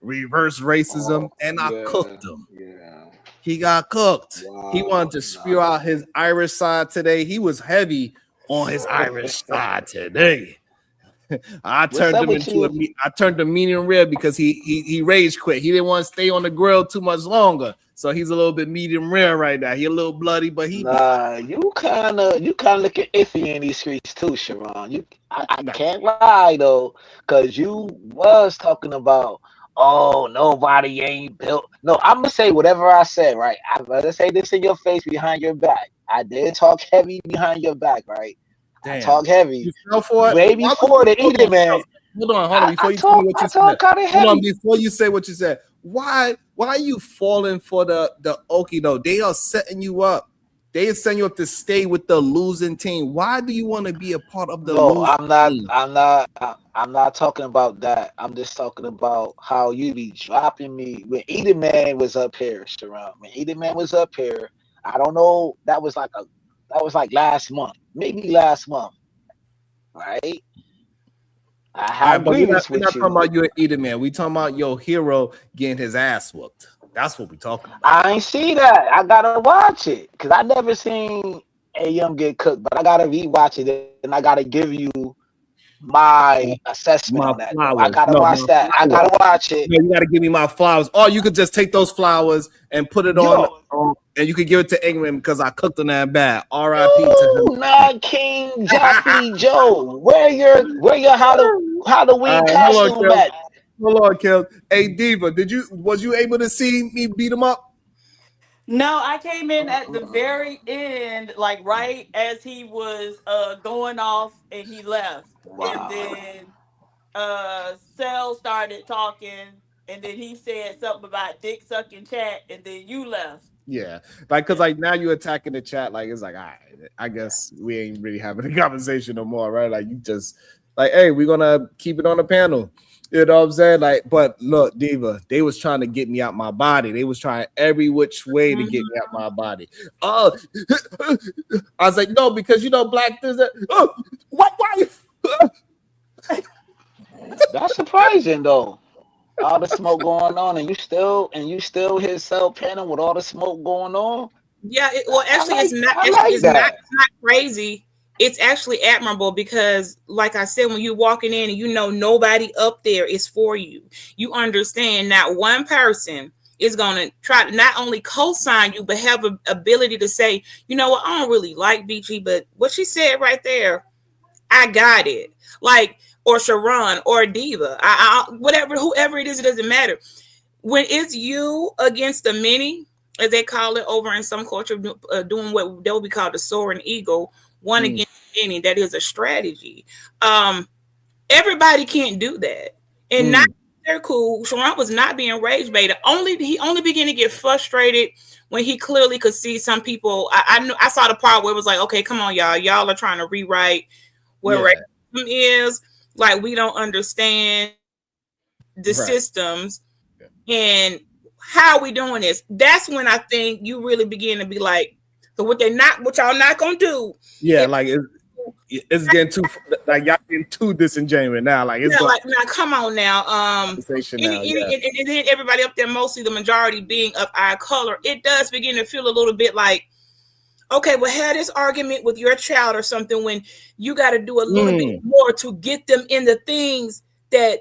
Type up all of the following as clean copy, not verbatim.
reverse racism, and I cooked him. Yeah. He got cooked. Wow. He wanted to spew out his Irish side today. He was heavy on his Irish side today. I turned him medium rare because he rage quit. He didn't want to stay on the grill too much longer. So he's a little bit medium rare right now. He a little bloody, but he you kind of looking iffy in these streets too, Sharon. I can't lie though, because you was talking about, oh, nobody ain't built. No, I'm gonna say whatever I said, right? I'm gonna say this in your face behind your back. I did talk heavy behind your back, right? Damn. I talk heavy. You fell for it? Maybe for the eating, man. Hold on. Before you say what you said. Hold on, before you say what you said. Why are you falling for the Okie though? They are setting you up. They are setting you up to stay with the losing team. Why do you want to be a part of the losing team? I'm not talking about that. I'm just talking about how you be dropping me when Eating Man was up here, Sharon. When Eating Man was up here, I don't know. That was like last month, maybe last month, right? I have agreements with you. We're not talking about you and Eating Man. We talking about your hero getting his ass whooped. That's what we talking about. I ain't see that. I gotta watch it because I never seen A Young get cooked, but I gotta rewatch it and I gotta give you my assessment on that. I gotta watch that. I gotta watch it. Yeah, you gotta give me my flowers. Or you could just take those flowers and put it on, and you could give it to England because I cooked them that bad. R.I.P. to him. Not King Jeffrey Joe. Where your Halloween costume at? Hold on, Kel. Hey, Diva, was you able to see me beat him up? No, I came in at the very end, like right as he was going off and he left. Wow. And then Cell started talking and then he said something about dick sucking chat and then you left. Yeah, because now you're attacking the chat. Like it's like, all right, I guess we ain't really having a conversation no more, right? Like you just like, hey, we're gonna keep it on the panel. You know what I'm saying? Like, but look, Diva, they was trying to get me out my body. They was trying every which way to get me out my body. I was like, no, because black does that. What wife? That's surprising though. All the smoke going on, and you still hit Cell panel with all the smoke going on. Yeah, it's not crazy. It's actually admirable because, like I said, when you're walking in and nobody up there is for you, you understand not one person is going to try to not only co-sign you, but have an ability to say, you know what, I don't really like BG, but what she said right there, I got it. Like, or Sharon or Diva, whoever it is, it doesn't matter. When it's you against the many, as they call it over in some culture, doing what they will be called the soaring eagle, one against many, that is a strategy. Everybody can't do that. And not they're cool. Sharon was not being rage baited. He only began to get frustrated when he clearly could see some people. I saw the part where it was like, okay, come on, y'all are trying to rewrite where racism is. Like, we don't understand the systems and how are we doing this. That's when I think you really begin to be like, so what y'all not gonna do? Yeah, like it's getting too like y'all getting too disingenuous now. Like it's like now, come on now. And then everybody up there, mostly the majority being of our color, it does begin to feel a little bit like, okay, well, have this argument with your child or something when you got to do a little bit more to get them in the things that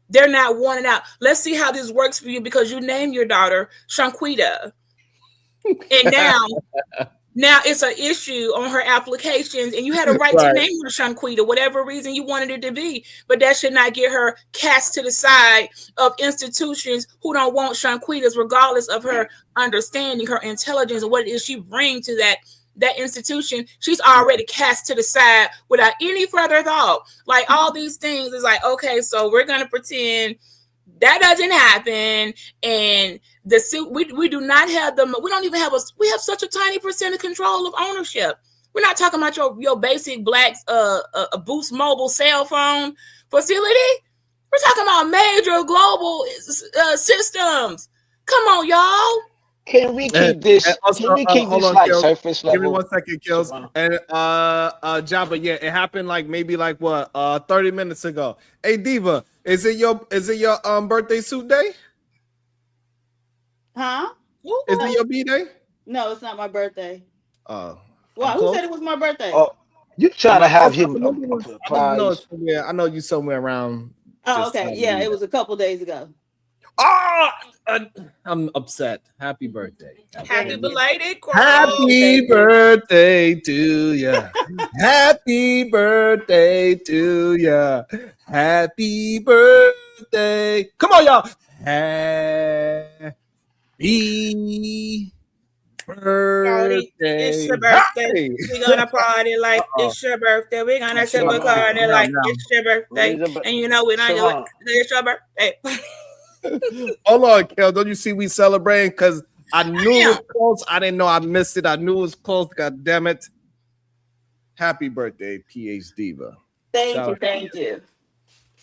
they're not wanting out. Let's see how this works for you because you named your daughter Shanquita. And now it's an issue on her applications and you had a right to name her Shanquita, whatever reason you wanted it to be. But that should not get her cast to the side of institutions who don't want Shanquitas, regardless of her understanding, her intelligence, and what it is she brings to that institution. She's already cast to the side without any further thought. Like all these things is like, okay, so we're going to pretend that doesn't happen. And we do not have we don't even have we have such a tiny percent of control of ownership. We're not talking about your basic black a Boost Mobile cell phone facility. We're talking about major global systems. Come on, y'all. Can we keep this? Also, Can we keep hold this on, like Kills. surface level? Give me 1 second, Kills. And Jabba, yeah, it happened like maybe like what 30 minutes ago. Hey Diva, is it your birthday suit day? Huh? Is it your B-day? No, it's not my birthday. Oh. Why? Who said it was my birthday? Oh, you trying to have him surprise? I know you somewhere around. Oh, okay. Yeah, it was a couple days ago. Oh, I'm upset. Happy birthday. Happy belated. Happy birthday to ya. Happy birthday to ya. Happy birthday. Come on, y'all. Happy birthday. It's your birthday. Hey. We're gonna party like it's your birthday. We're gonna sip a party like it's your birthday. And you know we're not doing it's your birthday. Hold on, Kel. Don't you see we celebrating? Because I knew it was close. I didn't know I missed it. I knew it was close. God damn it. Happy birthday, PH Diva. Thank you.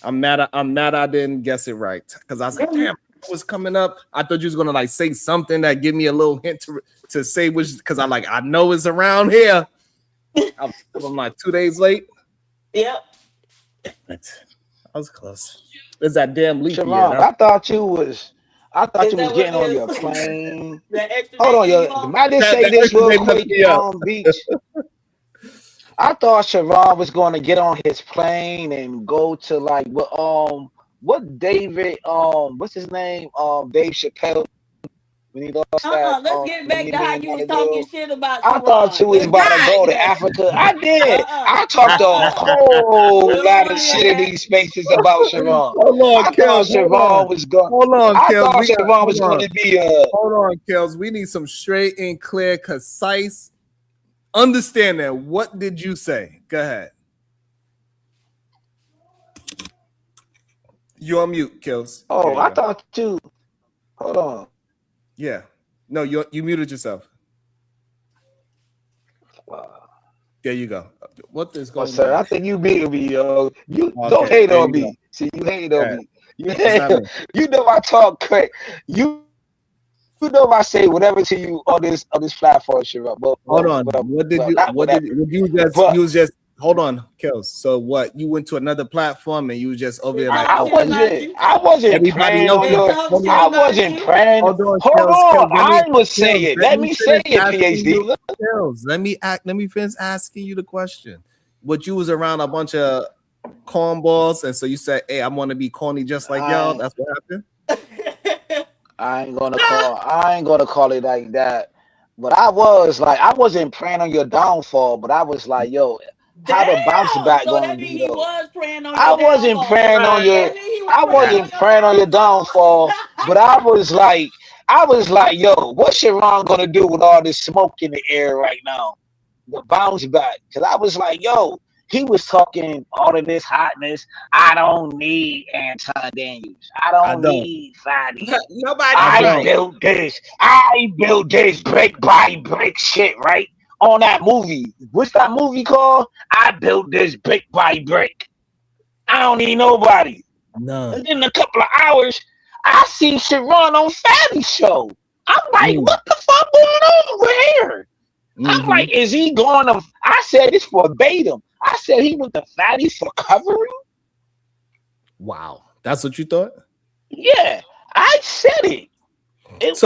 I'm mad I didn't guess it right. Because I was like, damn, it was coming up. I thought you was gonna like say something that give me a little hint to say which, because I know it's around here. I'm like 2 days late. Yep. Damn it. I was close. It's that damn leap year. I thought you was getting on your plane. Hold on, yo. I just say this real quick, Palm Beach. I thought Sharon was going to get on his plane and go to like what David what's his name Dave Chappelle when he lost that. Let's get back to how you was talking shit about. I thought you was about to go to Africa. I did. I talked a whole lot of shit in these spaces about Sharon. Hold on, Kels. Sharon was going. Hold on, I Kels. thought Sharon was going to be a. Hold on, Kels. We need some straight and clear, concise. Understand that. What did you say? Go ahead. You're on mute, Kels. Oh, I thought you. Hold on. Yeah. No, you muted yourself. Wow. There you go. What is going on? Sir, I think you muted me, yo. You don't hate on me. Go. See, you hate on me. You know I talk crazy. You know I say whatever to you on this platform, Sharon. Hold on. What did you just hold on, Kels. So what? You went to another platform and you was just over there like I wasn't praying on your. I wasn't praying. Hold on. I was saying. Let me say it, PhD. Kels, let me finish asking you the question. What, you was around a bunch of cornballs, and so you said, "Hey, I want to be corny just like y'all." That's what happened. I ain't gonna call it like that. But I wasn't praying on your downfall, but I was like, yo, how the bounce back gonna be though? I wasn't praying on your downfall, but I was like, yo, what's Sharon gonna do with all this smoke in the air right now? The bounce back. Cause I was like, yo, he was talking all of this hotness. I don't need Anton Daniels. I don't need Fatty. Nobody. I built this brick by brick shit, right? On that movie. What's that movie called? I built this brick by brick. I don't need nobody. No. And then in a couple of hours, I see Sharon on Fatty's show. I'm like, what the fuck going on over here? I'm like, is he going to? I said this verbatim. I said he went to Fatty for covering. Wow, that's what you thought? Yeah, I said it. It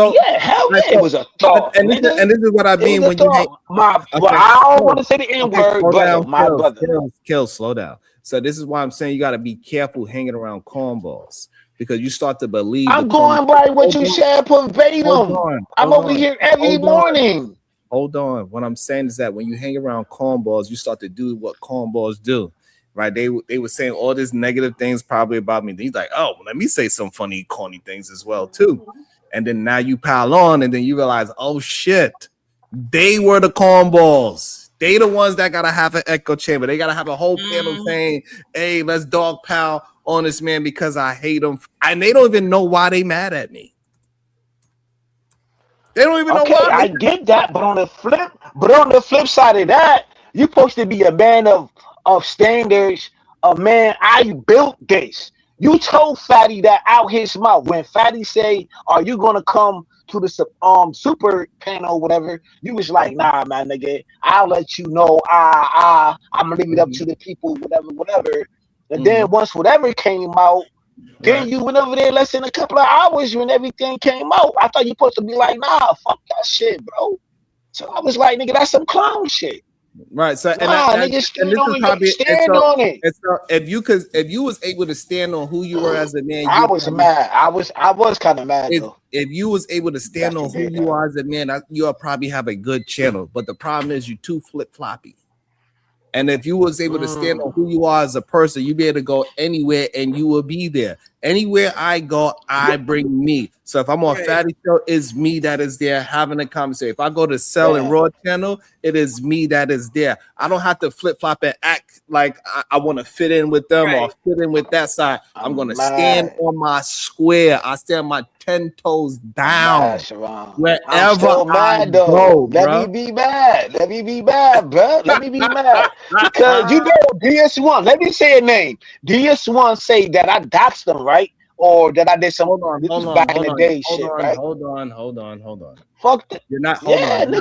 was a thought. And this is what I mean when you hate. I don't want to say the N word, but my brother. Kills, slow down. So this is why I'm saying you got to be careful hanging around cornballs, because you start to believe. I'm going by what you said verbatim. I'm over here every morning. Hold on. What I'm saying is that when you hang around cornballs, you start to do what cornballs do, right? They were saying all these negative things probably about me. He's like, oh, let me say some funny, corny things as well too. And then now you pile on, and then you realize, oh shit, they were the cornballs. They the ones that gotta have an echo chamber. They gotta have a whole panel saying, hey, let's dog pile on this man because I hate him. And they don't even know why they mad at me. They don't even know why. I get that, but on the flip side of that, you're supposed to be a man of standards. A man, I built this. You told Fatty that out his mouth when Fatty say, "Are you gonna come to the super panel, whatever, you was like, nah, man, nigga, I'll let you know. I'm gonna leave it up to the people, whatever. And then once whatever came out, then you went over there less than a couple of hours when everything came out. I thought you supposed to be like, nah, fuck that shit, bro. So I was like, nigga, that's some clown shit. Right. So nigga, stand on it. If you was able to stand on who you were as a man, I was mad. I was kind of mad though. If you was able to stand on who you are as a man, you'll probably have a good channel. But the problem is you too flip-floppy. And if you was able to stand on who you are as a person, you'd be able to go anywhere and you will be there. Anywhere I go, I bring me. So if I'm on Fatty Show, it's me that is there having a conversation. If I go to Cell and Raw Channel, it is me that is there. I don't have to flip-flop and act like I want to fit in with them or fit in with that side. I'm going to stand on my square. I stand my 10 toes down. Wherever I go, Let me be mad. Let me be mad, bro. Let me be mad. Because you know DS1, let me say a name. DS1 say that I doxed them, right? Or that I did some back in the day shit, right? Hold on. Fuck that. You're not hold on.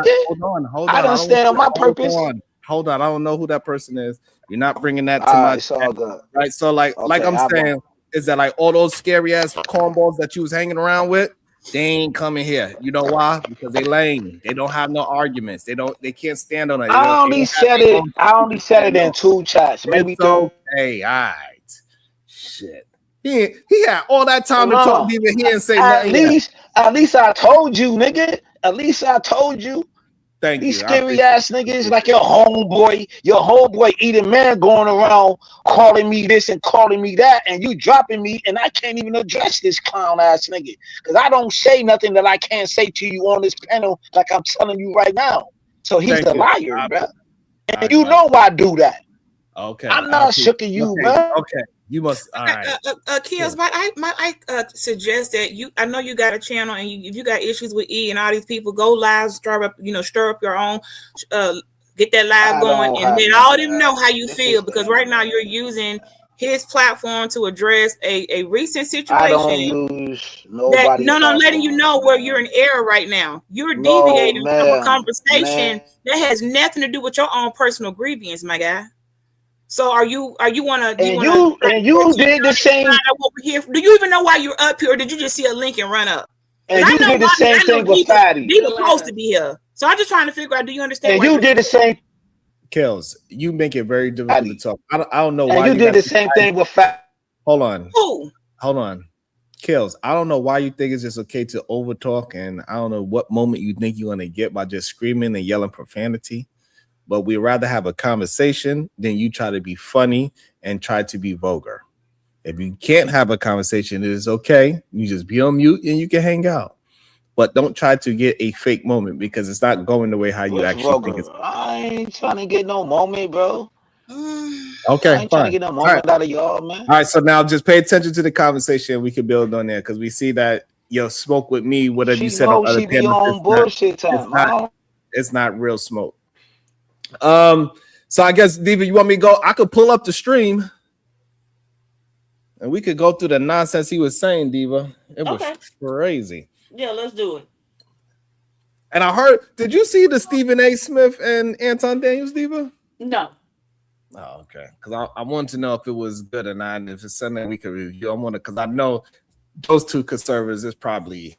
I don't stand on my purpose. Hold on. I don't know who that person is. You're not bringing that to my it's all good. Right. So like I'm saying, is that like all those scary ass cornballs that you was hanging around with? They ain't coming here. You know why? Because they lame. They don't have no arguments. They can't stand on it. I only said it in 2 chats. Maybe 3. Hey, all right. Shit. He had all that time to talk, even he and say nothing. At least I told you, nigga. At least I told you. Thank These you. scary ass niggas like your homeboy eating man going around calling me this and calling me that, and you dropping me, and I can't even address this clown ass nigga because I don't say nothing that I can't say to you on this panel like I'm telling you right now. So he's a liar, bro. And you know why I do that. Okay. I'm not shook at you, man. Okay. You must. All right. Kills, I suggest that I know you got a channel, and if you got issues with E and all these people, go live, stir up your own, get that live going, and then all them know how you feel, because right now you're using his platform to address a recent situation. I don't use nobody. I'm letting you know where you're in error right now. You're deviating from a conversation that has nothing to do with your own personal grievance, my guy. So you did the same. Do you even know why you're up here, or did you just see a link and run up? And you did the same thing with Fatty. These are supposed to be here. So I'm just trying to figure out, do you understand? And you did the same. Kills, you make it very difficult to talk. I don't know why you did the same thing with Fatty. Hold on. Who? Hold on. Kills, I don't know why you think it's just okay to overtalk, and I don't know what moment you think you're gonna get by just screaming and yelling profanity. But we'd rather have a conversation than you try to be funny and try to be vulgar. If you can't have a conversation, it is okay. You just be on mute and you can hang out. But don't try to get a fake moment, because it's not going the way how you actually think it's going. I ain't trying to get no moment, bro. Okay, I ain't trying to get no moment out of y'all, man. All right, so now just pay attention to the conversation. We can build on there, because we see that your smoke with me, whatever you said on other panels, bullshit time. It's not real smoke. So I guess, Diva, you want me to go? I could pull up the stream and we could go through the nonsense he was saying, Diva. It was crazy. Yeah, let's do it. And I heard, did you see the Stephen A. Smith and Anton Daniels, Diva? No. Oh, okay. Because I wanted to know if it was good or not, and if it's something we could review. Because I know those two conservatives is probably.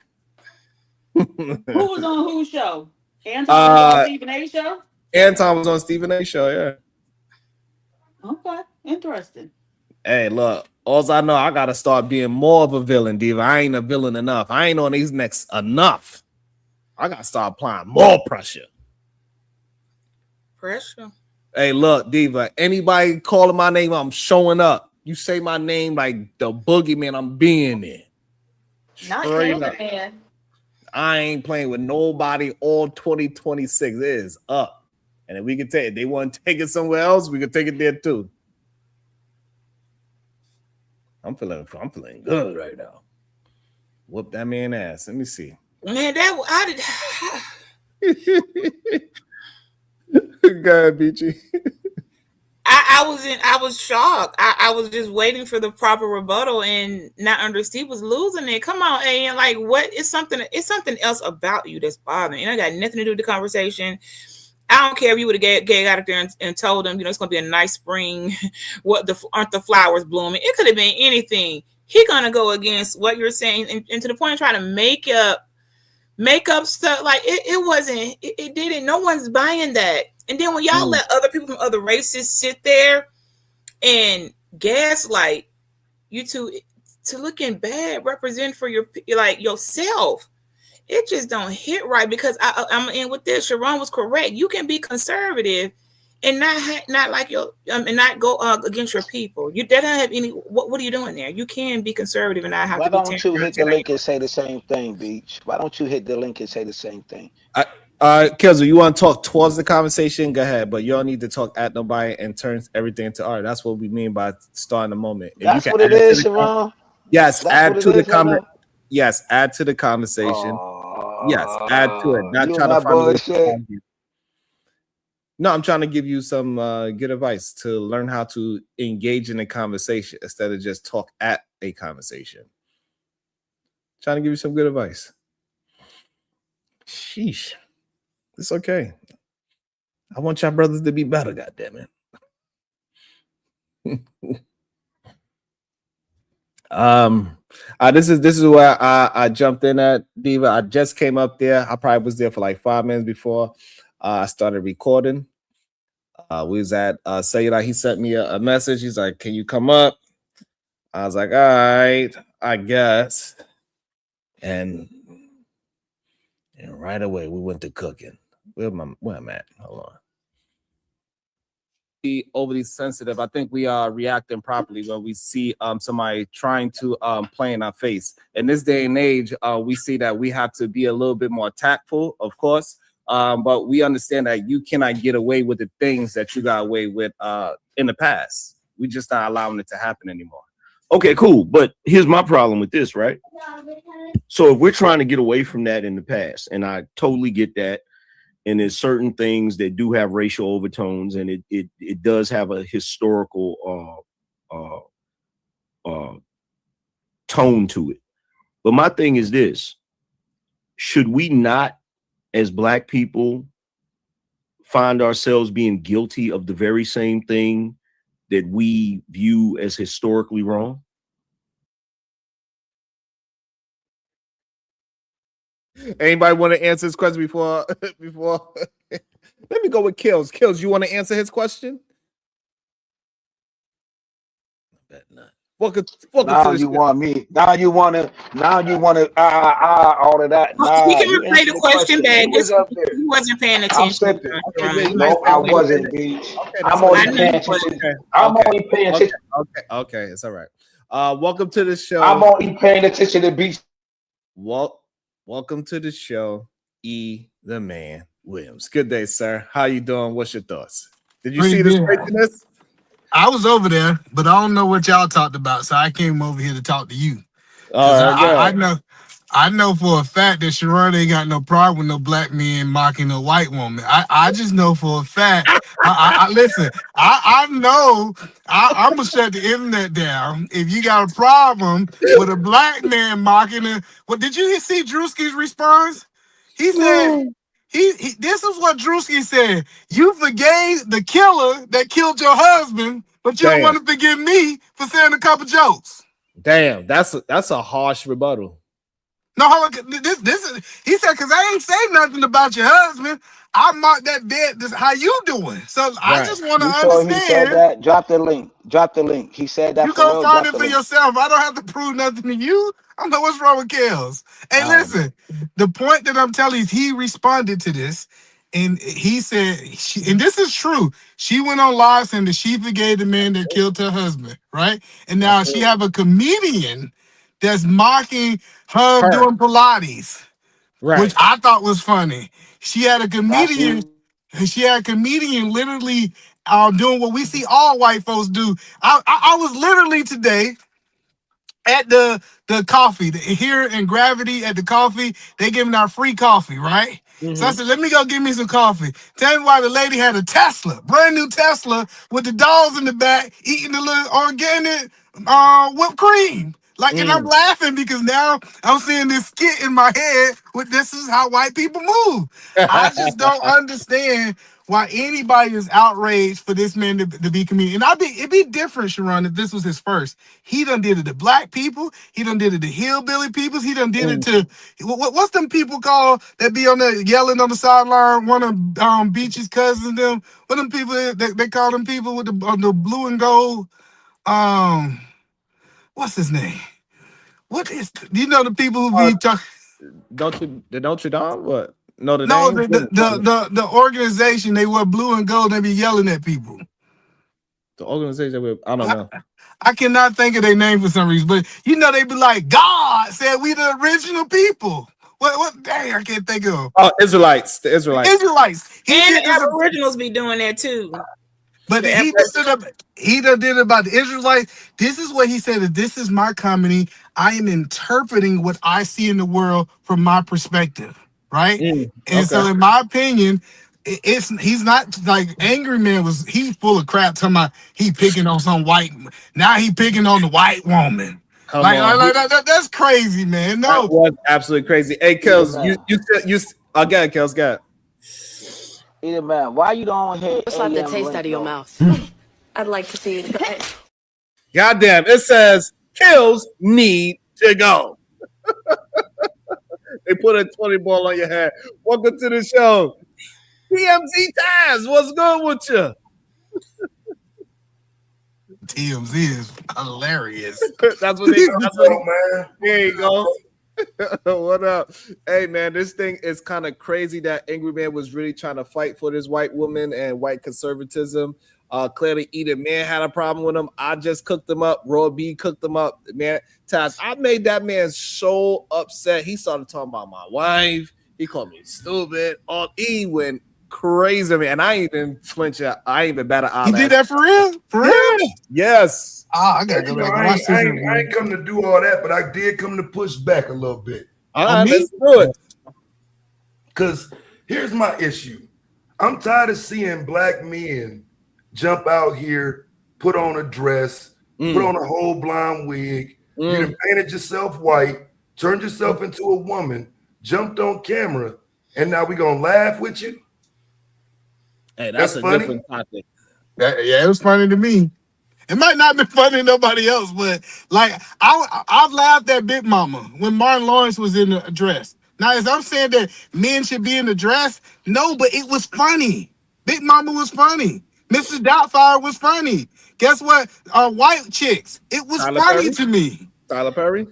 Who was on whose show? Anton on Stephen A. show? Anton was on Stephen A. show, yeah. Okay, interesting. Hey, look, all I know, I gotta start being more of a villain, Diva. I ain't a villain enough. I ain't on these necks enough. I gotta start applying more pressure. Hey, look, Diva. Anybody calling my name, I'm showing up. You say my name like the boogeyman, I'm being there. Not Candyman. I ain't playing with nobody all 2026. It is up. And if we can take it, they want to take it somewhere else, we can take it there too. I'm feeling good right now. Whoop that man ass. Let me see. Man, I did. Go ahead, Beachy. I was shocked. I was just waiting for the proper rebuttal and not understand. He was losing it. Come on, and like what is something? It's something else about you that's bothering. And I got nothing to do with the conversation. I don't care if you would have got out there and told them, it's going to be a nice spring. Aren't the flowers blooming? It could have been anything. He gonna go against what you're saying, and to the point of trying to make up stuff. Like it wasn't. It didn't. No one's buying that. And then when y'all let other people from other races sit there and gaslight you to looking bad, represent for yourself. It just don't hit right, because I'm in with this. Sharon was correct. You can be conservative and not like your and not go against your people. You don't have any. What are you doing there? You can be conservative and not have to. Why don't you hit the link and say the same thing, Beach? Why don't you hit the link and say the same thing? Kelso, you want to talk towards the conversation? Go ahead, but you don't need to talk at nobody and turn everything into art. That's what we mean by starting the moment. That's what it is, Sharon. Yes, add to the comment. Yes, add to the conversation. Yes, add to it. Not trying to find. No, I'm trying to give you some good advice to learn how to engage in a conversation instead of just talk at a conversation. Trying to give you some good advice. Sheesh. It's okay. I want y'all brothers to be better, goddammit. This is where I jumped in at, Diva. I just came up there. I probably was there for like 5 minutes before I started recording. We was at Sayyidah. He sent me a message. He's like, "Can you come up?" I was like, "All right, I guess." And right away we went to cooking. Where am I at? Hold on. Be overly sensitive. I think we are reacting properly when we see somebody trying to play in our face. In this day and age, we see that we have to be a little bit more tactful, of course. But we understand that you cannot get away with the things that you got away with in the past. We just not allowing it to happen anymore. Okay, cool. But here's my problem with this, right? So if we're trying to get away from that in the past, and I totally get that, and there's certain things that do have racial overtones, and it does have a historical tone to it. But my thing is this: should we not, as Black people, find ourselves being guilty of the very same thing that we view as historically wrong? Anybody want to answer this question before? Let me go with Kills. Kills, you want to answer his question? I bet not. Welcome now you want me. Now you want to. All of that. He can replay the question back. He wasn't paying attention. No, I wasn't. I'm only paying attention. I'm only paying attention. Okay, it's all right. Welcome to the show. I'm only paying attention to Beach. Welcome to the show, E. the Man Williams. Good day, sir. How you doing? What's your thoughts? Did you see this craziness? I was over there, but I don't know what y'all talked about, so I came over here to talk to you. I know for a fact that Sharon ain't got no problem with no Black man mocking a white woman. I just know for a fact. Listen, I know I'm gonna shut the internet down if you got a problem with a Black man mocking her. Well, did you see Drewski's response? He said. This is what Drewski said. You forgave the killer that killed your husband, but you don't want to forgive me for saying a couple jokes. Damn, that's a harsh rebuttal. No, hold on. This is he said, because I ain't say nothing about your husband. I marked that dead. This how you doing? So I just want to understand. He said that. Drop the link. He said that. You go find it for yourself. I don't have to prove nothing to you. I don't know what's wrong with Kels. Hey, listen, the point that I'm telling you is he responded to this, and he said, and this is true. She went on live saying that she forgave the man that killed her husband, right? And now she have a comedian that's mocking her doing Pilates, which I thought was funny. She had a comedian. She had a comedian literally doing what we see all white folks do. I was literally today at the coffee here in Gravity at the coffee. They giving out free coffee, right? So I said, let me go get me some coffee. Tell me why the lady had a Tesla, brand new Tesla with the dolls in the back, eating the little organic whipped cream. Like, and I'm laughing because now I'm seeing this skit in my head with this is how white people move. I just don't understand why anybody is outraged for this man to be comedian. And it'd be different, Sharon, if this was his first. He done did it to black people. He done did it to hillbilly peoples. He done did it to what's them people called that be on there yelling on the sideline? One of Beach's cousins, them. What them people they call them people with the blue and gold? What's his name? What is the people who be talking? Notre Dame? What? No, the organization, they wear blue and gold, they be yelling at people. The organization, I don't know. I cannot think of their name for some reason, but they be like, God said we the original people. What dang, I can't think of them. Oh, Israelites. The Israelites. And the Aboriginals be doing that too. But he done did it about the Israelites. This is what he said, that this is my comedy. I am interpreting what I see in the world from my perspective. Right? So in my opinion, he's not like Angry Man he's full of crap talking about he picking on some white, now he picking on the white woman. That's crazy, man. No, that was absolutely crazy. Hey, Kels, you again, Kels, got either man, why you don't hit slap the taste out of your mouth? I'd like to see it. Goddamn, it says kills need to go. They put a 20 ball on your head. Welcome to the show. TMZ Times, what's good with you? TMZ is hilarious. That's what they do, man. There you go. What up? Hey, man, this thing is kind of crazy that Angry Man was really trying to fight for this white woman and white conservatism. Clearly, either man had a problem with him. I just cooked him up. Roy B cooked him up. Man, Taz, I made that man so upset. He started talking about my wife. He called me stupid. He went crazy, man. And I ain't even flinch. I ain't even bat an eye. He did that for real? For real? Yes. I gotta go back and watch this. I ain't come to do all that, but I did come to push back a little bit. All right, let's do it. Because here's my issue. I'm tired of seeing black men jump out here, put on a dress, put on a whole blonde wig. You done painted yourself white, turned yourself into a woman, jumped on camera, and now we gonna laugh with you? Hey, that's a funny. Different topic. Yeah, it was funny to me. It might not be funny to nobody else, but like I've laughed at Big Mama when Martin Lawrence was in the dress. Now, as I'm saying that men should be in the dress, no, but it was funny. Big Mama was funny. Mrs. Doubtfire was funny. Guess what? White chicks. It was Tyler funny Perry? To me. Tyler Perry?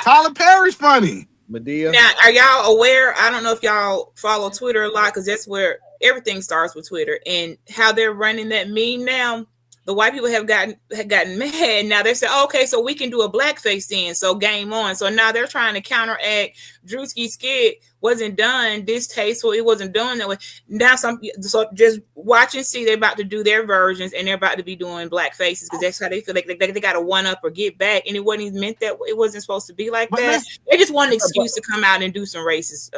Tyler Perry's funny. Medea. Now, are y'all aware? I don't know if y'all follow Twitter a lot because that's where everything starts with Twitter and how they're running that meme now. The white people have gotten mad. Now they say, oh, okay, so we can do a blackface then. So game on. So now they're trying to counteract. Drewski's skit wasn't done distasteful. It wasn't done that way. Now so just watch and see. They're about to do their versions and they're about to be doing black faces because that's how they feel like they got to one up or get back. And it wasn't even meant that it wasn't supposed to be like that. They just want an excuse to come out and do some racist.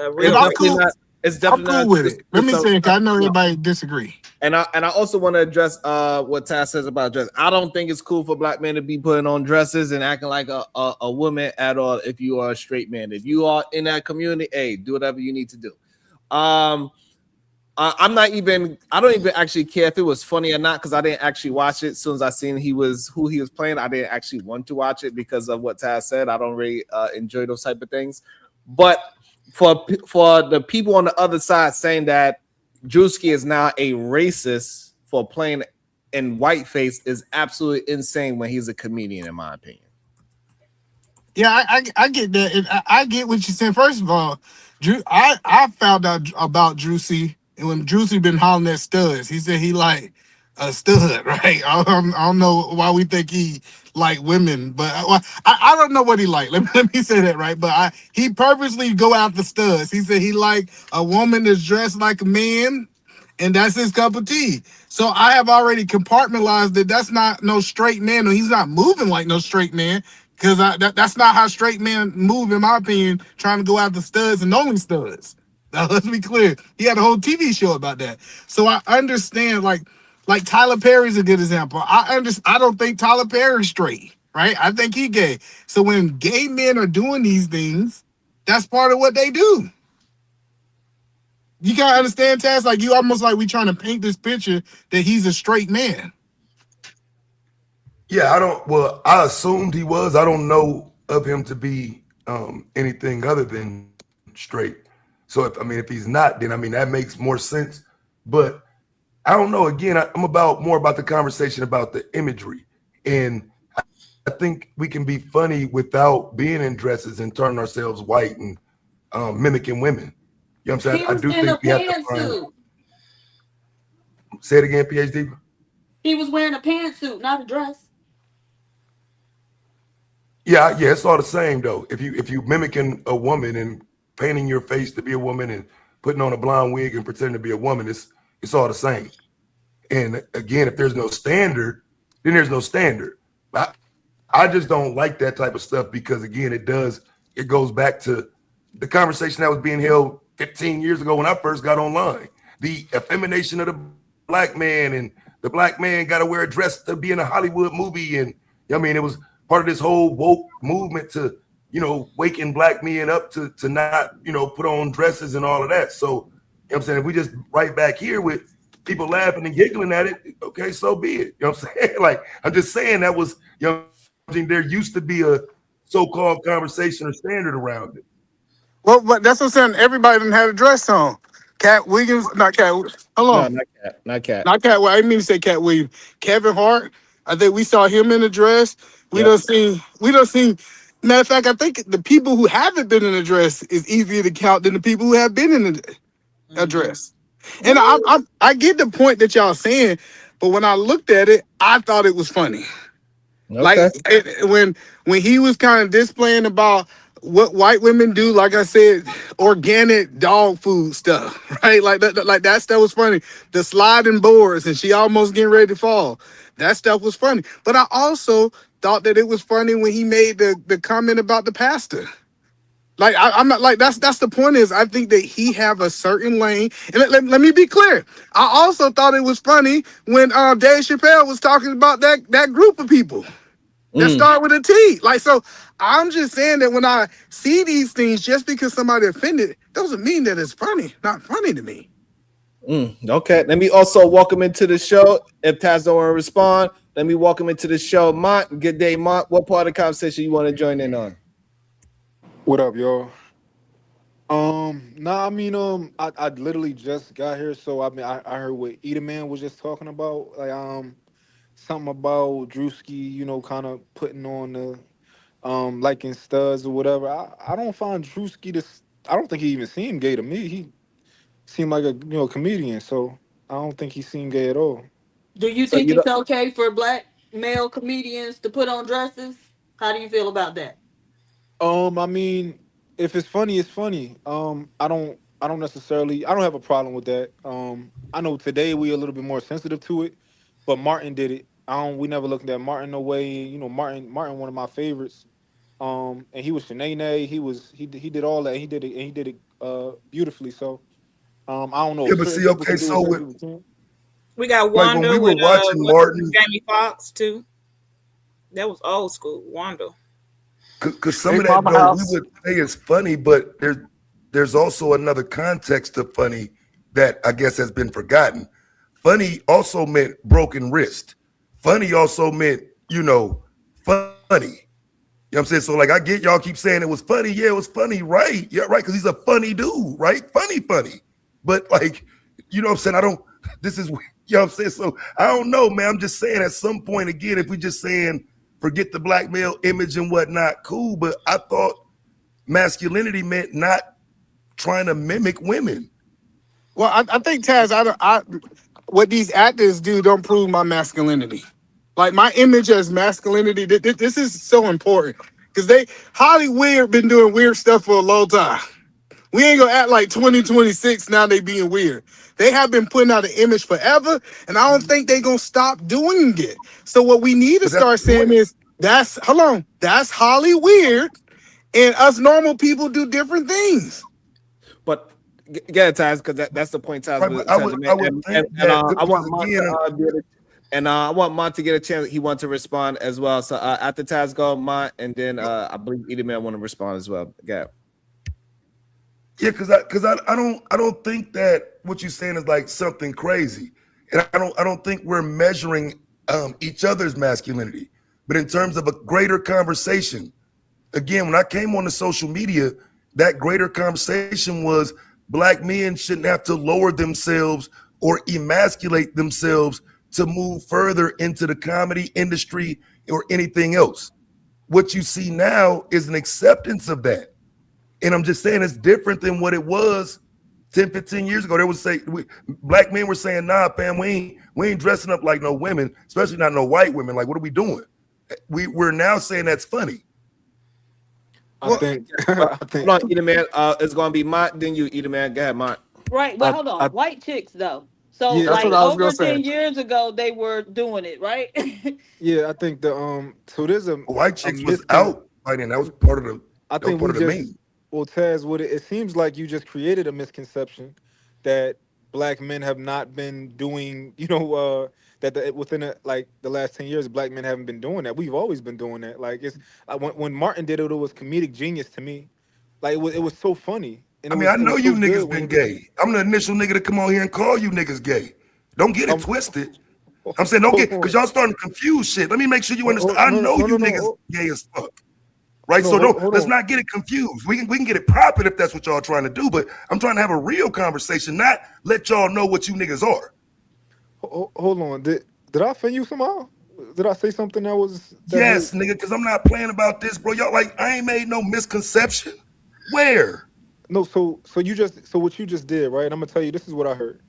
It's definitely I'm cool with it. Let me say, I know everybody disagree. And I also want to address what Taz says about dress. I don't think it's cool for black men to be putting on dresses and acting like a woman at all if you are a straight man. If you are in that community, hey, do whatever you need to do. I don't even actually care if it was funny or not because I didn't actually watch it. As soon as I seen who he was playing, I didn't actually want to watch it because of what Taz said. I don't really enjoy those type of things. But for the people on the other side saying that Drewski is now a racist for playing in whiteface is absolutely insane when he's a comedian, in my opinion. Yeah, I get that. I get what you're saying. First of all, I found out about Drewski, and when Drewski been hollering at studs, he said he like a stud, right? I don't know why we think he like women, but I don't know what he like. Let me say that, right? But he purposely go after studs. He said he like a woman that's dressed like a man, and that's his cup of tea. So I have already compartmentalized that that's not no straight man, or he's not moving like no straight man, because that's not how straight men move, in my opinion, trying to go after studs and only studs. Now, let's be clear. He had a whole TV show about that. So I understand, like Tyler Perry's a good example. I don't think Tyler Perry's straight, right? I think he gay. So when gay men are doing these things, that's part of what they do. You gotta understand, Taz. Like you almost like we trying to paint this picture that he's a straight man. Yeah, I assumed he was. I don't know of him to be anything other than straight. So if he's not, then that makes more sense. But I don't know. Again, I'm more about the conversation about the imagery, and I think we can be funny without being in dresses and turning ourselves white and mimicking women. You know what I'm saying? I do think we have to find. Say it again, PhD. He was wearing a pantsuit, not a dress. Yeah, it's all the same though. If you mimicking a woman and painting your face to be a woman and putting on a blonde wig and pretending to be a woman, it's all the same. And again, if there's no standard, then there's no standard. I just don't like that type of stuff because again, it goes back to the conversation that was being held 15 years ago when I first got online. The effemination of the black man, and the black man got to wear a dress to be in a Hollywood movie, and it was part of this whole woke movement to, waking black men up to not, put on dresses and all of that. So, you know what I'm saying? If we just right back here with people laughing and giggling at it, okay, so be it. You know what I'm saying? Like, I'm just saying that was, there used to be a so-called conversation or standard around it. Well, but that's what I'm saying. Everybody didn't have a dress on. Cat Williams, not Cat. Hold on. No, not Cat. Not Cat. Well, I didn't mean to say Cat Williams. Kevin Hart. I think we saw him in a dress. We don't seen. Matter of fact, I think the people who haven't been in a dress is easier to count than the people who have been in a dress. And I get the point that y'all saying, but when I looked at it, I thought it was funny. Okay. Like when he was kind of displaying about what white women do, like I said, organic dog food stuff, right? Like that stuff was funny. The sliding boards and she almost getting ready to fall. That stuff was funny. But I also thought that it was funny when he made the comment about the pastor. Like I'm not like that's the point is I think that he have a certain lane. And let me be clear. I also thought it was funny when Dave Chappelle was talking about that group of people that start with a T. Like, so I'm just saying that when I see these things, just because somebody offended, doesn't mean that it's funny. Not funny to me. Okay. Let me also welcome into the show. If Taz don't want to respond, let me welcome into the show. Mont, good day, Mont. What part of the conversation you want to join in on? What up, y'all? I literally just got here, so I heard what Edaman was just talking about, like something about Drewski, kind of putting on the liking studs or whatever. I don't find Drewski I don't think he even seemed gay to me. He seemed like a comedian, so I don't think he seemed gay at all. Do you think it's okay for black male comedians to put on dresses? How do you feel about that? If it's funny, it's funny. I don't have a problem with that. I know today we a little bit more sensitive to it, but Martin did it. We never looked at Martin no way. Martin one of my favorites. And he was Shanae. He did all that. He did it beautifully. So I don't know. Yeah, but see, okay, so we got Wanda when we were watching Martin, Jamie Foxx too. That was old school, Wanda. Because some of that though, we would say is funny, but there's also another context to funny that I guess has been forgotten. Funny also meant broken wrist. Funny also meant, funny. You know what I'm saying? So like I get y'all keep saying it was funny. Yeah, it was funny, right? Yeah, right. Because he's a funny dude, right? Funny. But like, you know what I'm saying? This is, you know what I'm saying? So I don't know, man. I'm just saying at some point, again, if we just saying forget the black male image and whatnot, cool. But I thought masculinity meant not trying to mimic women. Well, I think Taz, what these actors do don't prove my masculinity. Like my image as masculinity, this is so important because Hollywood been doing weird stuff for a long time. We ain't gonna act like 2026 now they being weird. They have been putting out an image forever, and I don't think they gonna stop doing it. So what we need to start saying is that's Hollywood, and us normal people do different things. But Yeah, Taz, because that's the point. Taz, Right, was, but I would think that I want because Mont again, I want Mont to get a chance. He wants to respond as well. So after Taz go, Mont, and then I believe Edelman want to respond as well. Yeah. Yeah, because I don't think that what you're saying is like something crazy, and I don't think we're measuring each other's masculinity, but in terms of a greater conversation. Again, when I came on the social media, that greater conversation was black men shouldn't have to lower themselves or emasculate themselves to move further into the comedy industry or anything else. What you see now is an acceptance of that. And I'm just saying it's different than what it was 10, 15 years ago. They would say, black men were saying, nah, fam, we ain't dressing up like no women, especially not no white women. Like, what are we doing? We're now saying that's funny. I think Hold on, Edelman. It's gonna be Mont, then you, Edelman. Go ahead, Mont. Right. Well, hold on. White chicks though. So Yeah, that's like what I was over gonna say. 10 years ago, they were doing it, right? Yeah, I think the so there's a white chicks was out by then. That was part of the. I think part we of the just meme. well, Taz, what it seems like you just created a misconception that black men have not been doing. That within the last 10 years, black men haven't been doing that. We've always been doing that. Like it's when Martin did it, it was comedic genius to me. Like it was so funny. And I mean, I know you niggas been gay. I'm the initial nigga to come on here and call you niggas gay. Don't get it twisted. I'm saying don't get, because y'all starting to confuse shit. Let me make sure you understand. I know you niggas gay as fuck. Right? So let's not get it confused. We can get it popping if that's what y'all trying to do, but I'm trying to have a real conversation, not let y'all know what you niggas are. Hold on. Did I offend you somehow? Did I say something that was yes, nigga, because I'm not playing about this, bro. Y'all like I ain't made no misconception. Where? No, so what you just did, right? I'm gonna tell you, this is what I heard.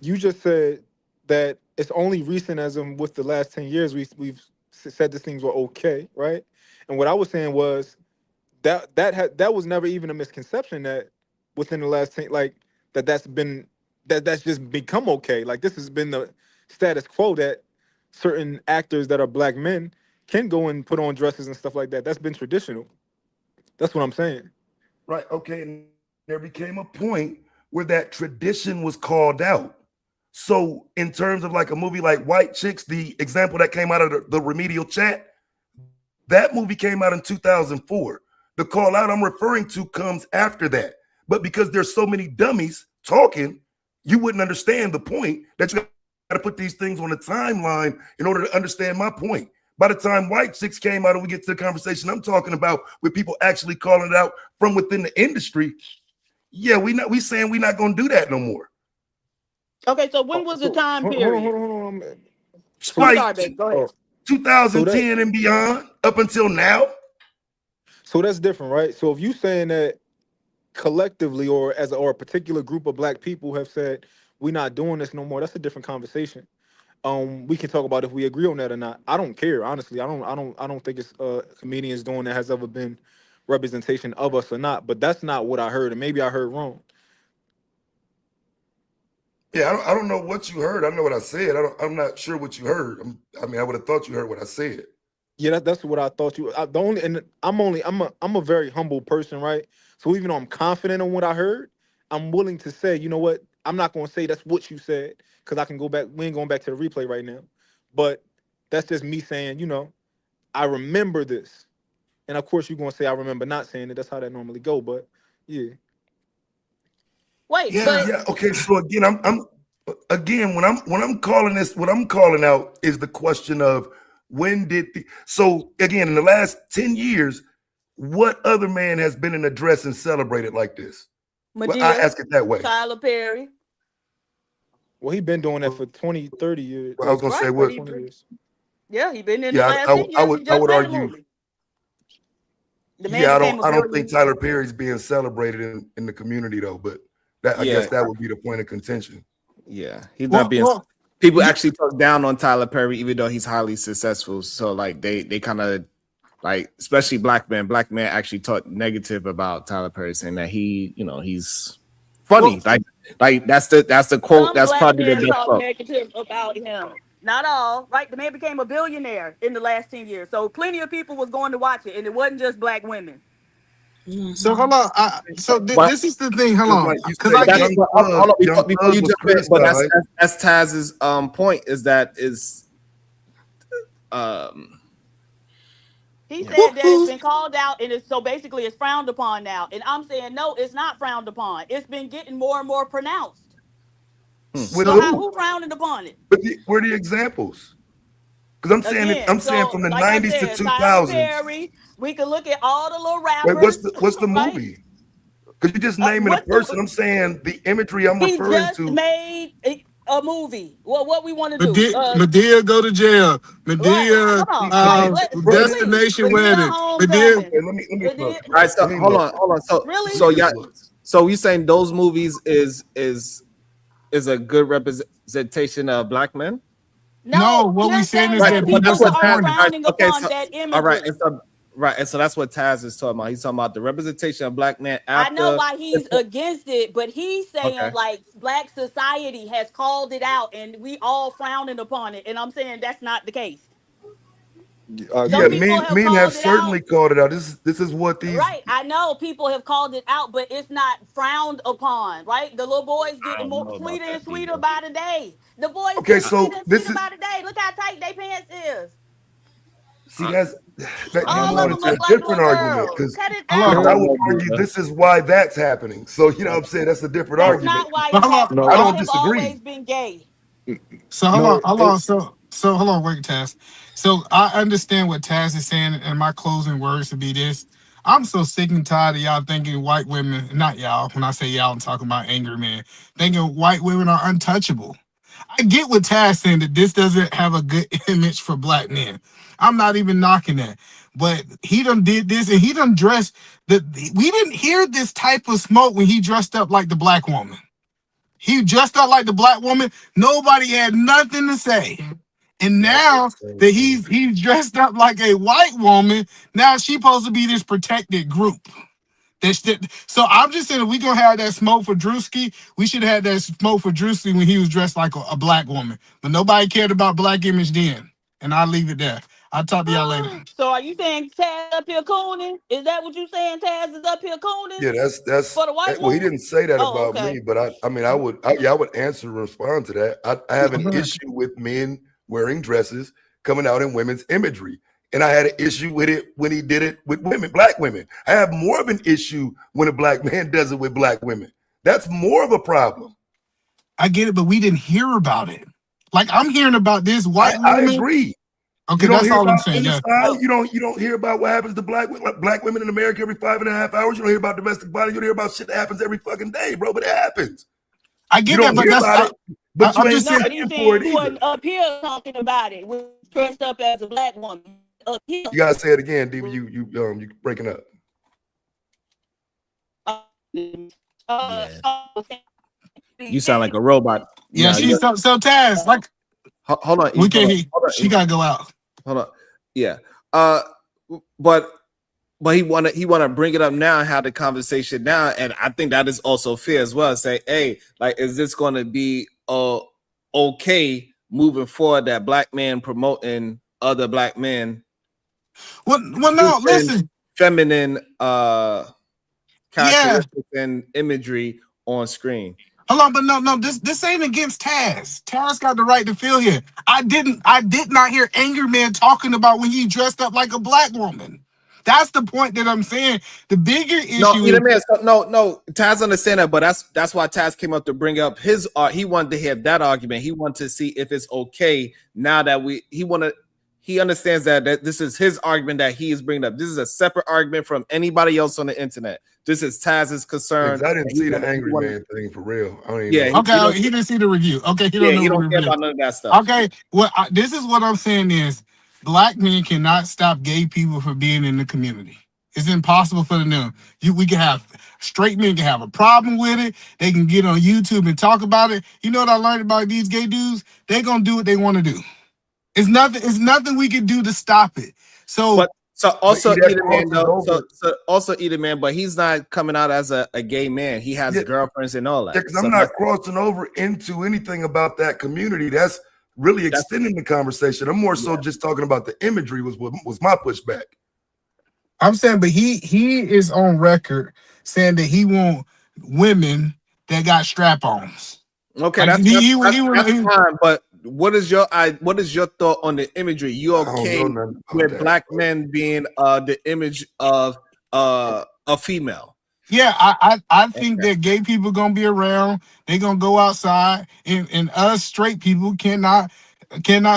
You just said that it's only recent as in with the last 10 years we've said these things were okay, right? And what I was saying was that was never even a misconception that within the last 10, like that's just become okay. Like this has been the status quo that certain actors that are black men can go and put on dresses and stuff like that. That's been traditional. That's what I'm saying. Right. Okay. And there became a point where that tradition was called out. So in terms of like a movie like White Chicks, the example that came out of the Remedial Chat, that movie came out in 2004. The call out I'm referring to comes after that. But because there's so many dummies talking, you wouldn't understand the point that you got to put these things on the timeline in order to understand my point. By the time White Chicks came out and we get to the conversation I'm talking about with people actually calling it out from within the industry, yeah, we saying we not gonna do that no more. Okay, so when was the time period? Hold on. Like, Sorry, go ahead. 2010 and beyond, up until now. So that's different, right? So if you saying that collectively or a particular group of black people have said we're not doing this no more, that's a different conversation. We can talk about if we agree on that or not. I don't care, honestly. I don't think it's comedians doing that has ever been representation of us or not. But that's not what I heard, and maybe I heard wrong. Yeah, I don't know what you heard. I know what I said. I'm not sure what you heard. I would have thought you heard what I said. Yeah, that's what I thought you. I'm a very humble person, right? So even though I'm confident in what I heard, I'm willing to say, you know what? I'm not going to say that's what you said because I can go back. We ain't going back to the replay right now, but that's just me saying, I remember this, and of course you're going to say I remember not saying it. That's how that normally go, but yeah. Wait, yeah. Okay, so again, when I'm calling this, what I'm calling out is the question of when did so again in the last 10 years, what other man has been in a dress and celebrated like this? Madea, I ask it that way. Tyler Perry. Well, he been doing that for 20, 30 years. Well, I was gonna say what? Yeah, he been in the last 10 years. I would argue. I don't think Tyler Perry's being celebrated in the community though, but I guess that would be the point of contention. Yeah, he's not being. People actually talk down on Tyler Perry, even though he's highly successful. So like they kind of like, especially black men actually talk negative about Tyler Perry, saying that he's funny. Like that's the quote. Some that's black probably men the talk negative about him. Not all, right? The man became a billionaire in the last 10 years. So plenty of people was going to watch it, and it wasn't just black women. So hold on. This is the thing. Hold on, because hold on before you jump in. But that's Taz's point. Is that he said that it's been called out and it's so basically it's frowned upon now. And I'm saying no, it's not frowned upon. It's been getting more and more pronounced. So who frowned upon it? But where are the examples? Because I'm saying from the 90s to 2000s. We can look at all the little rappers. Wait, what's the movie? Because you just naming a person. I'm saying the imagery I'm referring to. He just made a movie. Well, what we want to do? Madea go to jail. Madea destination wedding. Madea. Let me all right, so hold on. So you saying those movies is a good representation of black men? No, what we saying is that people that's are frowning upon that imagery. All right, and so that's what Taz is talking about. He's talking about the representation of black men. I know why he's against it, but he's saying like black society has called it out, and we all frowning upon it. And I'm saying that's not the case. Mean have certainly called it out. This is what these. Right, I know people have called it out, but it's not frowned upon. Right, the little boys getting more sweeter and sweeter by the day. The boys getting sweeter and sweeter by the day. Look how tight their pants is. See, that's a different argument because I would argue this is why that's happening. So you know what I'm saying? That's a different argument. Not why I don't disagree. Always been gay. So hold on. So hold on, wait, Taz. So I understand what Taz is saying, and my closing words would be this. I'm so sick and tired of y'all thinking white women, not y'all, when I say y'all, I'm talking about angry men, thinking white women are untouchable. I get what Taz saying that this doesn't have a good image for black men. I'm not even knocking that. But he done did this and he done dressed we didn't hear this type of smoke when he dressed up like the black woman. He dressed up like the black woman. Nobody had nothing to say. And now that he's dressed up like a white woman, now she's supposed to be this protected group. So I'm just saying, if we're going to have that smoke for Drewski, we should have had that smoke for Drewski when he was dressed like a black woman. But nobody cared about black image then. And I'll leave it there. I'll talk to y'all later. So are you saying Taz up here cooning? Is that what you saying? Taz is up here cooning? Yeah, that's for the white well, he didn't say that about okay. me, but I would answer and respond to that. I have an issue with men wearing dresses coming out in women's imagery. And I had an issue with it when he did it with women, black women. I have more of an issue when a black man does it with black women. That's more of a problem. I get it, but we didn't hear about it. Like I'm hearing about this white woman. I agree. Okay, that's all I'm saying. Yeah. You don't hear about what happens to black women in America every 5.5 hours. You don't hear about domestic violence. You don't hear about shit that happens every fucking day, bro. But it happens. I get that, but that's but I'm just saying you wasn't up here talking about it. We dressed up as a black woman. Up here. You gotta say it again, DB. You breaking up. You sound like a robot. Yeah, she's so Taz. Like, hold on. We can't hear. She gotta go out. Hold on. Yeah. But he wanna bring it up now and have the conversation now, and I think that is also fair as well. Say, hey, like, is this gonna be okay moving forward that black men promoting other black men? Well, no, listen. Feminine characteristics and imagery on screen. Hold on, but no, this ain't against Taz. Taz got the right to feel here. I did not hear angry man talking about when he dressed up like a black woman. That's the point that I'm saying. The bigger issue. No, Taz understand that, but that's why Taz came up to bring up his he wanted to have that argument. He wanted to see if it's okay now that he understands that this is his argument that he is bringing up. This is a separate argument from anybody else on the internet. This is Taz's concern. I didn't see the angry man thing for real. He didn't see the review. Okay, he don't care about none of that stuff. Okay, this is what I'm saying is black men cannot stop gay people from being in the community. It's impossible for them. We can have straight men can have a problem with it. They can get on YouTube and talk about it. You know what I learned about these gay dudes? They're gonna do what they want to do. It's nothing we can do to stop it. Also Edom Man, but he's not coming out as a gay man. He has girlfriends and all that. Yeah, because I'm not crossing over into anything about that community. That's really extending the conversation. I'm more so just talking about the imagery was my pushback. I'm saying, but he is on record saying that he want women that got strap-ons. Okay, Like, that's fine. But what is your thought on the imagery? You okay with black men being the image of a female? Yeah, I think that gay people gonna be around. They gonna go outside, and us straight people cannot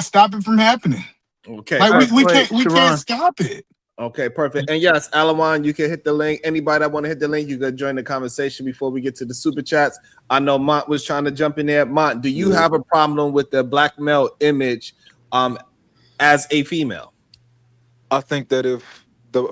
stop it from happening. Okay, like we can't stop it. Okay, perfect. And yes, Alawan, you can hit the link. Anybody that want to hit the link, you can join the conversation before we get to the super chats. I know Mont was trying to jump in there. Mont, do you have a problem with the black male image as a female? I think that if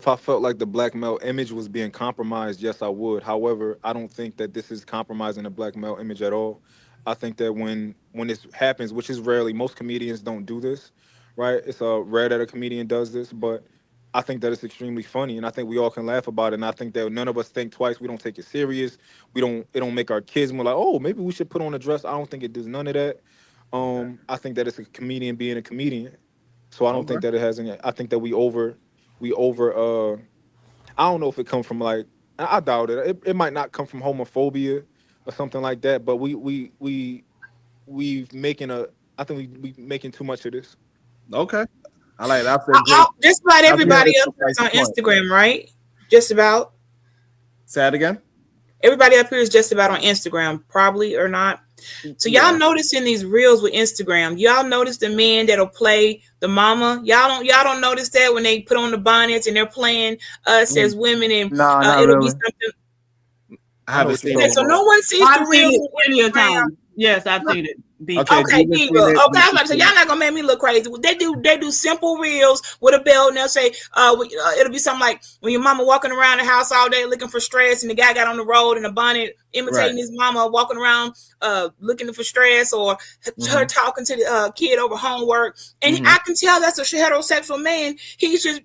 I felt like the black male image was being compromised, yes, I would. However, I don't think that this is compromising the black male image at all. I think that when this happens, which is rarely, most comedians don't do this, right? It's rare that a comedian does this, but I think that it's extremely funny, and I think we all can laugh about it. And I think that none of us think twice. We don't take it serious. It don't make our kids more like, oh, maybe we should put on a dress. I don't think it does none of that. I think that it's a comedian being a comedian. So I don't think that it has any. I think that we over. I don't know if it comes from like. I doubt it. It might not come from homophobia or something like that. But we making a. I think we making too much of this. Okay. I like that. Just about everybody up here is on Instagram, right? Just about. Say it again. Everybody up here is just about on Instagram, probably or not. So y'all notice in these reels with Instagram, y'all notice the men that'll play the mama. Y'all don't notice that when they put on the bonnets and they're playing us as women, and it'll be something. I haven't seen it. So no one sees the real plenty of time. Yes, I've seen it. Okay, Diva. Okay, I'm about to say, y'all not gonna make me look crazy. They do simple reels with a belt, and they'll say, it'll be something like when your mama walking around the house all day looking for stress, and the guy got on the road in a bonnet imitating his mama walking around looking for stress, or her talking to the kid over homework, and I can tell that's a heterosexual man. He's just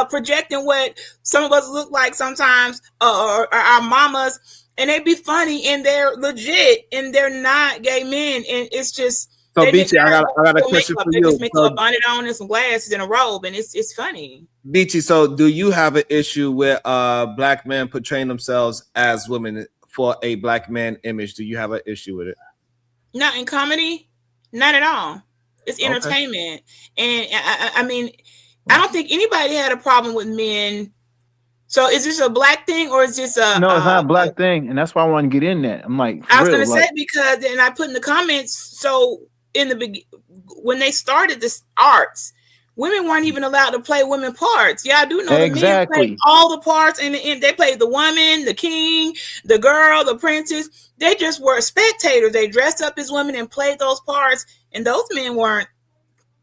projecting what some of us look like sometimes, or our mamas. And they be funny, and they're legit, and they're not gay men, and it's just. So, Beachy, I got a question for you. They just make a bonnet on and some glasses and a robe, and it's funny. Beachy, so do you have an issue with black men portraying themselves as women for a black man image? Do you have an issue with it? Not in comedy, not at all. It's entertainment, and I mean, I don't think anybody had a problem with men. So is this a black thing, or is this a? No, it's not a black thing, and that's why I want to get in that. I'm like, I was going to say, because then I put in the comments. So in the when they started this arts, women weren't even allowed to play women parts. Yeah, I do know the men played all the parts, and they played the woman, the king, the girl, the princess. They just were spectators. They dressed up as women and played those parts, and those men weren't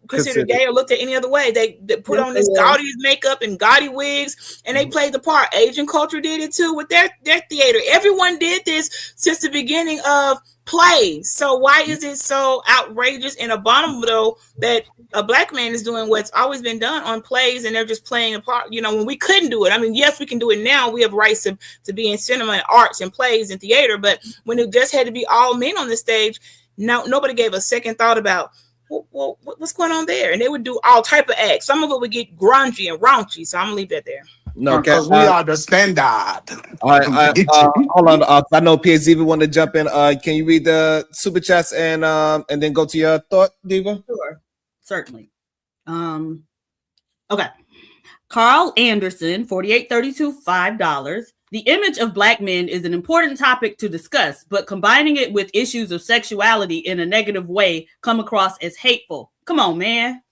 considered gay or looked at any other way. They put on this gaudy makeup and gaudy wigs, and they played the part. Asian culture did it too with their theater. Everyone did this since the beginning of plays. So why is it so outrageous and abominable that a black man is doing what's always been done on plays, and they're just playing a part? You know, when we couldn't do it. I mean, yes, we can do it now. We have rights to be in cinema and arts and plays and theater, but when it just had to be all men on the stage, nobody gave a second thought about, well, what's going on there? And they would do all type of acts. Some of it would get grungy and raunchy. So I'm gonna leave that there. No, because we are the standard. Hold on. I know Piers Diva want to jump in. Can you read the super chats and then go to your thought, Diva? Sure, certainly. Okay. Carl Anderson, 4832, $5. The image of black men is an important topic to discuss, but combining it with issues of sexuality in a negative way come across as hateful. Come on, man.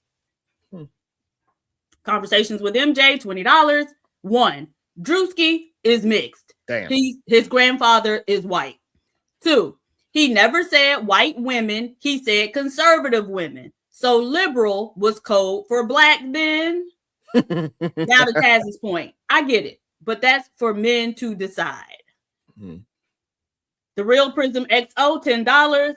Conversations with MJ, $20. 1. Drewski is mixed. Damn. His grandfather is white. 2. He never said white women. He said conservative women. So liberal was code for black men. Now to Taz's point, I get it, but that's for men to decide. The Real Prism XO, $10.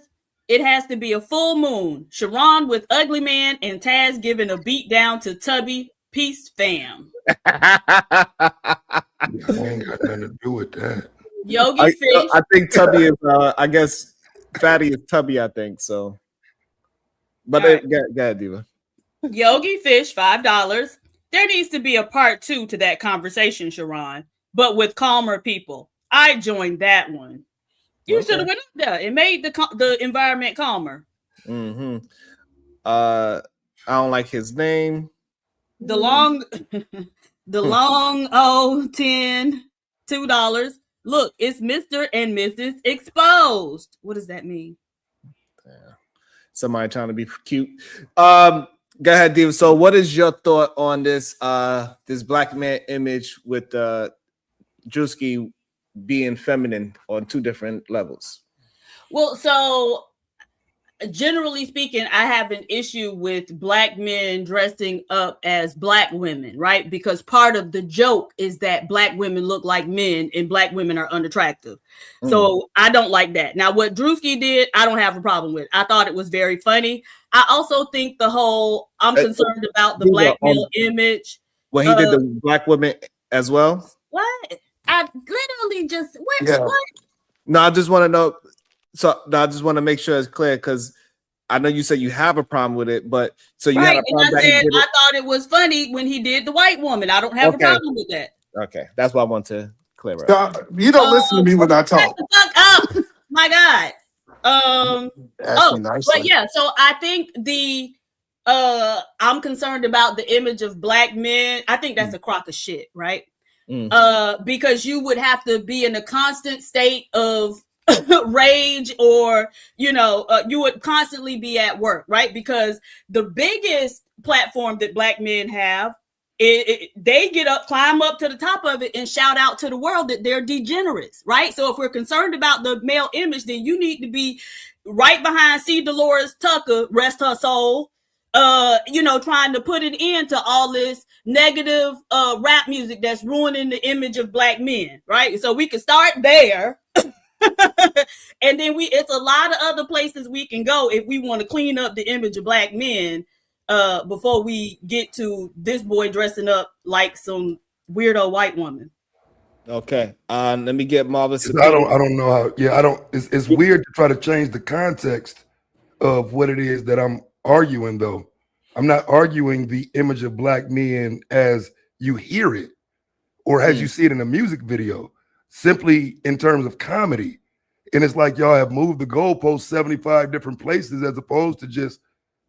It has to be a full moon. Sharon with Ugly Man and Taz giving a beat down to Tubby. Peace, fam. I ain't got nothing to do with that. Yogi Fish. I think Tubby is. I guess Fatty is Tubby. I think so. But go ahead, Diva. Yogi Fish, $5. There needs to be a part 2 to that conversation, Sharon, but with calmer people. I joined that one. You should have went up there. It made the environment calmer. Mm-hmm. I don't like his name. The long $2. Look, it's Mr. and Mrs. Exposed. What does that mean? Yeah. Somebody trying to be cute. Go ahead, Diva. So what is your thought on this this black man image with Drewski being feminine on 2 different levels? Well, so generally speaking, I have an issue with black men dressing up as black women, right? Because part of the joke is that black women look like men and black women are unattractive. So I don't like that. Now, what Drewski did, I don't have a problem with. I thought it was very funny. I also think the whole I'm concerned about the black male image. When he did the black women as well? What? I literally just what? No, I just want to know. So I just want to make sure it's clear because I know you said you have a problem with it, but so you had a problem. And I said I thought it was funny when he did the white woman. I don't have a problem with that. Okay, that's what I want to clear up. You don't listen to me when I talk. Shut the fuck up, my God. But yeah, so I think I'm concerned about the image of black men. I think that's a crock of shit, right? Because you would have to be in a constant state of rage, or you would constantly be at work, right? Because the biggest platform that black men have, they get up, climb up to the top of it and shout out to the world that they're degenerates, right? So if we're concerned about the male image, then you need to be right behind C. Dolores Tucker, rest her soul, trying to put an end to all this negative rap music that's ruining the image of black men, right? So we can start there. And then it's a lot of other places we can go if we want to clean up the image of black men before we get to this boy dressing up like some weirdo white woman. Okay. Let me get Marvelous. I don't know how. Yeah, I don't. It's weird to try to change the context of what it is that I'm arguing, though. I'm not arguing the image of black men as you hear it or as you see it in a music video, simply in terms of comedy. And it's like y'all have moved the goalpost 75 different places as opposed to just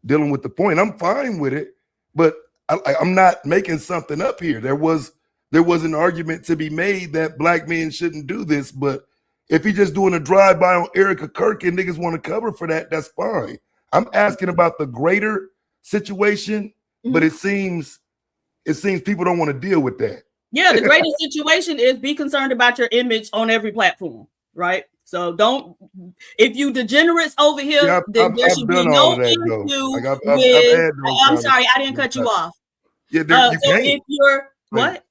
dealing with the point. I'm fine with it, but I'm not making something up here. There was an argument to be made that black men shouldn't do this, but if he's just doing a drive-by on Erica Kirk and niggas want to cover for that, that's fine. I'm asking about the greater situation, but it seems people don't want to deal with that. Yeah, the greater situation is be concerned about your image on every platform, right? So if you degenerates over here, then there should be no issue I'm sorry, I didn't cut you off. Yeah, you so can't. If you're what?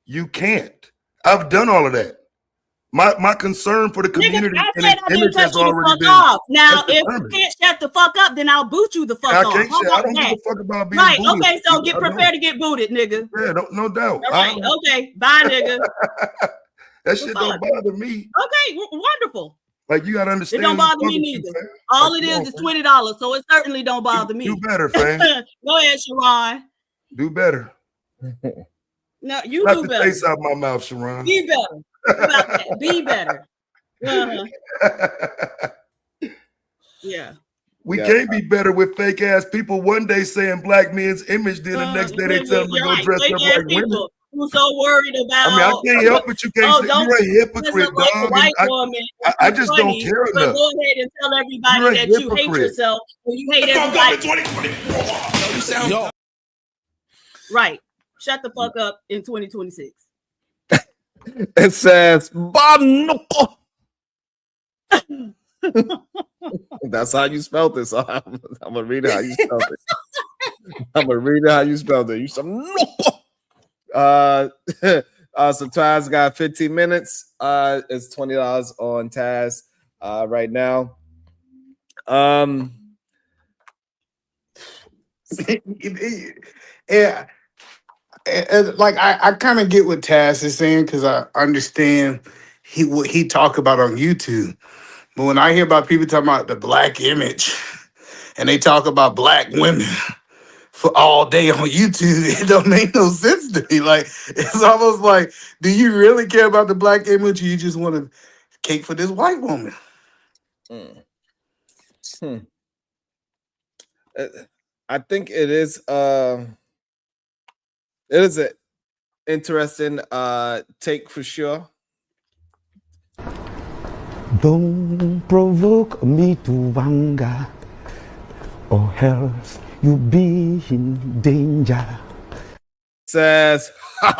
You can't. I've done all of that. My concern for the community and its image has already been off. Now, if you can't shut the fuck up, then I'll boot you the fuck off. I don't give a fuck about being right. booted. Okay, so get prepared to get booted, nigga. Yeah, no doubt. All right. Okay. Bye, nigga. That shit don't bother me. Okay, wonderful. Like, you gotta understand. It don't bother me neither. All it is $20, so it certainly don't bother me. Do better, fam. Go ahead, Sharon. Do better. No, you Knock do the better. taste out my mouth, Sharon. Be better. Be better. Yeah. We can't be better with fake ass people one day saying black men's image, then the next day they tell them to go dress up like women. Who's so worried about? I mean, I can't help it. You can't say you're a hypocrite, dog. I just don't care enough. Go ahead and tell everybody that you hate yourself and you hate everybody. Right. Shut the fuck up in 2026. It says Banuko. That's how you spelled this. So I'm gonna read it how you spelled it. I'm gonna read it how you spelled it. You some so Taz got 15 minutes. It's $20 on Taz right now. Yeah. Like I kind of get what Taz is saying because I understand what he talk about on YouTube. But when I hear about people talking about the black image and they talk about black women, for all day on YouTube, it don't make no sense to me. Like, it's almost like, do you really care about the black image, or you just want to cake for this white woman? I think it is an interesting take for sure. Don't provoke me to anger, or else you be in danger. Says, all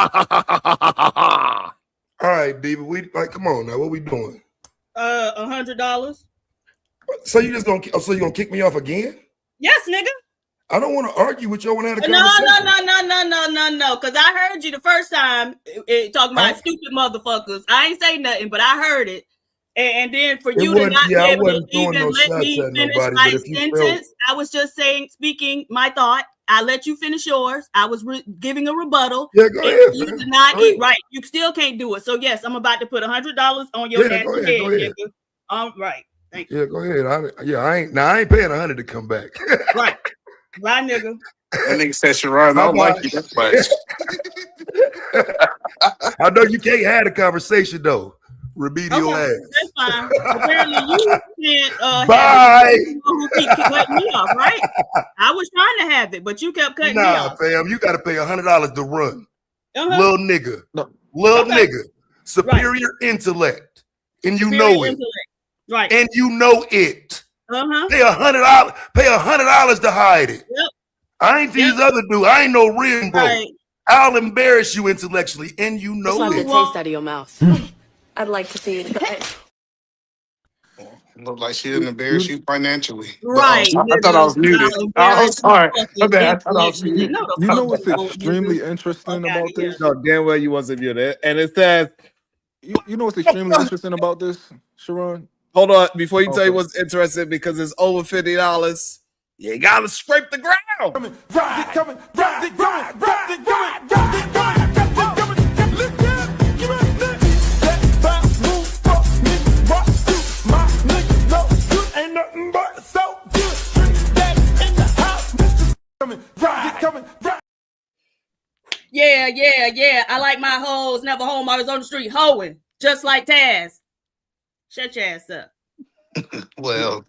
right, Diva, we like, come on now, what we doing? $100. So you just gonna kick me off again? Yes, nigga. I don't want to argue with you. I want to have a No, conversation. no. Because I heard you the first time talking about stupid motherfuckers. I ain't say nothing, but I heard it. And then for you to not be able to even let me finish my sentence, I was just speaking my thought. I let you finish yours. I was giving a rebuttal. Yeah, go ahead. You did not eat right. You still can't do it. So yes, I'm about to put $100 on your head. Go ahead. Right. Thank you. Yeah, go ahead. I ain't paying $100 to come back. Right. Bye, nigga. That nigga said, Sharon, I don't like you that much. I know you can't have a conversation though. Remedial ass. That's fine. Apparently you can't bye. Who keep cutting me off, right? I was trying to have it, but you kept cutting me off. Fam, you gotta pay $100 to run. Little nigga. Nigga. Superior intellect. And you know it. Right. And you know it. Pay $100 to hide it. Yep. I ain't these other dudes. I ain't no rim, bro. Right. I'll embarrass you intellectually, and you know it. Just the taste out of your mouth. I'd like to see it. Look like she didn't embarrass you financially. Right. I thought I was muted. Oh, sorry. My bad. I thought I was muted. You know what's extremely interesting about this? No, damn well you wasn't muted. And it says, you know what's extremely interesting about this, Sharon? Hold on, before you tell you what's interesting, because it's over $50, you gotta scrape the ground. Yeah. I like my hoes, never home, I was on the street hoeing, just like Taz. Shut your ass up. Well,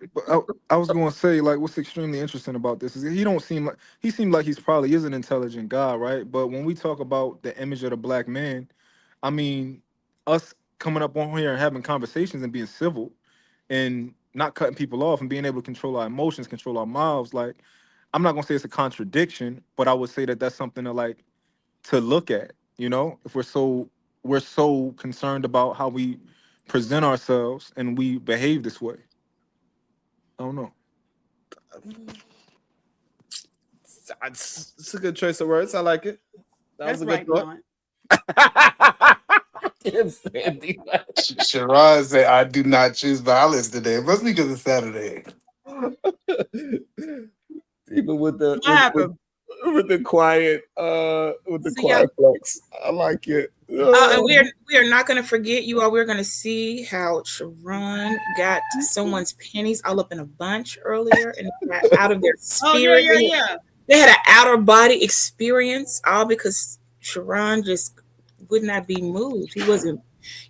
I was going to say, like, what's extremely interesting about this is he seemed like he's probably is an intelligent guy, right? But when we talk about the image of the black man, I mean, us coming up on here and having conversations and being civil and not cutting people off and being able to control our emotions, control our mouths, like, I'm not going to say it's a contradiction, but I would say that that's something to look at, you know, if we're so concerned about how we present ourselves and we behave this way. I don't know. It's a good choice of words. I like it. That was a good thought. Sharon said, I do not choose violence today. It must be because it's Saturday. Even with the quiet flex. I like it. And we are not going to forget you all. We're going to see how Sharon got someone's pennies all up in a bunch earlier and got out of their spirit. They had an outer body experience, all because Sharon just would not be moved. He wasn't,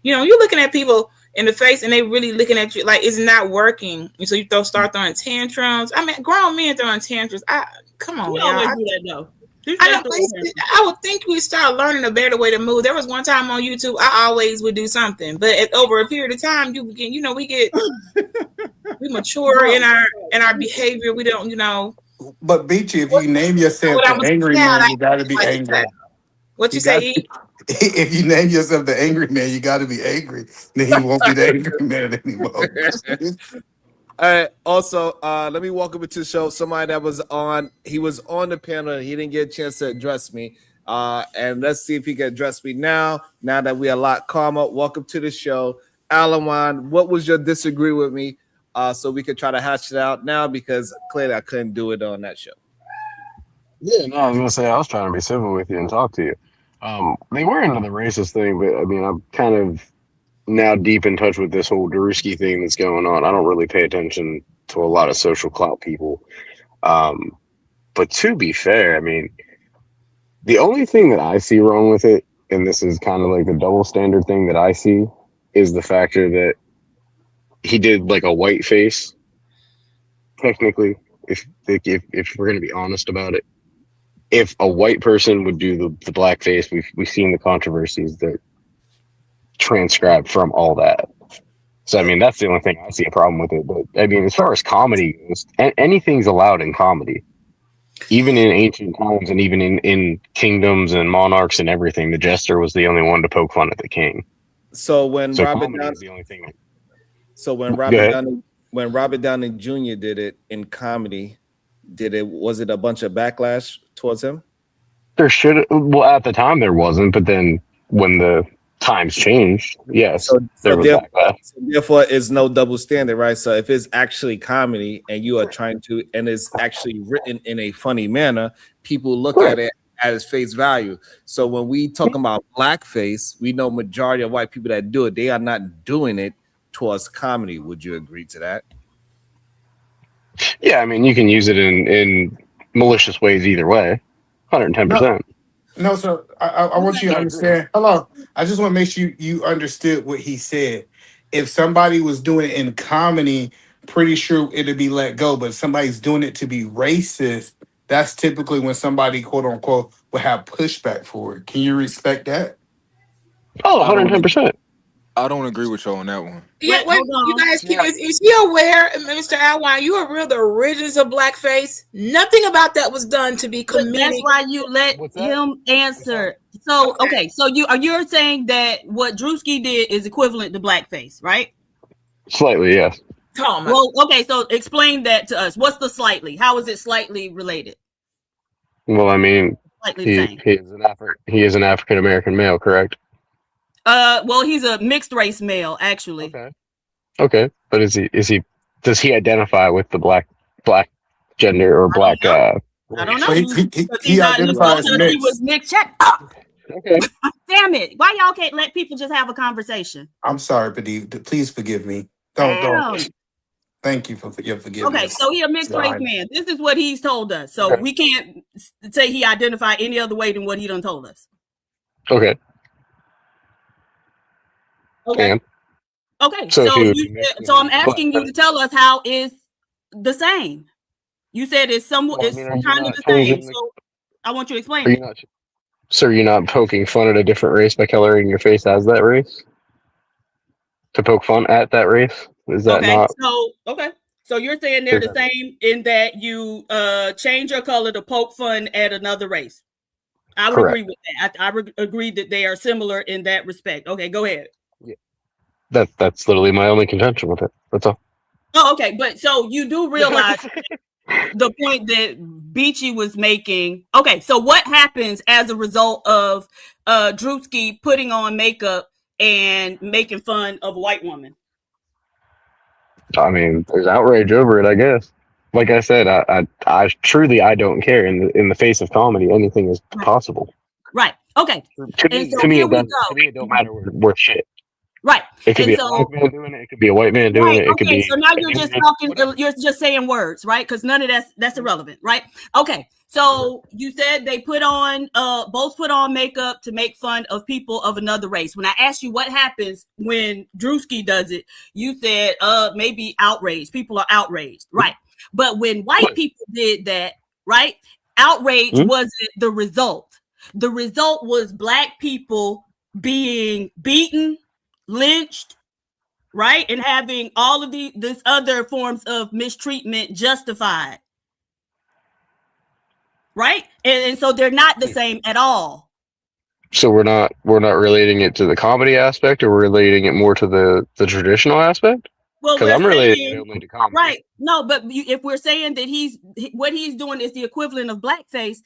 you're looking at people in the face and they really looking at you like it's not working. And so you start throwing tantrums. I mean, grown men throwing tantrums. Come on, always do that though. I would think we start learning a better way to move. There was one time on YouTube, I always would do something, but over a period of time, we mature in our behavior. We don't, But Beachy, if you name yourself the angry man, you got to be angry. What you say? If you name yourself the angry man, you got to be angry. Then he won't be the angry man anymore. All right. Also, let me welcome into the show somebody that was on the panel and he didn't get a chance to address me. And let's see if he can address me now that we are a lot calmer. Welcome to the show. Alawan, what was your disagree with me? So we could try to hash it out now because clearly I couldn't do it on that show. Yeah, no, I was gonna say I was trying to be civil with you and talk to you. They were into the racist thing, but I mean, I'm kind of now deep in touch with this whole Drewski thing that's going on. I don't really pay attention to a lot of social clout people. But to be fair, I mean, the only thing that I see wrong with it, and this is kind of like the double standard thing that I see, is the factor that he did like a white face. Technically, if we're gonna be honest about it, if a white person would do the black face, we've seen the controversies that transcribe from all that. So I mean, that's the only thing I see a problem with it. But I mean, as far as comedy goes, anything's allowed in comedy. Even in ancient times and even in kingdoms and monarchs and everything, the jester was the only one to poke fun at the king. So when Robert comedy Downey, is the only thing. When Robert Downey Jr. did it in comedy, was it a bunch of backlash towards him? There should, well, at the time there wasn't, but then when the times changed, yes, there was backlash. So therefore, it's no double standard, right? So if it's actually comedy and you are trying to, and it's actually written in a funny manner, people look at it at its face value. So when we talk about blackface, we know majority of white people that do it, they are not doing it towards comedy. Would you agree to that? Yeah, I mean, you can use it in malicious ways either way, 110%. No, so I want you to understand. Hello, I just want to make sure you understood what he said. If somebody was doing it in comedy, pretty sure it'd be let go. But if somebody's doing it to be racist, that's typically when somebody, quote unquote, will have pushback for it. Can you respect that? Oh, 110%. I don't agree with you on that one. Yeah, wait, you guys keep is he aware, Mr. Alwine, you are real the origins of blackface? Nothing about that was done to be comedic. That's why you let him answer. So okay, so you're saying that what Drewski did is equivalent to blackface, right? Slightly, yes. Well, okay, so explain that to us. What's the slightly? How is it slightly related? Well, I mean, Slightly he is an African American male, correct? Well, he's a mixed race male, actually. Okay, but does he identify with the black gender or black? I don't know. He identifies mixed. He was mixed. Shut up. Okay. Damn it! Why y'all can't let people just have a conversation? I'm sorry, Padib. Please forgive me. Don't. Thank you for your forgiveness. Okay, so he a mixed race man. This is what he's told us. So we can't say he identified any other way than what he done told us. Okay. Okay. Okay. So I'm asking you to tell us how is the same. You said it's somewhat. It's kind of the same. So I want you to explain it. So you're not poking fun at a different race by coloring your face as that race? To poke fun at that race? Is that not? So you're saying they're the same in that you change your color to poke fun at another race. I would agree with that. I agree that they are similar in that respect. Okay, go ahead. That's literally my only contention with it. That's all. Oh, okay. But so you do realize the point that Beachy was making. Okay, so what happens as a result of Drewski putting on makeup and making fun of a white woman? I mean, there's outrage over it, I guess. Like I said, I truly don't care. In the face of comedy, anything is possible. Right. Okay. To me, it don't matter worth shit. Right. It could be a black man doing it. It could be a white man doing it. It could be. So now you're just talking. You're just saying words, right? Because none of that's irrelevant, right? Okay. So you said they both put on makeup to make fun of people of another race. When I asked you what happens when Drewski does it, you said maybe outraged. People are outraged, right? But when white people did that, right? Outrage wasn't the result. The result was black people being beaten, lynched, right, and having all of this other forms of mistreatment justified, right? And so they're not the same at all. So we're not relating it to the comedy aspect, or we're relating it more to the traditional aspect. Well, because I'm relating it only to comedy. Right? No, but if we're saying that what he's doing is the equivalent of blackface,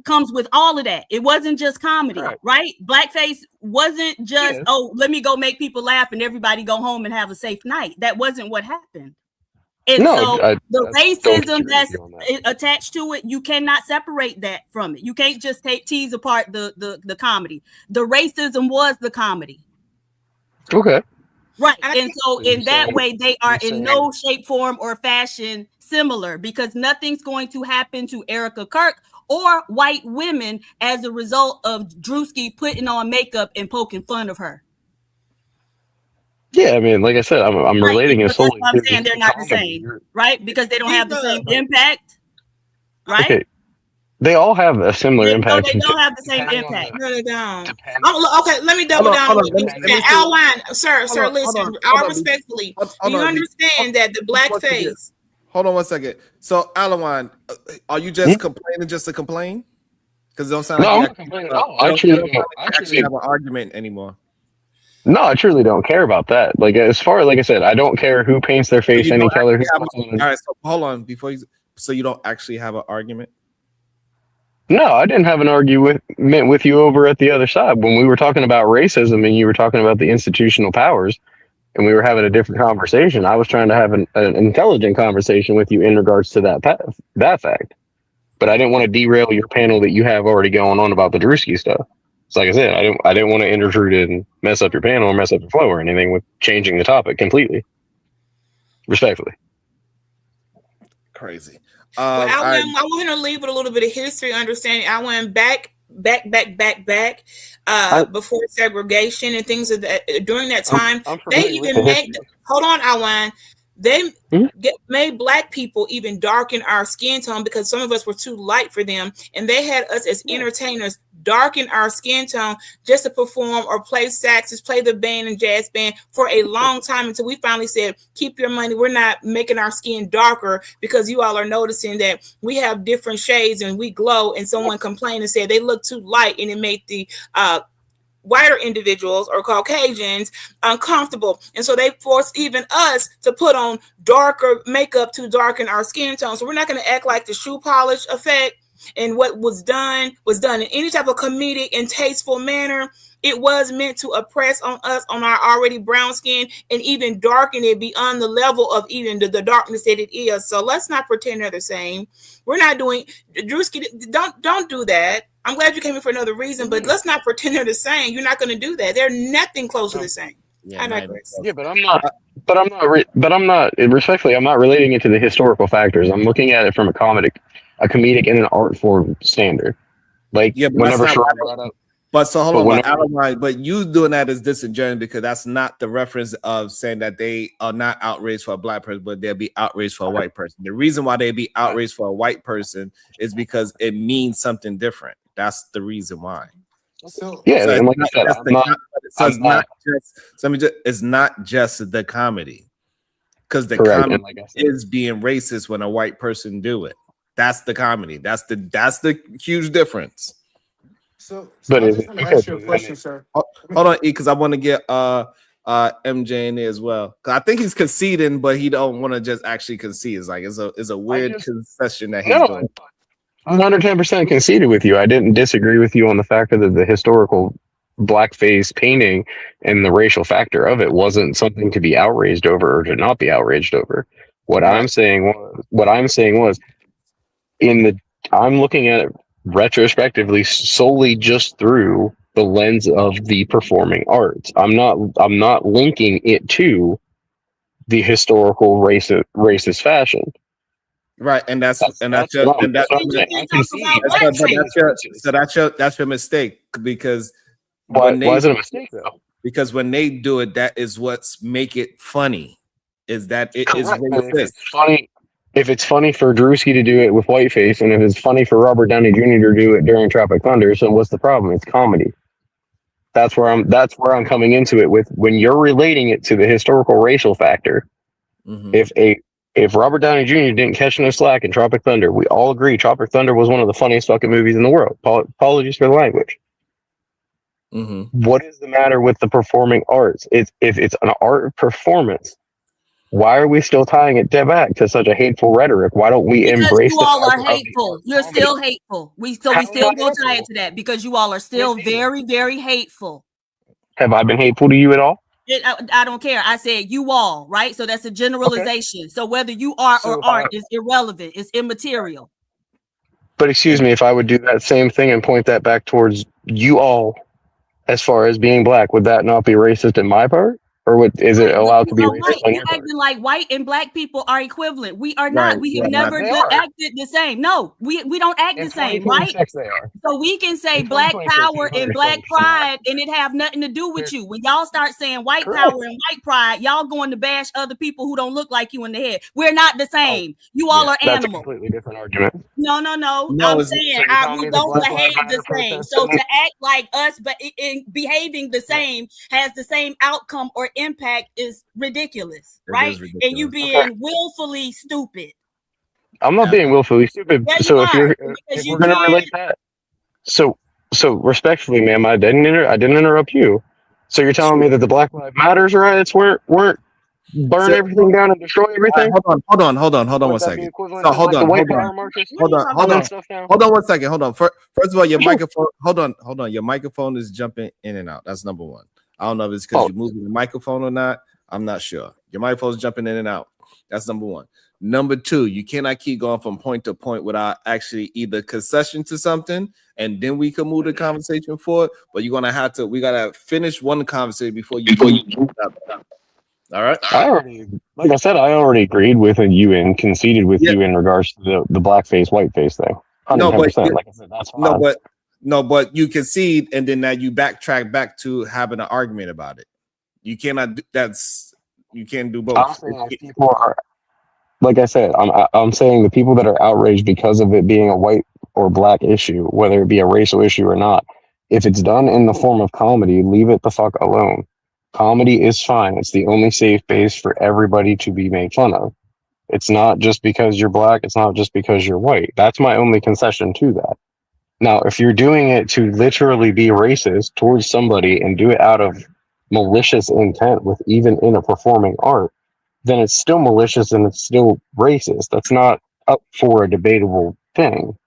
comes with all of that. It wasn't just comedy, right? Blackface wasn't just let me go make people laugh and everybody go home and have a safe night. That wasn't what happened. And the racism that's attached to it, you cannot separate that from it. You can't just tease apart the comedy. The racism was the comedy. Okay. Right. And so in that way, they are in no shape, form, or fashion similar, because nothing's going to happen to Erica Kirk or white women as a result of Drewski putting on makeup and poking fun of her. Yeah, I mean, like I said, I'm relating it solely. That's what I'm saying. They're not the same, right? Because they don't have the same impact, right? Okay. They all have a similar impact. No, they don't have the same impact. No, they don't. Okay, let me double down. Alwine, sir, listen. Respectfully, do you understand that the blackface? Hold on 1 second. So, Alwine, are you just complaining just to complain? Because it don't sound like I'm not complaining at all. I actually have an argument anymore. No, I truly don't care about that. Like, as far as, like I said, I don't care who paints their face any color. All right, so hold on so you don't actually have an argument? No, I didn't have an argument with you over at the other side when we were talking about racism and you were talking about the institutional powers and we were having a different conversation. I was trying to have an intelligent conversation with you in regards to that fact. But I didn't want to derail your panel that you have already going on about the Drewski stuff. So like I said, I didn't want to intrude and mess up your panel or mess up your flow or anything with changing the topic completely. Respectfully. Crazy. Well, I want to leave with a little bit of history understanding. I went back before segregation and things of that. During that time, they even made. Hold on, Alwine. They made black people even darken our skin tone because some of us were too light for them, and they had us as entertainers darken our skin tone just to perform or play saxes, play the band and jazz band for a long time until we finally said, keep your money. We're not making our skin darker because you all are noticing that we have different shades and we glow, and someone complained and said they look too light, and it made the whiter individuals or Caucasians uncomfortable. And so they forced even us to put on darker makeup to darken our skin tone. So we're not going to act like the shoe polish effect and what was done in any type of comedic and tasteful manner. It was meant to oppress on us on our already brown skin and even darken it beyond the level of even the darkness that it is. So let's not pretend they're the same. We're not doing Drewski. Don't do that. I'm glad you came in for another reason, but let's not pretend they're the same. You're not going to do that. They're nothing close to the same. Yeah, but I'm not respectfully, I'm not relating it to the historical factors. I'm looking at it from a comedic and an art form standard. Like whenever Sharon brought up. But so hold on, but you doing that is disingenuous because that's not the reference of saying that they are not outraged for a black person, but they'll be outraged for a white person. The reason why they'd be outraged for a white person is because it means something different. That's the reason why. It's not just the comedy, because the comedy is being racist when a white person do it. That's the comedy. That's the huge difference. But I just want to ask you a question, sir. Hold on, E, because I want to get MJ in there as well. Because I think he's conceding, but he don't want to just actually concede. It's like it's a weird concession that he's doing. I'm 110% conceded with you. I didn't disagree with you on the fact that the historical blackface painting and the racial factor of it wasn't something to be outraged over or to not be outraged over. What I'm saying was I'm looking at it retrospectively solely just through the lens of the performing arts. I'm not linking it to the historical racist fashion. Right, and that's your mistake, because why is it a mistake though? Because when they do it, that is what's make it funny. Is that it is racist. Funny. If it's funny for Drewski to do it with whiteface, and if it's funny for Robert Downey Jr. to do it during Tropic Thunder, so what's the problem? It's comedy. That's where I'm coming into it with when you're relating it to the historical racial factor. Mm-hmm. If Robert Downey Jr. didn't catch no slack in Tropic Thunder, we all agree Tropic Thunder was one of the funniest fucking movies in the world. Apologies for the language. Mm-hmm. What is the matter with the performing arts? If it's an art performance, why are we still tying it back to such a hateful rhetoric? Why don't we embrace you all are hateful? You're still hateful. We still go tie it to that because you all are still very, very hateful. Have I been hateful to you at all? I don't care. I said you all, right? So that's a generalization. Okay. So whether you are or aren't is irrelevant. It's immaterial. But excuse me, if I would do that same thing and point that back towards you all as far as being black, would that not be racist in my part? Or what is it allowed to be White, racist on you're your part? acting like white and black people are equivalent. We are not. Right, We yeah, have never They are. acted the same. No, we don't act In the same, right? 2026 they are. So we can say In black 2026, power you and black 100% are. pride, and it have nothing to do with you. When y'all start saying white Correct. power and white pride, y'all going to bash other people who don't look like you in the head. We're not the same. You all are That's a animals. completely different argument. No. No, I'm it's- saying So you're telling we me the don't Black behave Lives the Matter same. protest So didn't- to act like us, but in behaving the same has the same outcome or impact is ridiculous, It right? is ridiculous. And you being willfully stupid. I'm not being willfully stupid. Yeah, So you if are, you're because if you we're gonna can't- relate that, so respectfully, ma'am, I didn't interrupt you. So you're telling me that the Black Lives Matters riots weren't burn everything down and destroy everything? Hold on one Would that be second. equivalent So to hold like on, the white hold power on. marches? Hold on one second. Hold on. First of all, your microphone. Hold on. Your microphone is jumping in and out. That's number one. I don't know if it's because you're moving the microphone or not. I'm not sure. Your microphone's jumping in and out. That's number one. Number two, you cannot keep going from point to point without actually either concession to something, and then we can move the conversation forward. But you're gonna have to. We gotta finish one conversation before you. All right. Like I said, I already agreed with you and conceded with you in regards to the blackface, whiteface thing. 110%. Like I said, that's fine. But you concede, and then now you backtrack back to having an argument about it. You cannot. You can't do both. I'm saying if people are, like I said, I'm saying the people that are outraged because of it being a white or black issue, whether it be a racial issue or not, if it's done in the form of comedy, leave it the fuck alone. Comedy is fine. It's the only safe base for everybody to be made fun of. It's not just because you're black. It's not just because you're white. That's my only concession to that. Now, if you're doing it to literally be racist towards somebody and do it out of malicious intent with even in a performing art, then it's still malicious and it's still racist. That's not up for a debatable thing.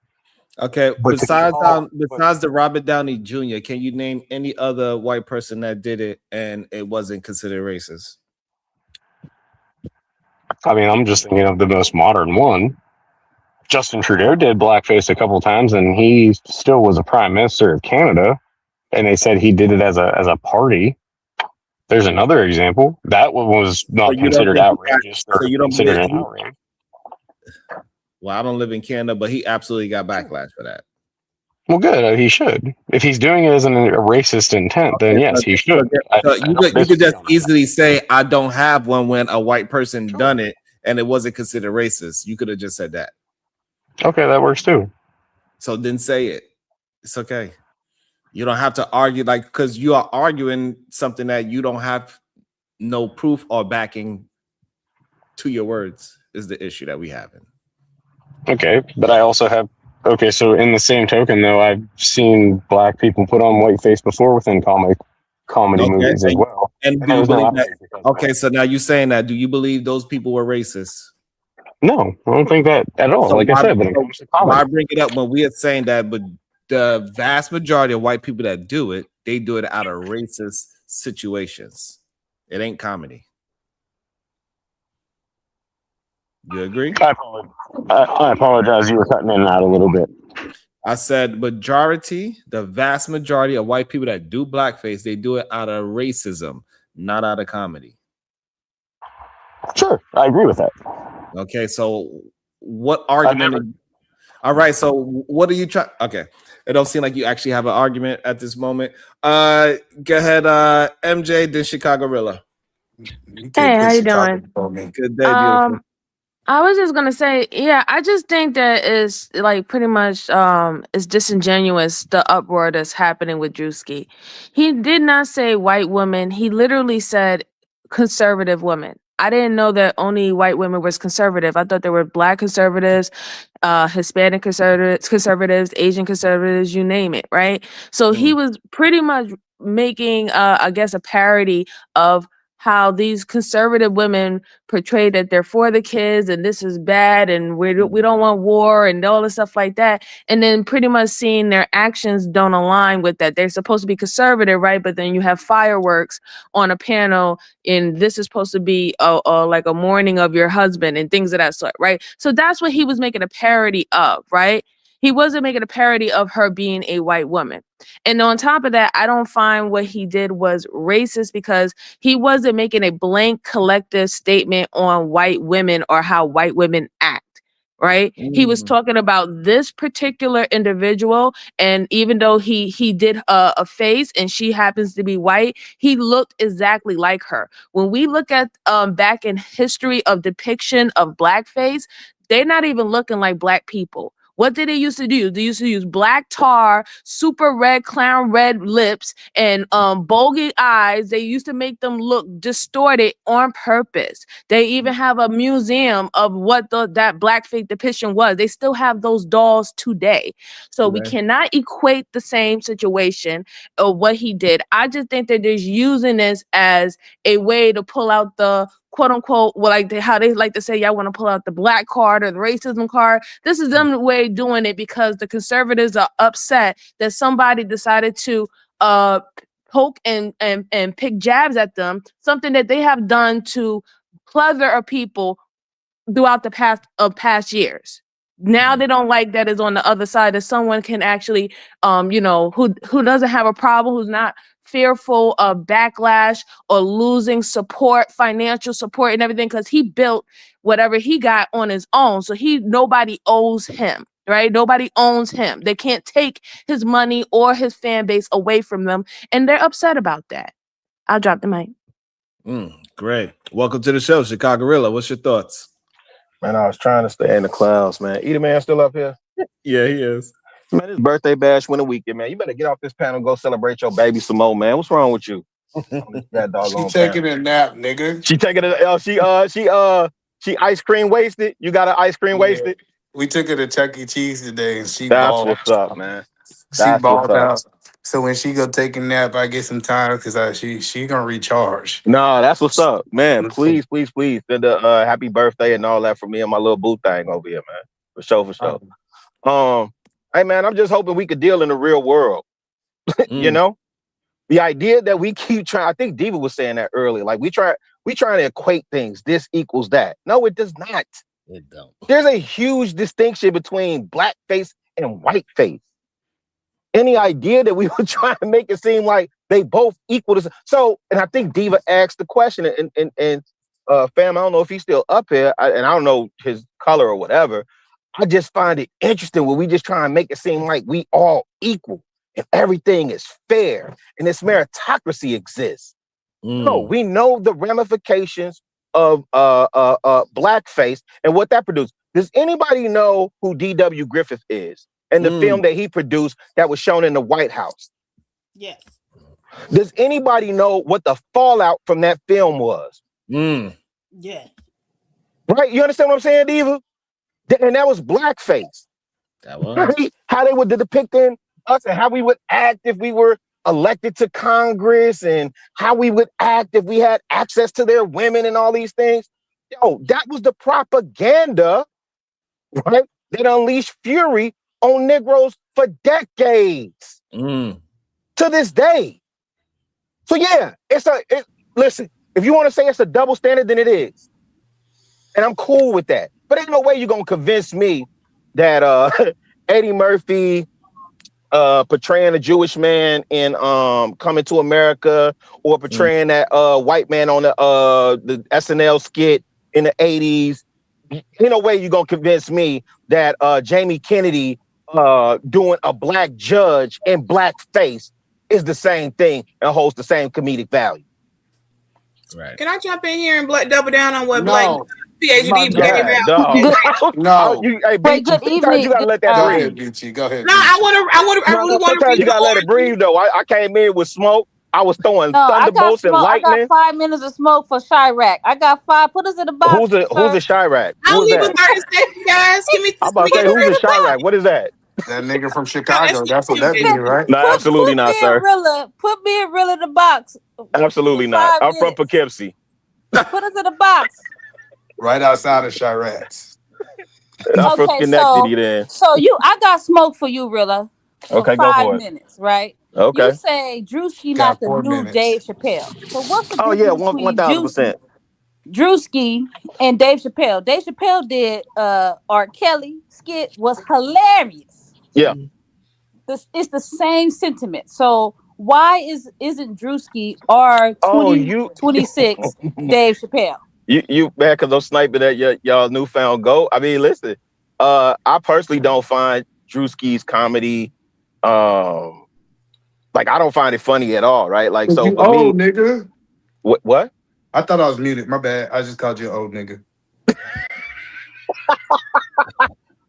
Okay. But Besides the Robert Downey Jr., can you name any other white person that did it and it wasn't considered racist? I mean, I'm just thinking of the most modern one. Justin Trudeau did blackface a couple times, and he still was a prime minister of Canada. And they said he did it as a party. There's another example. That one was not considered outrageous. So you don't considered believe an outrage. Well, I don't live in Canada, but he absolutely got backlash for that. Well, good. He should. If he's doing it as a racist intent, then yes, he should. So you could just easily say, "I don't have one" when a white person done it and it wasn't considered racist. You could have just said that. Okay, that works too. So then say it. It's okay. You don't have to argue because you are arguing something that you don't have no proof or backing to your words is the issue that we have. Okay, but I also have. Okay, so in the same token, though, I've seen black people put on whiteface before within comedy movies as well. And do you believe that? Okay, so now you're saying that. Do you believe those people were racist? No, I don't think that at all. So like I said, when it comes to comedy. Why bring it up when we are saying that? But the vast majority of white people that do it, they do it out of racist situations. It ain't comedy. You agree? I apologize. You were cutting in and out a little bit. I said the vast majority of white people that do blackface, they do it out of racism, not out of comedy. Sure, I agree with that. Okay, so what argument? All right, so what are you trying? Okay, it don't seem like you actually have an argument at this moment. Go ahead, MJ, then Chicago-Rilla. Hey, how you doing? Good day, beautiful. I was just gonna say, yeah, I just think that is like pretty much it's disingenuous the uproar that's happening with Drewski. He did not say white women. He literally said conservative women. I didn't know that only white women was conservative. I thought there were black conservatives, Hispanic conservatives, Asian conservatives, you name it, right? So he was pretty much making, I guess, a parody of how these conservative women portray that they're for the kids and this is bad and we don't want war and all this stuff like that. And then pretty much seeing their actions don't align with that. They're supposed to be conservative, right? But then you have fireworks on a panel and this is supposed to be like a mourning of your husband and things of that sort, right? So that's what he was making a parody of, right? He wasn't making a parody of her being a white woman. And on top of that, I don't find what he did was racist because he wasn't making a blank collective statement on white women or how white women act. Right? He was talking about this particular individual, and even though he did a face and she happens to be white, he looked exactly like her. When we look at back in history of depiction of blackface, they're not even looking like black people. What did they used to do? They used to use black tar, super red, clown red lips, and bulgy eyes. They used to make them look distorted on purpose. They even have a museum of what that blackface depiction was. They still have those dolls today. So we cannot equate the same situation of what he did. I just think that they're using this as a way to pull out the quote unquote, well, like how they like to say, y'all want to pull out the black card or the racism card. This is them way of doing it because the conservatives are upset that somebody decided to poke and pick jabs at them, something that they have done to plethora of people throughout the past years. Now they don't like that is on the other side, that someone can actually, who doesn't have a problem, who's not fearful of backlash or losing support, financial support and everything, because he built whatever he got on his own. So nobody owes him, right? Nobody owns him. They can't take his money or his fan base away from them. And they're upset about that. I'll drop the mic. Great. Welcome to the show, Chicago Gorilla. What's your thoughts? Man, I was trying to stay in the clouds, man. Eater Man still up here? Yeah, he is. Man, his birthday bash went a weekend, man. You better get off this panel and go celebrate your baby some more, man. What's wrong with you? That doggone She taking a nap, nigga. She taking it. She ice cream wasted. You got an ice cream wasted? We took her to Chuck E. Cheese today, and she That's balled. what's up, man. She balled out. So when she go take a nap, I get some time because she gonna recharge. No, that's what's up, man. Please send a happy birthday and all that for me and my little boo thing over here, man. For sure. Hey, man, I'm just hoping we could deal in the real world. You know, the idea that we keep trying. I think Diva was saying that earlier. Like we trying to equate things. This equals that. No, it does not. It don't. There's a huge distinction between blackface and whiteface. Any idea that we were trying to make it seem like they both equal to so, and I think Diva asked the question, and fam, I don't know if he's still up here, and I don't know his color or whatever. I just find it interesting when we just try and make it seem like we all equal and everything is fair and this meritocracy exists. No, we know the ramifications of blackface and what that produced. Does anybody know who D.W. Griffith is and the film that he produced that was shown in the White House? Yes. Does anybody know what the fallout from that film was? Yeah. Right? You understand what I'm saying, Diva? And that was blackface. That was. Right? How they were depicting us and how we would act if we were elected to Congress and how we would act if we had access to their women and all these things. Yo, that was the propaganda, right? That unleashed fury on Negroes for decades. To this day. So yeah, listen, if you want to say it's a double standard, then it is. And I'm cool with that. But ain't no way you're gonna convince me that Eddie Murphy portraying a Jewish man in Coming to America, or portraying that white man on the SNL skit in the 80s. Ain't no way you're gonna convince me that Jamie Kennedy doing a black judge in blackface is the same thing and holds the same comedic value. Right. Can I jump in here and double down on what Blake PhD gave out? No. Hey, good evening. You gotta let that breathe. Go ahead. No, I really want to. You gotta let it breathe though. I came in with smoke. I was throwing thunderbolts and lightning. I got 5 minutes of smoke for Chirac. I got 5. Put us in the box. Who's a Chirac? I'll leave a 30 seconds, guys. Give me. I'm about to say, who's a Chirac? What is that? That nigga from Chicago. That's what that means, right? No, absolutely not, sir. Put me and Rilla in the box. Absolutely not. I'm from Poughkeepsie. Put us in the box. Right outside of Chirac's. I'm from Schenectady then. So I got smoke for you, Rilla. Okay, go for it. 5 minutes, right? Okay. You say Drewski not the new Dave Chappelle. So what's the difference between 1000%. Drewski and Dave Chappelle? Dave Chappelle did R. Kelly skit was hilarious. Yeah. It's the same sentiment. So why isn't Drewski or 2026 Dave Chappelle? You man, because I'm sniping at y'all newfound goat. I mean, listen, I personally don't find Drewski's comedy, like I don't find it funny at all, right? Like, so you for old me, nigga. What? I thought I was muted. My bad. I just called you an old nigga.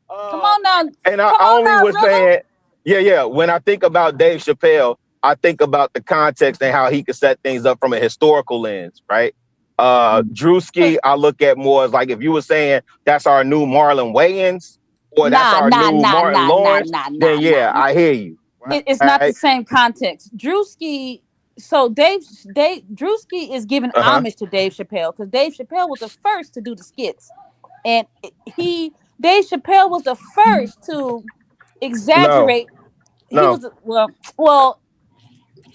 Come on now. And I only was saying, yeah. When I think about Dave Chappelle, I think about the context and how he could set things up from a historical lens, right? Drewski, I look at more as like if you were saying that's our new Marlon Wayans or that's our new Martin Lawrence, then yeah, I hear you. It's not the same context. Drewski. So Drewski is giving homage to Dave Chappelle because Dave Chappelle was the first to do the skits, and Dave Chappelle was the first to exaggerate. No. He was well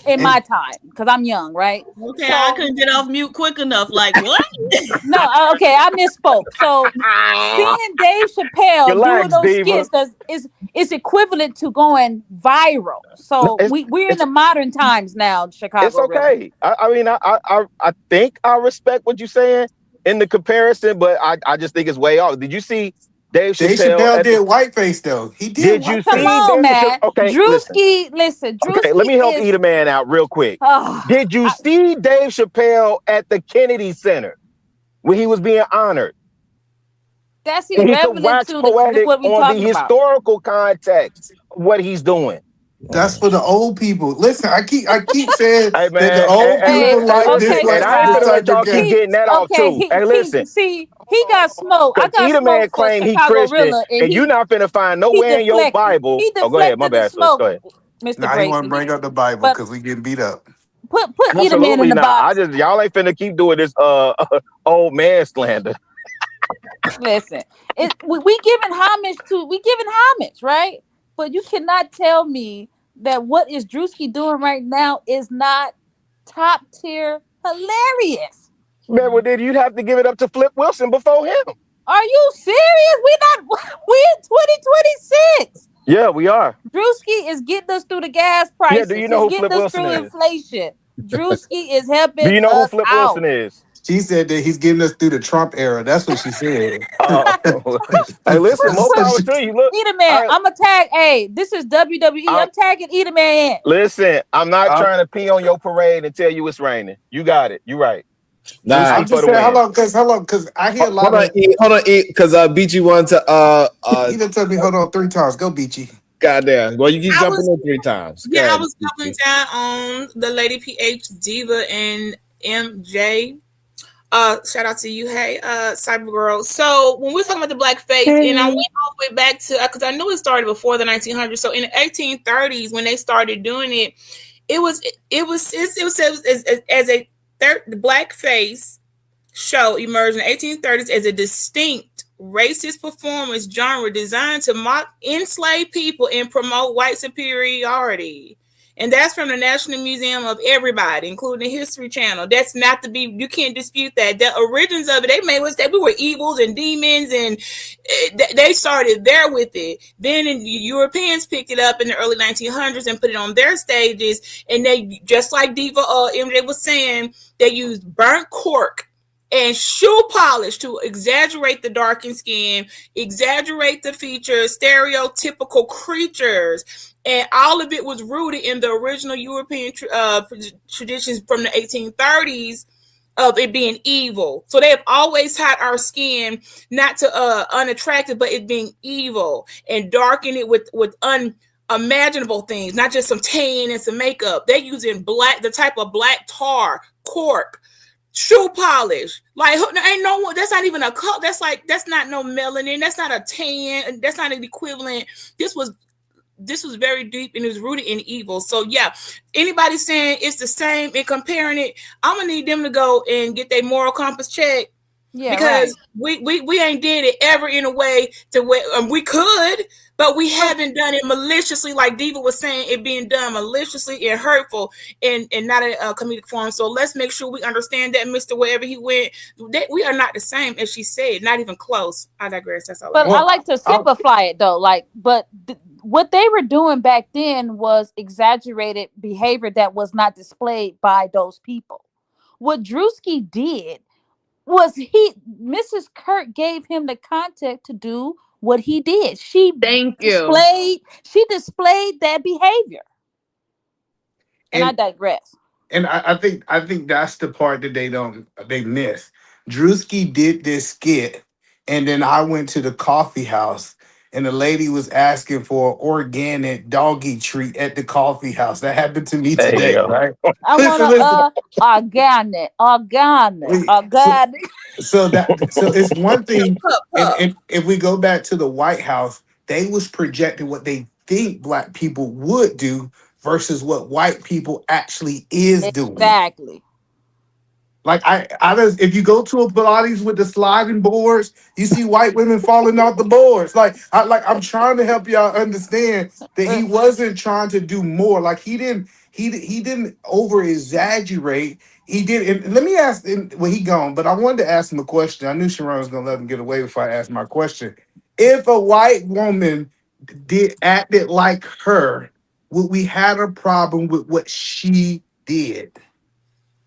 in my time because I'm young, right? Okay, I couldn't get off mute quick enough. Like what? No, okay, I misspoke. So seeing Dave Chappelle doing those skits is equivalent to going viral. So we're in the modern times now, Chicago. It's okay. I mean, I think I respect what you're saying in the comparison, but I just think it's way off. Did you see Dave Chappelle did whiteface though? He did. Did you Come see on, man. Okay, Drewski, listen. Drewski okay, let me help Eat a Man out real quick. Did you see Dave Chappelle at the Kennedy Center when he was being honored? That's irrelevant to what we're talking on the historical context of what he's doing. That's for the old people. Listen, I keep saying that the old people like this. And I ain't gonna let y'all keep getting that off too. Hey, listen. See, he got smoked. I got Eat a Man claim he Christian, and you're not finna find nowhere in your Bible. Oh, go ahead. My bad. So go ahead. Mr. Nah, he want to bring up the Bible because we getting beat up. Put Eat a Man in the box. Y'all ain't finna keep doing this old man slander. Listen, we giving homage, right? But you cannot tell me that what is Drewski doing right now is not top tier hilarious. Man, well then you'd have to give it up to Flip Wilson before him. Are you serious? We in 2026. Yeah, we are. Drewski is getting us through the gas prices. Yeah, do you know who Flip Wilson is? Inflation. Drewski is helping. Do you know us who Flip out. Wilson is? She said that he's getting us through the Trump era. That's what she said. Hey, listen, more power to you. Look, Eat a Man. I'm a tag. Hey, this is WWE. I'm tagging Eat a Man in. Listen, I'm not trying to pee on your parade and tell you it's raining. You got it. You right. Nah, I'm just saying, hold on, because I hear a lot hold on, because Beachy wanted to he done told me hold on 3 times. Go Beachy. Goddamn. Well, you keep jumping in 3 times. Yeah, I was doubling down on the Lady PH Diva and MJ. Shout out to you, hey, Cyber Girl. So when we're talking about the blackface, and I went all the way back to because I knew it started before the 1900s. So in the 1830s, when they started doing it, it was as a the blackface show emerged in the 1830s as a distinct racist performance genre designed to mock enslaved people and promote white superiority. And that's from the National Museum of Everybody, including the History Channel. That's not to be, you can't dispute that. The origins of it, they made us that we were evils and demons, and they started there with it. Then the Europeans picked it up in the early 1900s and put it on their stages. And they, just like Diva MJ was saying, they used burnt cork and shoe polish to exaggerate the darkened skin, exaggerate the features, stereotypical creatures. And all of it was rooted in the original European traditions from the 1830s of it being evil. So they have always had our skin not to unattractive, but it being evil, and darken it with unimaginable things, not just some tan and some makeup. They're using black, the type of black tar, cork, shoe polish. Like, ain't no one, that's not even a color. That's not no melanin. That's not a tan. That's not an equivalent. This was very deep, and it was rooted in evil. So yeah, anybody saying it's the same and comparing it, I'm gonna need them to go and get their moral compass checked. Yeah, because we ain't did it ever in a way to where we could, but we haven't done it maliciously, like Diva was saying, it being done maliciously and hurtful and not a comedic form. So let's make sure we understand that, Mr. Wherever he went, that we are not the same as she said, not even close. I digress. That's all. But I like to simplify it though, like, but what they were doing back then was exaggerated behavior that was not displayed by those people. What Drewski did was Mrs. Kirk gave him the context to do what he did. She displayed that behavior. And I digress. And I think that's the part that they miss. Drewski did this skit, and then I went to the coffee house, and the lady was asking for organic doggy treat at the coffee house. That happened to me today, right? I want organic. So it's one thing. And if we go back to the White House, they was projecting what they think Black people would do versus what white people actually is doing. Exactly. Like if you go to a Pilates with the sliding boards, you see white women falling off the boards. I'm trying to help y'all understand that he wasn't trying to do more. Like he didn't over exaggerate. He did. And let me ask. Well, he gone, but I wanted to ask him a question. I knew Sharon was gonna let him get away before I asked my question. If a white woman acted like her, would we have a problem with what she did?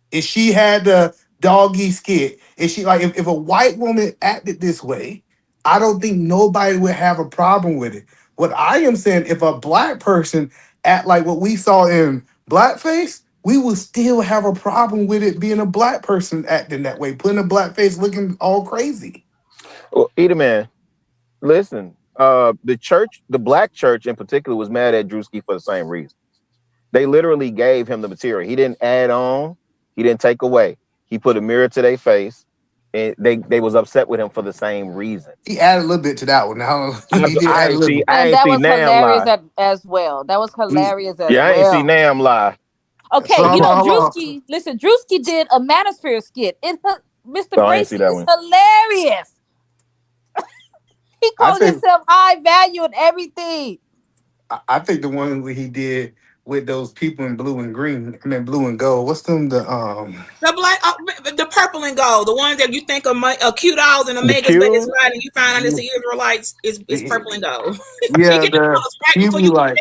If she had the doggy skit, if a white woman acted this way, I don't think nobody would have a problem with it. What I am saying, if a Black person act like what we saw in blackface, we would still have a problem with it being a Black person acting that way, putting a blackface looking all crazy. Well, Edelman, listen. The Black church in particular was mad at Drewski for the same reason. They literally gave him the material. He didn't add on. He didn't take away. He put a mirror to their face, and they was upset with him for the same reason. He added a little bit to that one. I ain't see hilarious as well. That was hilarious as well. I ain't see Nam lie. Okay, Drewski. Listen, Drewski did a Manosphere skit. Mr. Gracie is hilarious. He called himself high value and everything. I think the one where he did with those people in blue and green, blue and gold. What's them? The black, the purple and gold, the ones that you think are cute dolls and Omegas, but it's not, and you find out it's the Israelites. It's purple and gold. Yeah, you get the colors right before you like,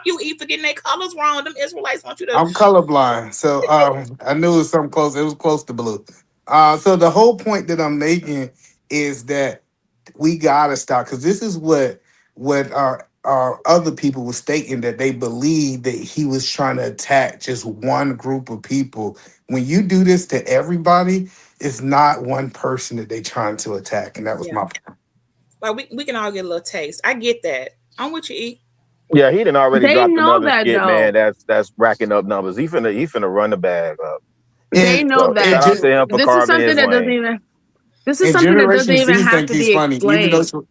you eat for getting their colors wrong. Them Israelites want you to. I'm colorblind, so I knew it was something close. It was close to blue. So the whole point that I'm making is that we gotta stop, because this is what our other people were stating, that they believe that he was trying to attack just one group of people. When you do this to everybody, it's not one person that they trying to attack, and that was my point. Like we can all get a little taste. I get that. I'm with you, E. Yeah, he done already dropped another skit, man. That's racking up numbers. He finna run the bag up. They know that. Shout out to him for this is something that doesn't even. This is and something that doesn't Generation even Z have think to he's be funny. explained.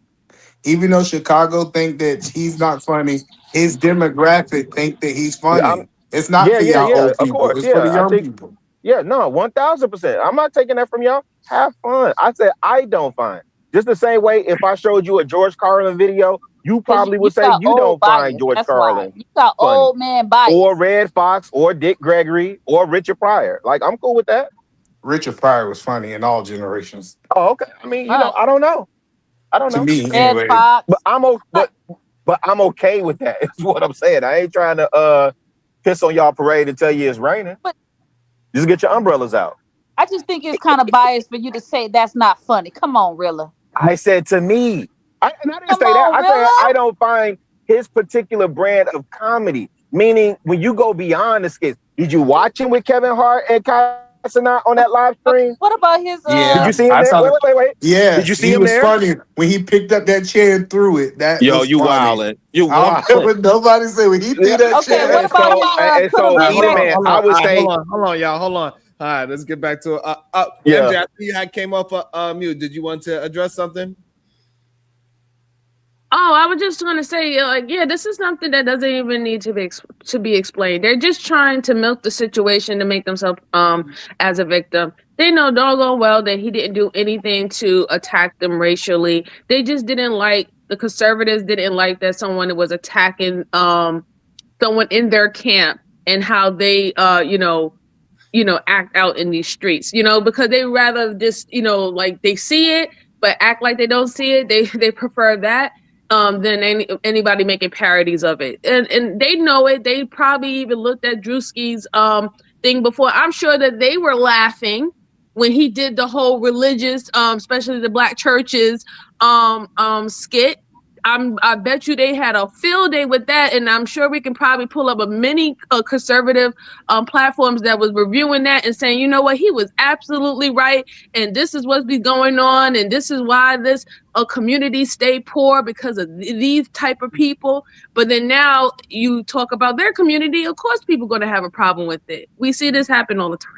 Even though Chicago think that he's not funny, his demographic think that he's funny. It's not for y'all old people. Of course, it's for the young people. Yeah, no, 1000%. I'm not taking that from y'all. Have fun. I said I don't find. Just the same way, if I showed you a George Carlin video, you probably would say you don't find George Carlin. You got funny. Old man bias. Or Red Fox, or Dick Gregory, or Richard Pryor. Like, I'm cool with that. Richard Pryor was funny in all generations. Oh, okay. I mean, you know, I don't know. To me, anyway. But I'm okay with that. Is what I'm saying. I ain't trying to piss on y'all parade and tell you it's raining. But just get your umbrellas out. I just think it's kind of biased for you to say that's not funny. Come on, Rilla. I said to me. I didn't say that. I said I don't find his particular brand of comedy. Meaning, when you go beyond the skits, did you watch him with Kevin Hart and Casanat on that live stream? What about his? Did you see him there? Wait. Yeah. Did you see him there? Funny when he picked up that chair and threw it. That yo, was you funny. wildin'. You wildin'. What nobody said when he threw that chair. What about I would say. Hold on, y'all. Hold on. All right, let's get back to it. MJ, I see you came off mute. Did you want to address something? Oh, I was just going to say, this is something that doesn't even need to be explained. They're just trying to milk the situation to make themselves as a victim. They know doggone well that he didn't do anything to attack them racially. They just didn't like, the conservatives didn't like that someone was attacking someone in their camp and how they act out in these streets, because they rather just, like they see it, but act like they don't see it. They prefer that. than anybody making parodies of it. And they know it. They probably even looked at Drewski's thing before. I'm sure that they were laughing when he did the whole religious, especially the black churches skit. I bet you they had a field day with that, and I'm sure we can probably pull up a many conservative platforms that was reviewing that and saying, you know what, he was absolutely right, and this is what's been going on, and this is why this community stay poor because of these type of people. But then now you talk about their community, of course people going to have a problem with it. We see this happen all the time.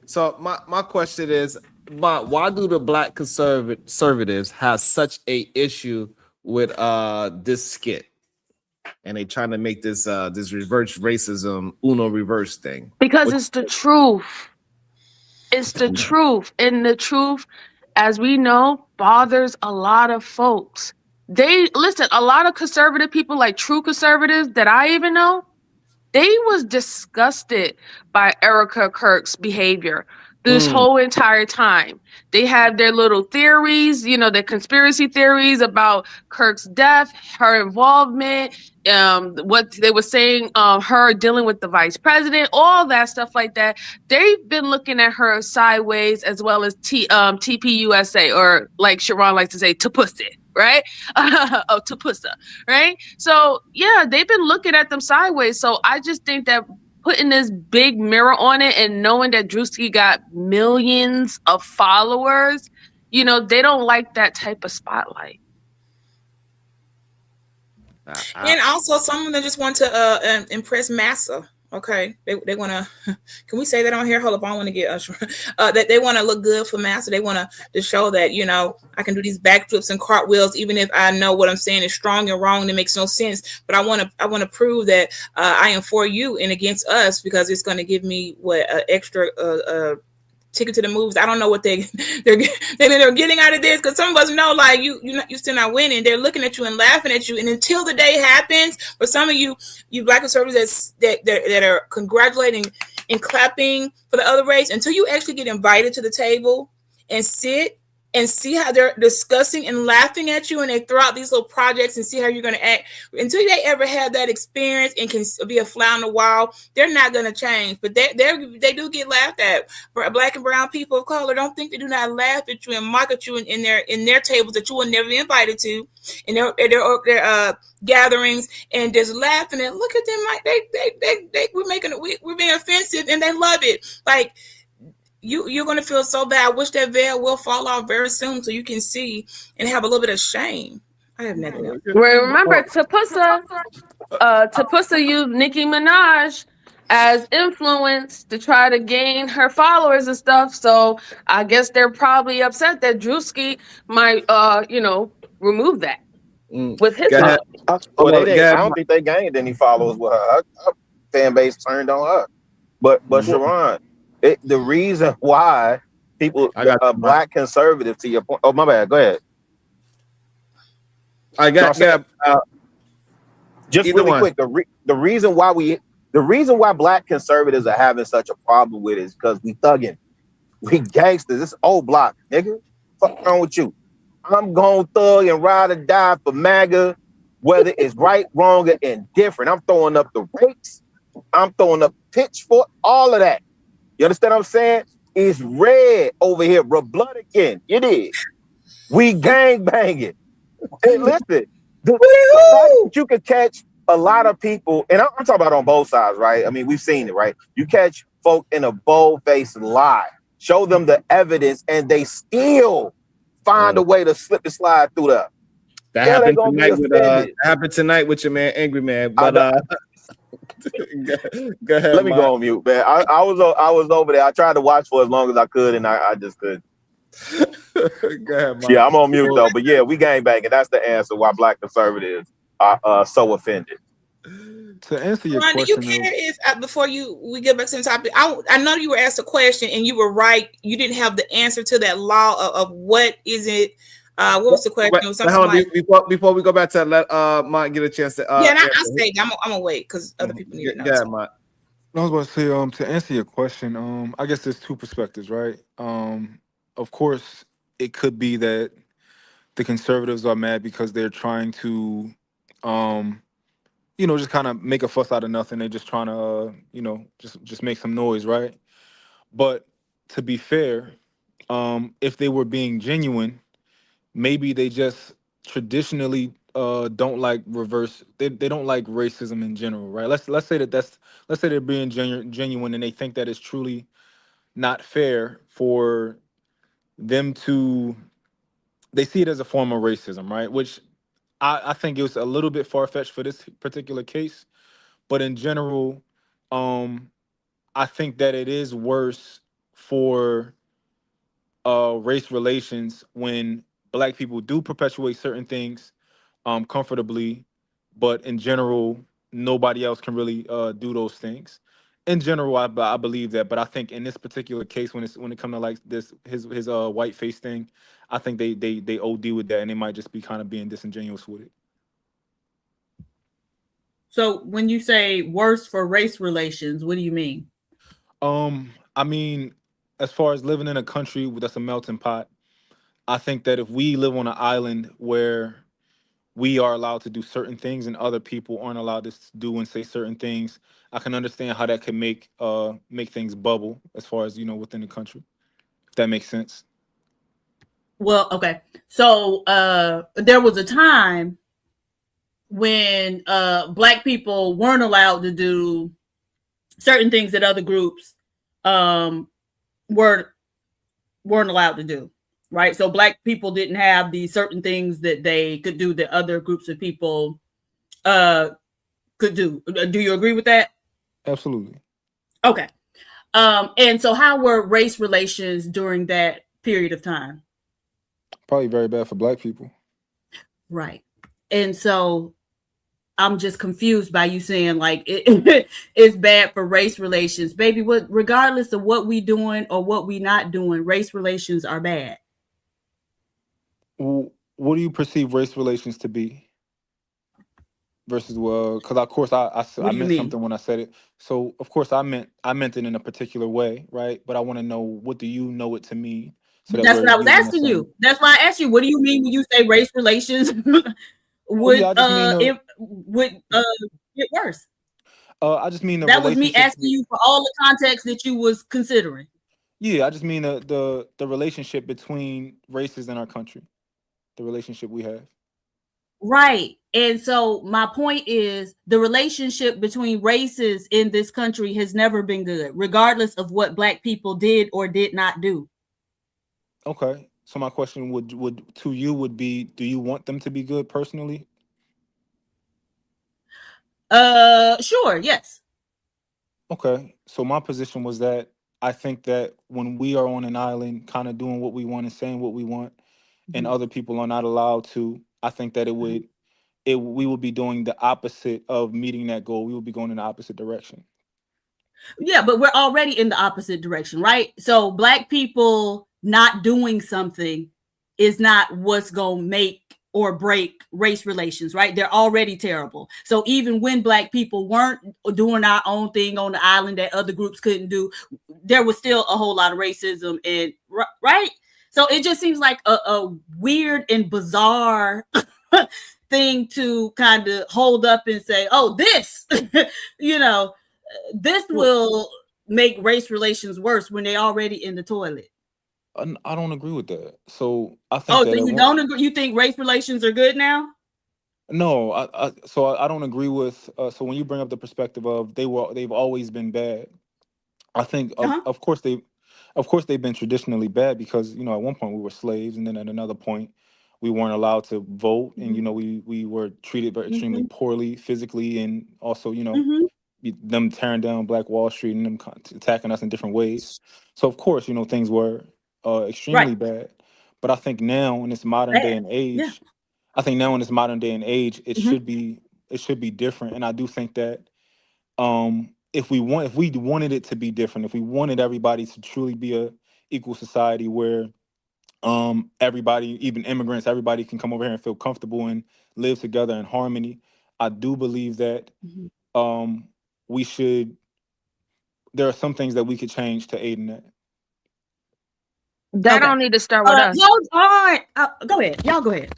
So my question is, why do the black conservatives have such a issue with this skit, and they trying to make this this reverse racism Uno reverse thing? Because it's the truth. It's the truth, and the truth, as we know, bothers a lot of folks. They listen. A lot of conservative people, like true conservatives that I even know, they was disgusted by Erica Kirk's behavior this whole entire time. They have their little theories, you know, the conspiracy theories about Kirk's death, her involvement, what they were saying, her dealing with the vice president, all that stuff like that. They've been looking at her sideways, as well as TPUSA, or like Sharon likes to say, Tapussa, right? Tapussa, right? So yeah, they've been looking at them sideways. So I just think that putting this big mirror on it and knowing that Drewski got millions of followers, you know, they don't like that type of spotlight. And also some of them just want to impress Massa. Okay, they want to. Can we say that on here? Hold up, I want to get that they want to look good for Massa. They want to show that, you know, I can do these backflips and cartwheels, even if I know what I'm saying is strong and wrong and it makes no sense. But I want to prove that I am for you and against us, because it's going to give me extra ticket to the movies. I don't know what they're getting out of this, because some of us know, like, you still not winning. They're looking at you and laughing at you, and until the day happens, for some of you black conservatives that are congratulating and clapping for the other race, until you actually get invited to the table and sit and see how they're discussing and laughing at you, and they throw out these little projects and see how you're going to act, until they ever have that experience and can be a fly on the wall, they're not going to change. But they do get laughed at. Black and brown people of color, don't think they do not laugh at you and mock at you in their tables that you will never be invited to, in their gatherings, and just laughing and look at them like we're being offensive, and they love it. Like, you're going to feel so bad. I wish that veil will fall off very soon so you can see and have a little bit of shame. I have nothing else. Remember, Tapussa used Nicki Minaj as influence to try to gain her followers and stuff. So I guess they're probably upset that Drewski might, remove that with his followers. I don't think they gained any followers with her. Her fan base turned on her. But Sharon, the reason why people are black conservative, to your point. Oh, my bad. Go ahead. Just really quick. The reason why black conservatives are having such a problem with it is because we thugging, we gangsters. This old block, nigga. What's wrong with you? I'm gonna thug and ride or die for MAGA, whether it's right, wrong, or indifferent. I'm throwing up the rakes. I'm throwing up pitchfork. All of that. You understand what I'm saying? It's red over here, bro. Blood again. It is. We gang banging. Hey, listen. You could catch a lot of people, and I'm talking about on both sides, right? I mean, we've seen it, right? You catch folk in a bold-faced lie, show them the evidence, and they still find a way to slip and slide through that. That happened tonight with your man, Angry Man. But go ahead. Let me go on mute, man. I was over there. I tried to watch for as long as I could, and I just couldn't. Go ahead, Mike. Yeah, I'm on mute though. But yeah, we gang banging. That's the answer why black conservatives are so offended. To answer your Ron, question, do you care if before we get back to the topic, I know you were asked a question and you were right. You didn't have the answer to that law of what is it. What was the question? Wait, like, before we go back to that, let Mike get a chance to. Yeah, and I say I'm gonna wait because other people need to know. Yeah, Mike. I was about to say, to answer your question, I guess there's two perspectives, right? Of course, it could be that the conservatives are mad because they're trying to, just kind of make a fuss out of nothing. They're just trying to, just make some noise, right? But to be fair, if they were being genuine, maybe they just traditionally don't like reverse. They don't like racism in general, right? Let's say let's say they're being genuine and they think that it's truly not fair for them to. They see it as a form of racism, right? Which I think it was a little bit far fetched for this particular case, but in general, um, I think that it is worse for race relations when Black people do perpetuate certain things comfortably, but in general, nobody else can really do those things. In general, I believe that, but I think in this particular case, when it comes to like this his white face thing, I think they OD with that, and they might just be kind of being disingenuous with it. So when you say worse for race relations, what do you mean? I mean, as far as living in a country that's a melting pot, I think that if we live on an island where we are allowed to do certain things and other people aren't allowed to do and say certain things, I can understand how that can make things bubble as far as within the country, if that makes sense. Well, okay. So there was a time when Black people weren't allowed to do certain things that other groups weren't allowed to do, right? So Black people didn't have these certain things that they could do that other groups of people could do. Do you agree with that? Absolutely. Okay. And so how were race relations during that period of time? Probably very bad for Black people. Right. And so I'm just confused by you saying like it's bad for race relations. Baby, regardless of what we doing or what we not doing, race relations are bad. Well, what do you perceive race relations to be? Versus because of course I meant something when I said it. So of course I meant it in a particular way, right? But I want to know, what do you know it to mean? So that's what I was asking you. That's why I asked you, what do you mean when you say race relations would get worse? I just mean that was me asking you for all the context that you was considering. Yeah, I just mean the relationship between races in our country, the relationship we have. Right. And so my point is the relationship between races in this country has never been good, regardless of what Black people did or did not do. Okay. So my question would be, do you want them to be good personally? Sure, yes. Okay. So my position was that I think that when we are on an island kind of doing what we want and saying what we want, and other people are not allowed to, I think that we would be doing the opposite of meeting that goal. We would be going in the opposite direction. Yeah, but we're already in the opposite direction, right? So Black people not doing something is not what's going to make or break race relations, right? They're already terrible. So even when Black people weren't doing our own thing on the island that other groups couldn't do, there was still a whole lot of racism, and right? So it just seems like a weird and bizarre thing to kind of hold up and say, oh, this, this will make race relations worse when they're already in the toilet. I don't agree with that. So I think. Oh, so you don't agree? You think race relations are good now? No, I don't agree with. So when you bring up the perspective of they've always been bad, I think of course they've been traditionally bad because at one point we were slaves, and then at another point we weren't allowed to vote, and we were treated very extremely poorly physically, and also them tearing down Black Wall Street and them attacking us in different ways. So of course things were extremely bad. But I think now in this modern day and age, it should be different. And I do think that if we wanted it to be different, if we wanted everybody to truly be a equal society where everybody, even immigrants, everybody can come over here and feel comfortable and live together in harmony, I do believe that there are some things that we could change to aid in that. That Okay. don't need to start with us. Hold on. Go ahead. Y'all go ahead.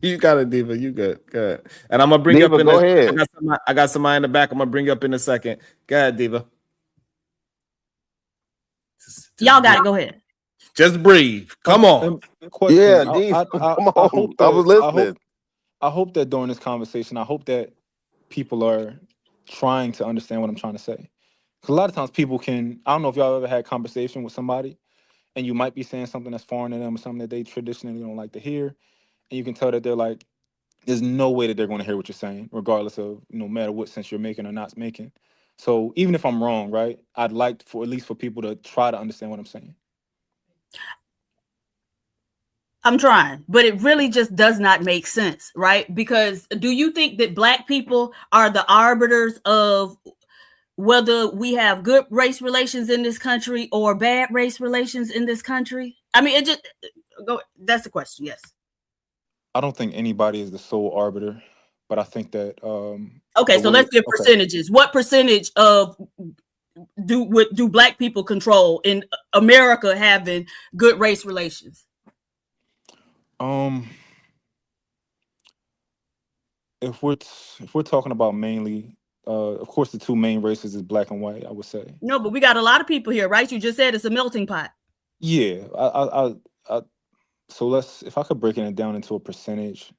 You got it, Diva. You good. Good. And I'm gonna bring you Diva, up in go a ahead. I got somebody in the back. I'm gonna bring you up in a second. Go ahead, Diva. Y'all got it. Go ahead. Just breathe. Come on. Question. Yeah, Diva, come on. hope I was that listening. I hope that during this conversation, I hope that people are trying to understand what I'm trying to say. Because a lot of times people can, I don't know if y'all ever had conversation with somebody and you might be saying something that's foreign to them or something that they traditionally don't like to hear. And you can tell that they're like, there's no way that they're going to hear what you're saying, regardless of no matter what sense you're making or not making. So even if I'm wrong, right, I'd like for at least for people to try to understand what I'm saying. I'm trying, but it really just does not make sense, right? Because do you think that Black people are the arbiters of whether we have good race relations in this country or bad race relations in this country? I mean, it just go. That's the question. Yes. I don't think anybody is the sole arbiter, but I think that Okay, so let's get percentages. What percentage of do Black people control in America having good race relations? If we're talking about mainly, of course, the two main races is Black and white. I would say. No, but we got a lot of people here, right? You just said it's a melting pot. Yeah, so if I could break it down into a percentage,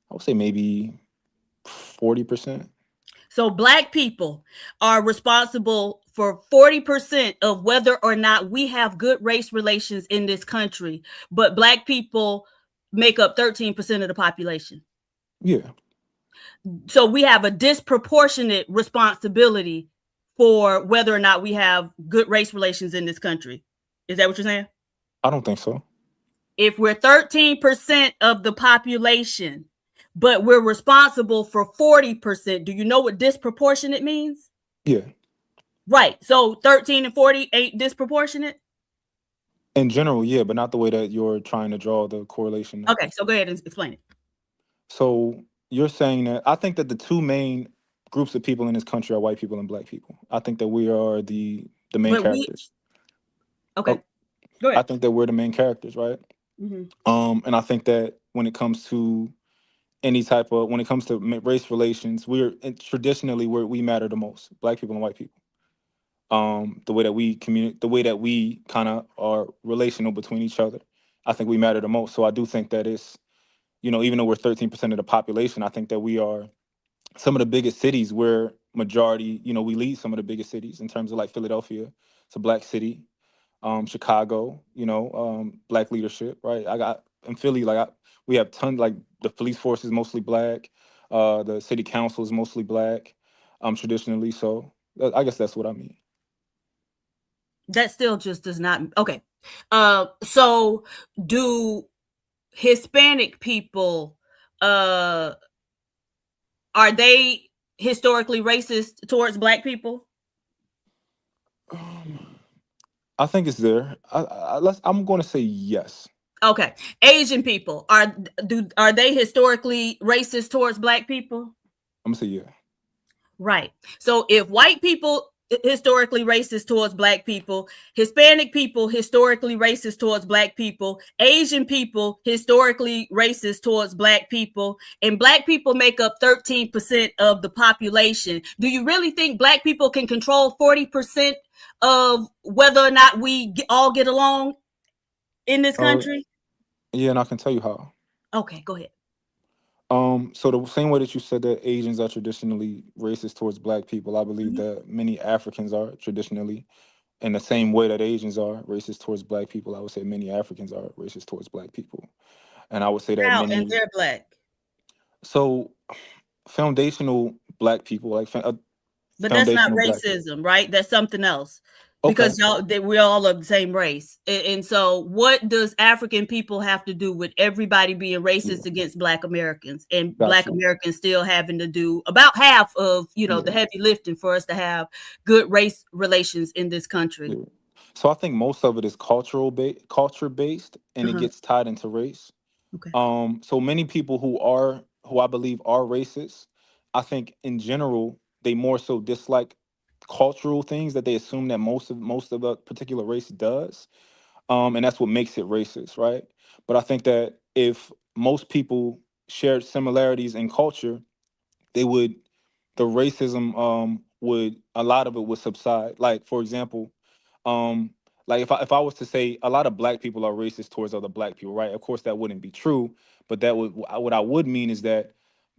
I would say maybe 40%. So Black people are responsible for 40% of whether or not we have good race relations in this country, but Black people make up 13% of the population. Yeah. So we have a disproportionate responsibility for whether or not we have good race relations in this country. Is that what you're saying? I don't think so. If we're 13% of the population, but we're responsible for 40%, do you know what disproportionate means? Yeah. Right. So 13 and 40 ain't disproportionate? In general, yeah, but not the way that you're trying to draw the correlation. Okay, so go ahead and explain it. So you're saying that I think that the two main groups of people in this country are white people and Black people. I think that we are the main characters. Okay. Go ahead. I think that we're the main characters, right? Mm-hmm. And I think that when it comes to when it comes to race relations, traditionally we matter the most, Black people and white people. The way that we communicate, the way that we kind of are relational between each other, I think we matter the most. So I do think that it's, even though we're 13% of the population, I think that we are some of the biggest cities where majority, we lead some of the biggest cities in terms of like Philadelphia. It's a Black city. Chicago, Black leadership, right? In Philly, we have tons, like the police force is mostly Black. The city council is mostly Black, traditionally. So I guess that's what I mean. That still just does not. Okay. So do Hispanic people, are they historically racist towards Black people? I think it's there. I'm going to say yes. Okay. Asian people, are they historically racist towards Black people? I'm going to say yeah. Right. So if white people historically racist towards Black people, Hispanic people historically racist towards Black people, Asian people historically racist towards Black people, and Black people make up 13% of the population, do you really think Black people can control 40% of whether or not we all get along in this country? Yeah, and I can tell you how. Okay, go ahead. So the same way that you said that Asians are traditionally racist towards Black people, I believe that many Africans are traditionally, in the same way that Asians are racist towards Black people, I would say many Africans are racist towards Black people. And I would say that many... And they're Black. So foundational Black people, but that's not racism, right? That's something else. Because we're all of the same race. And so what does African people have to do with everybody being racist against Black Americans and Black Americans still having to do about half of, the heavy lifting for us to have good race relations in this country? Yeah. So I think most of it is culture based, and it gets tied into race. Okay. So many people who I believe are racist, I think in general, they more so dislike cultural things that they assume that most of a particular race does, and that's what makes it racist, right? But I think that if most people shared similarities in culture, the racism would, a lot of it would subside. Like, for example, like if I was to say a lot of black people are racist towards other black people, right? Of course that wouldn't be true, but that would, what I would mean is that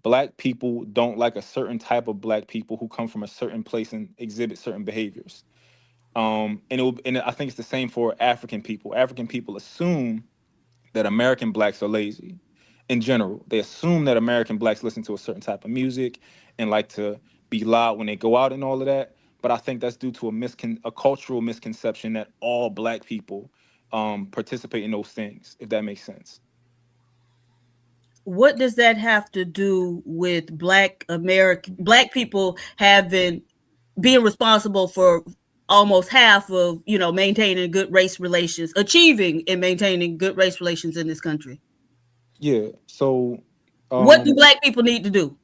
black people don't like a certain type of black people who come from a certain place and exhibit certain behaviors. And I think it's the same for African people. African people assume that American blacks are lazy. In general, they assume that American blacks listen to a certain type of music and like to be loud when they go out and all of that. But I think that's due to a cultural misconception that all black people participate in those things, if that makes sense. What does that have to do with black people being responsible for almost half of, maintaining good race relations, achieving and maintaining good race relations in this country? Yeah. So what do black people need to do?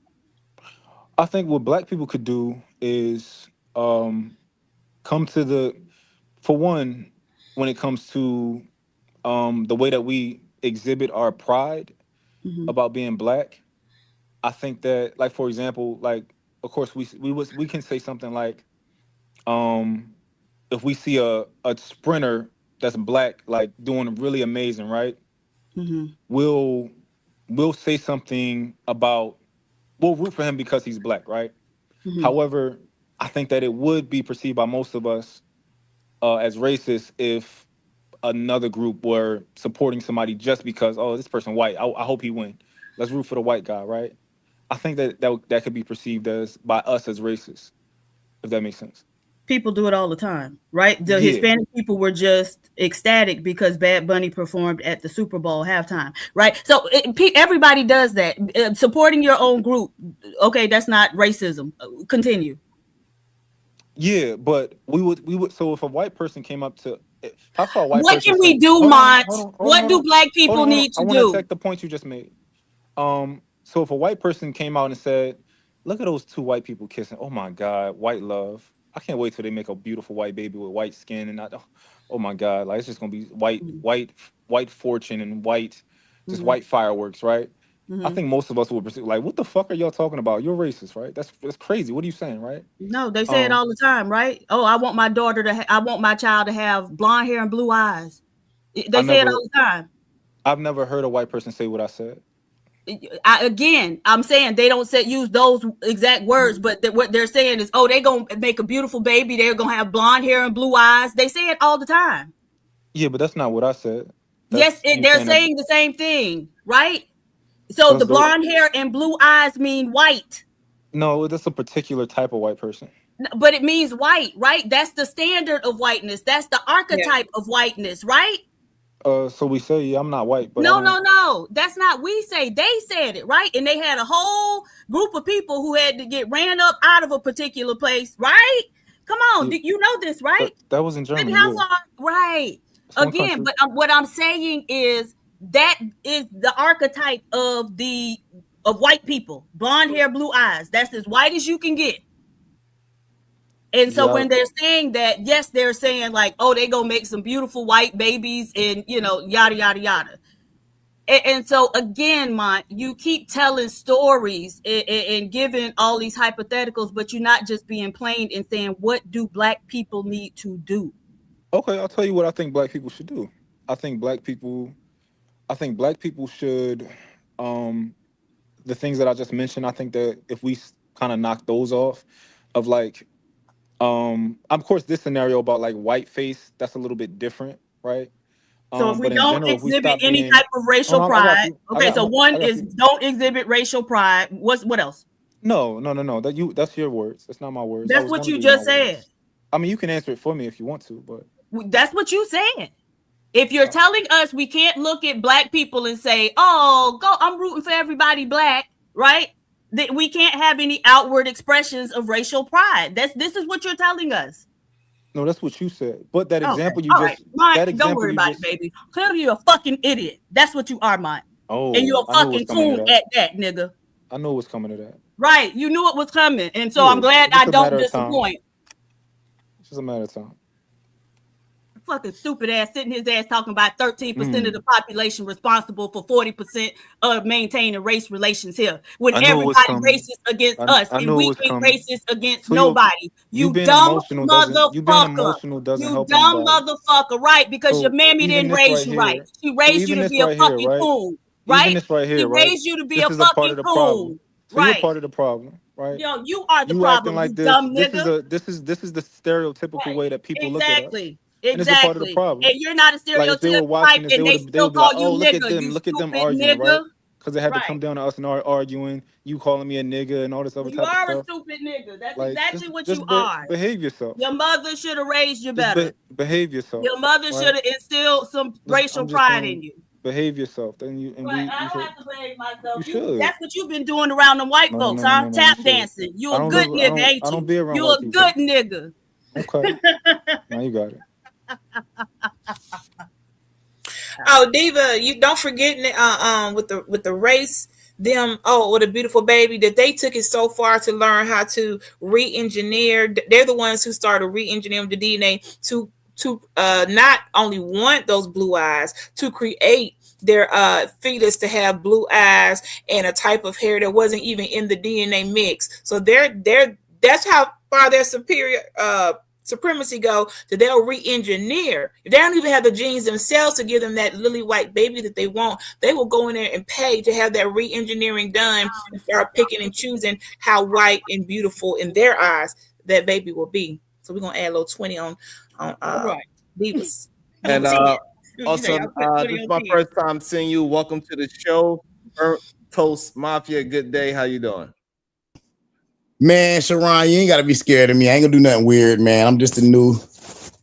I think what black people could do is come to for one, when it comes to the way that we exhibit our pride about being black, I think that, like, for example, like, of course we can say something like, if we see a sprinter that's black, like doing really amazing, right? We'll say something about, we'll root for him because he's black, right? However, I think that it would be perceived by most of us as racist if another group were supporting somebody just because, oh, this person white, I hope he win. Let's root for the white guy, right? I think that could be perceived by us as racist, if that makes sense. People do it all the time, right? The Hispanic people were just ecstatic because Bad Bunny performed at the Super Bowl halftime, right? So everybody does that. Supporting your own group, okay, that's not racism. Continue. Yeah, but we would. So if a white person came up to, what can we do, Mont? What do black people need to do? I want to take the point you just made. So if a white person came out and said, "Look at those two white people kissing. Oh my God, white love. I can't wait till they make a beautiful white baby with white skin and not. Oh my God, like it's just gonna be white fortune and white fireworks, right?" I think most of us would perceive, like, what the fuck are y'all talking about? You're racist, right? That's crazy. What are you saying, right? No, they say it all the time, right? Oh, I want my child to have blonde hair and blue eyes. They say it all the time. I've never heard a white person say what I said. I'm saying they don't use those exact words, but what they're saying is, oh, they're gonna make a beautiful baby. They're gonna have blonde hair and blue eyes. They say it all the time. Yeah, but that's not what I said. They're saying the same thing, right? So the blonde hair and blue eyes mean white. No, that's a particular type of white person. But it means white, right? That's the standard of whiteness. That's the archetype of whiteness, right? So we say, I'm not white, but no, that's not we say. They said it, right? And they had a whole group of people who had to get ran up out of a particular place, right? Come on, you know this, right? That was in Germany. Right. Again, but what I'm saying is that is the archetype of white people. Blonde hair, blue eyes. That's as white as you can get. And so when they're saying that, yes, they're saying like, oh, they gonna make some beautiful white babies and, yada, yada, yada. And so again, Mont, you keep telling stories and giving all these hypotheticals, but you're not just being plain and saying, what do black people need to do? Okay, I'll tell you what I think black people should do. I think black people should, the things that I just mentioned, I think that if we kind of knock those off, of like, of course, this scenario about like white face, that's a little bit different, right? So if we don't exhibit any type of racial pride, so one is don't exhibit racial pride. What else? No. That's your words. That's not my words. That's what you just said. I mean, you can answer it for me if you want to, but that's what you said. If you're telling us we can't look at black people and say, "Oh, I'm rooting for everybody black," right? That we can't have any outward expressions of racial pride. This is what you're telling us. No, that's what you said. But that example don't worry about it, baby. Clearly you're a fucking idiot. That's what you are, Mont. Oh, and you're a fucking coon at that, nigga. I know what's coming to that. Right. You knew it was coming. And so I'm glad I don't disappoint. just a matter of time. Fucking stupid ass sitting his ass talking about 13% of the population responsible for 40% of maintaining race relations here. When everybody racist against us and we ain't racist against nobody. You dumb motherfucker. You being emotional doesn't help dumb anybody. motherfucker, right? Because your mammy didn't raise you right. She raised you to be a fucking coon, right? Even this right here, she right? raised you to be this a is fucking part of the coon. problem. So right. You're part of the problem, right? Yo, you are the you problem, acting like you this. dumb nigga. This is the stereotypical way that people look at us. Exactly. And it's a part of the problem. And you're not a Like if they were stereotypical watching type, this, and they they still would be like, call you "Oh, look nigga. at them, You look at them stupid arguing, nigga. right?" Because they had to come down to us and arguing. You calling me a nigga and all this other You type of are stuff. a stupid nigga. That's Like, exactly what just you are. Behave yourself. Your mother should have raised you Just better. behave yourself. Your mother right? should have instilled some racial pride in you. Behave yourself. Then you and Right, you I don't should. have to behave myself. You should. That's what you've been doing around them white folks, huh? Tap dancing. You a good nigga, ain't you? I don't be around You white a people. good nigga. Okay. Now you got it. Oh, Diva, you don't forget with the race, them with a beautiful baby, that they took it so far to learn how to re-engineer. They're the ones who started re-engineering the DNA to not only want those blue eyes, to create their fetus to have blue eyes and a type of hair that wasn't even in the DNA mix. So that's how far their supremacy go, that they'll re-engineer. If they don't even have the genes themselves to give them that lily white baby that they want, they will go in there and pay to have that re-engineering done and start picking and choosing how white and beautiful in their eyes that baby will be. So we're gonna add a little 20 on Divas. And also, this is my first time seeing you. Welcome to the show, Burnt Toast Mafia. Good day. How you doing? Man, Sharon, you ain't gotta be scared of me. I ain't gonna do nothing weird, man. I'm just a new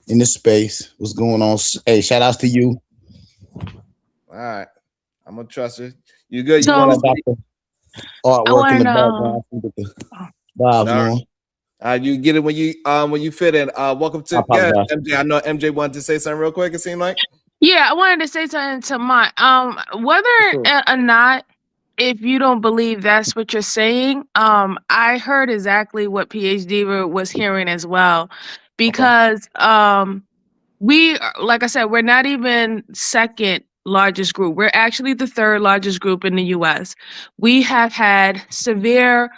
in this space. What's going on? Hey, shout outs to you. All right, I'm gonna trust you. You good? So, you want to artwork in the background? With the vibes on. You get it when you fit in. Welcome to MJ. I know MJ wanted to say something real quick. It seemed like. Yeah, I wanted to say something to Mont. Whether or not, if you don't believe that's what you're saying, I heard exactly what PhD was hearing as well, because we, like I said, we're not even second largest group. We're actually the third largest group in the U.S. We have had severe,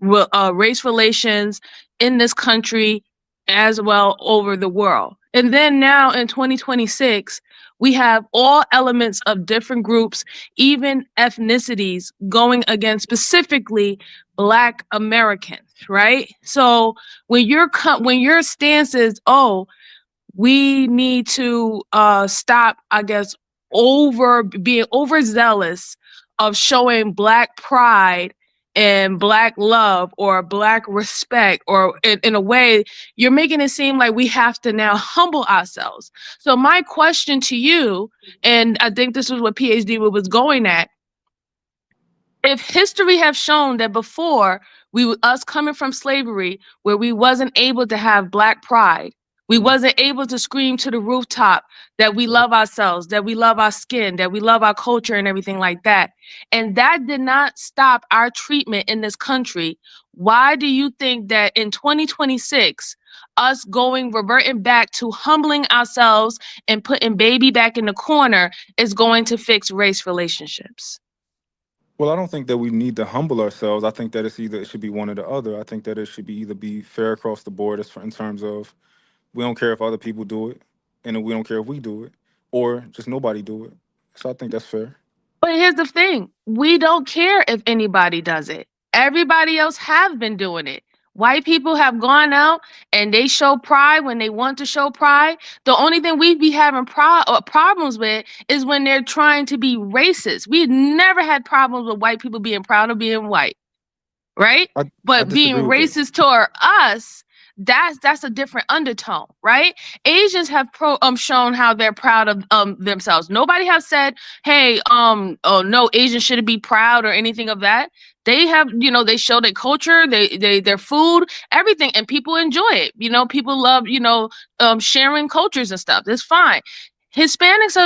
race relations in this country as well over the world. And then now in 2026, we have all elements of different groups, even ethnicities, going against specifically Black Americans, right? So when your stance is, we need to stop, I guess, being overzealous of showing Black pride and Black love or Black respect, or in a way, you're making it seem like we have to now humble ourselves. So my question to you, and I think this is what PhD was going at, if history have shown that before us coming from slavery, where we wasn't able to have Black pride, we wasn't able to scream to the rooftop that we love ourselves, that we love our skin, that we love our culture and everything like that. And that did not stop our treatment in this country. Why do you think that in 2026, us reverting back to humbling ourselves and putting baby back in the corner is going to fix race relationships? Well, I don't think that we need to humble ourselves. I think that it should be one or the other. I think that it should be fair across the board in terms of, we don't care if other people do it, and we don't care if we do it, or just nobody do it. So I think that's fair. But here's the thing. We don't care if anybody does it. Everybody else have been doing it. White people have gone out and they show pride when they want to show pride. The only thing we be having problems with is when they're trying to be racist. We've never had problems with white people being proud of being white, right? But being racist toward us, that's a different undertone, right? Asians have shown how they're proud of themselves. Nobody has said, hey, no, Asians shouldn't be proud or anything of that. They have, they show their culture, their food, everything, and people enjoy it. People love, sharing cultures and stuff. It's fine. Hispanics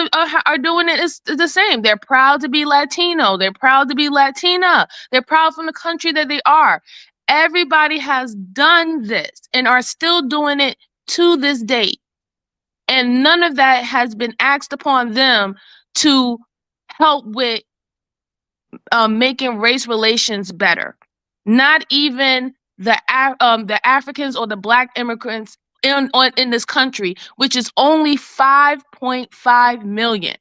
are doing it. It's the same. They're proud to be Latino. They're proud to be Latina. They're proud from the country that they are. Everybody has done this and are still doing it to this date. And none of that has been asked upon them to help with making race relations better. Not even the Africans or the Black immigrants in this country, which is only 5.5 million.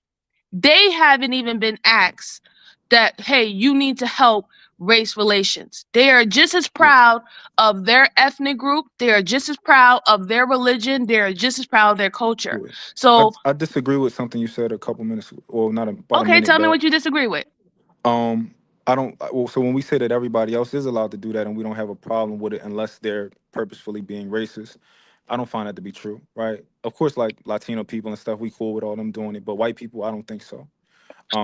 They haven't even been asked that, hey, you need to help race relations. They are just as proud of their ethnic group. They are just as proud of their religion. They are just as proud of their culture. So I disagree with something you said a couple minutes, or not about a okay, minute tell me back. what you disagree with. I don't. Well, so when we say that everybody else is allowed to do that, and we don't have a problem with it unless they're purposefully being racist, I don't find that to be true, right? Of course, like Latino people and stuff, we cool with all them doing it, but white people, I don't think so.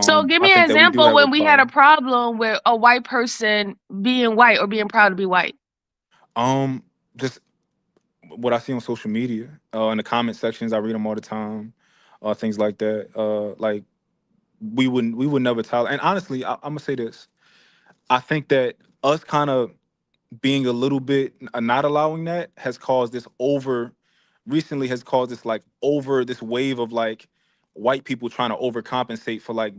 So give I me an think that we do example have a when we had a problem. problem with a white person being white or being proud to be white. Just what I see on social media, in the comment sections, I read them all the time, things like that. Like we would never tolerate. And honestly, I'm gonna say this: I think that us kind of being a little bit not allowing that has caused this recently has caused this like over this wave of like white people trying to overcompensate for like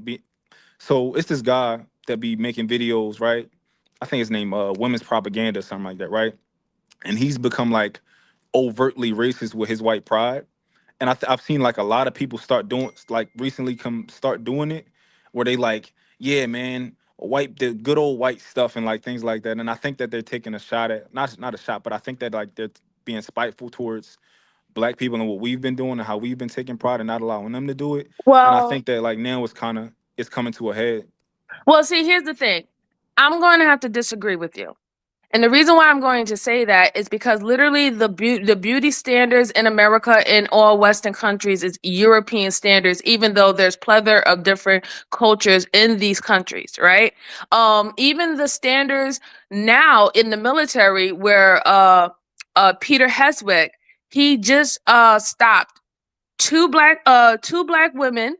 so it's this guy that be making videos, right? I think his name Women's Propaganda or something like that, right? And he's become like overtly racist with his white pride. And I've seen like a lot of people start doing like recently start doing it where they like, yeah, man, the good old white stuff and like things like that. And I think that they're taking a shot at not a shot, but I think that like they're being spiteful towards Black people and what we've been doing and how we've been taking pride and not allowing them to do it. And I Well, think that like now it's coming to a head. well, see, here's the thing. I'm going to have to disagree with you. And the reason why I'm going to say that is because literally the beauty standards in America in all Western countries is European standards, even though there's plethora of different cultures in these countries, right? Even the standards now in the military where Peter Heswick, he just stopped two black women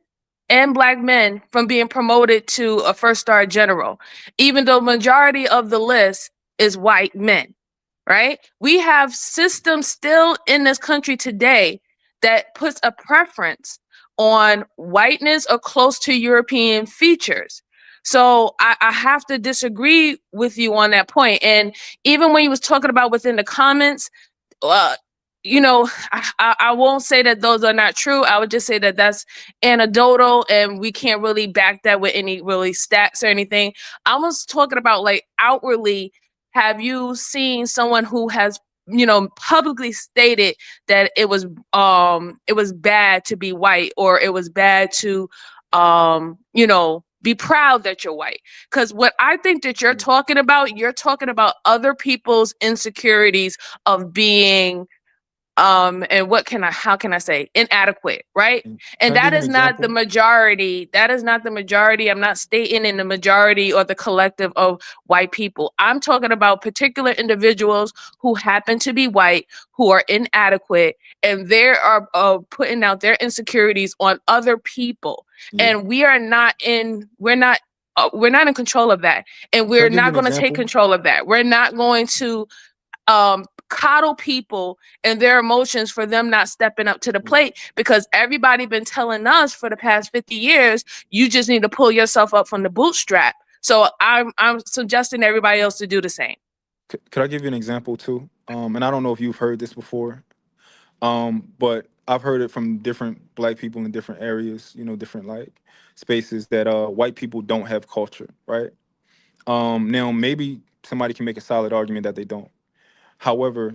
and Black men from being promoted to a first star general, even though majority of the list is white men, right? We have systems still in this country today that puts a preference on whiteness or close to European features. So I have to disagree with you on that point. And even when he was talking about within the comments, you know, I won't say that those are not true. I would just say that that's anecdotal and we can't really back that with any really stats or anything. I was talking about like outwardly, have you seen someone who has, you know, publicly stated that it was bad to be white or it was bad to you know, be proud that you're white? Because what I think that you're talking about other people's insecurities of being and how can I say inadequate, right? And that is not the majority. That is not the majority. I'm not stating in the majority or the collective of white people. I'm talking about particular individuals who happen to be white, who are inadequate, and they are putting out their insecurities on other people. And we're not in control of that, and we're not going to take control of that. We're not going to coddle people and their emotions for them not stepping up to the plate, because everybody been telling us for the past 50 years, you just need to pull yourself up from the bootstrap. So I'm suggesting everybody else to do the same. Could I give you an example too? And I don't know if you've heard this before, but I've heard it from different Black people in different areas, you know, different like spaces, that white people don't have culture, right? Now maybe somebody can make a solid argument that they don't. However,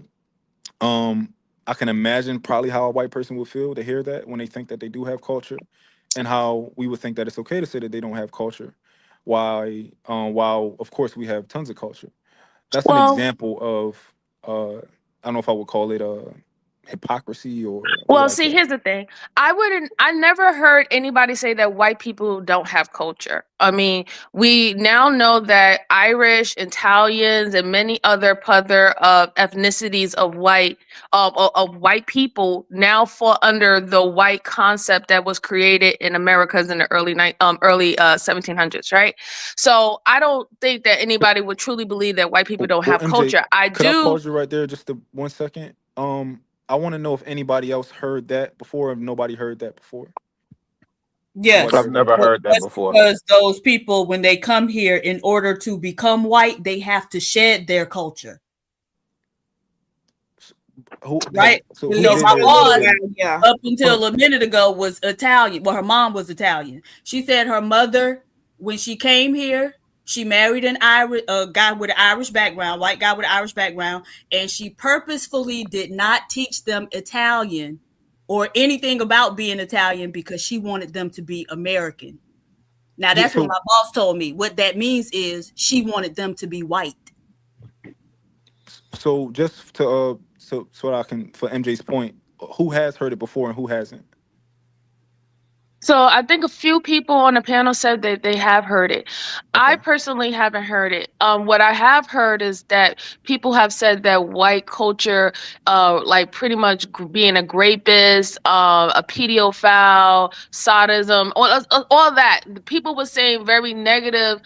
I can imagine probably how a white person would feel to hear that when they think that they do have culture, and how we would think that it's okay to say that they don't have culture. While of course we have tons of culture. That's an example of I don't know if I would call it hypocrisy or Well, like see, that? here's the thing. I never heard anybody say that white people don't have culture. I mean, we now know that Irish, Italians, and many other ethnicities of white people now fall under the white concept that was created in Americas in the early 1700s, right? So I don't think that anybody would truly believe that white people don't have MJ, culture. could I pause you right there just 1 second? I want to know if anybody else heard that before, if nobody heard that before. Yes, I've never heard that that's before. because those people, when they come here, in order to become white, they have to shed their culture. Right? So You who know, did my that? boss, up until a minute ago, was Italian. Well, her mom was Italian. She said her mother, when she came here, she married a guy with an Irish background, white guy with an Irish background, and she purposefully did not teach them Italian or anything about being Italian because she wanted them to be American. Now, that's what my boss told me. What that means is she wanted them to be white. So just to so I can, for MJ's point, who has heard it before and who hasn't? So I think a few people on the panel said that they have heard it. I personally haven't heard it. What I have heard is that people have said that white culture, like pretty much being a rapist, a pedophile, sadism, all that. People were saying very negative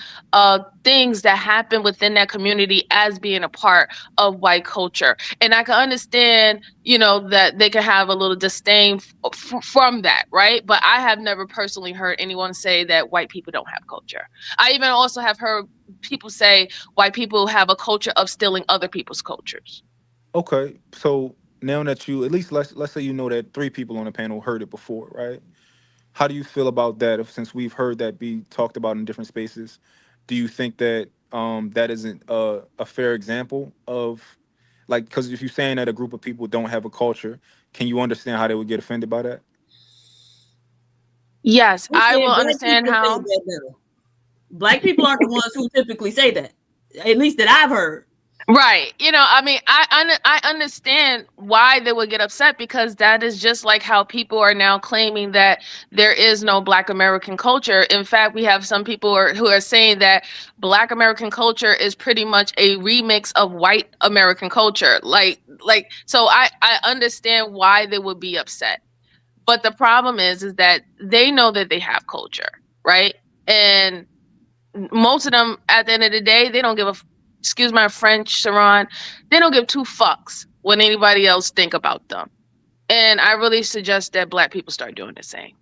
things that happen within that community as being a part of white culture. And I can understand, that they can have a little disdain from that, right? But I have never personally heard anyone say that white people don't have culture. I even also have heard people say white people have a culture of stealing other people's cultures. Okay, so now that you, at least let's say that 3 people on the panel heard it before, right? How do you feel about that? Since we've heard that be talked about in different spaces, do you think that that isn't a fair example of, like, because if you're saying that a group of people don't have a culture, can you understand how they would get offended by that? Yes, I will understand how. Black people aren't the ones who typically say that, at least that I've heard. Right. I mean, I understand why they would get upset, because that is just like how people are now claiming that there is no Black American culture. In fact, we have some people who are saying that Black American culture is pretty much a remix of white American culture. So I understand why they would be upset. But the problem is that they know that they have culture, right? And most of them, at the end of the day, they don't give a excuse my French, Sharon, they don't give 2 fucks what anybody else think about them. And I really suggest that Black people start doing the same.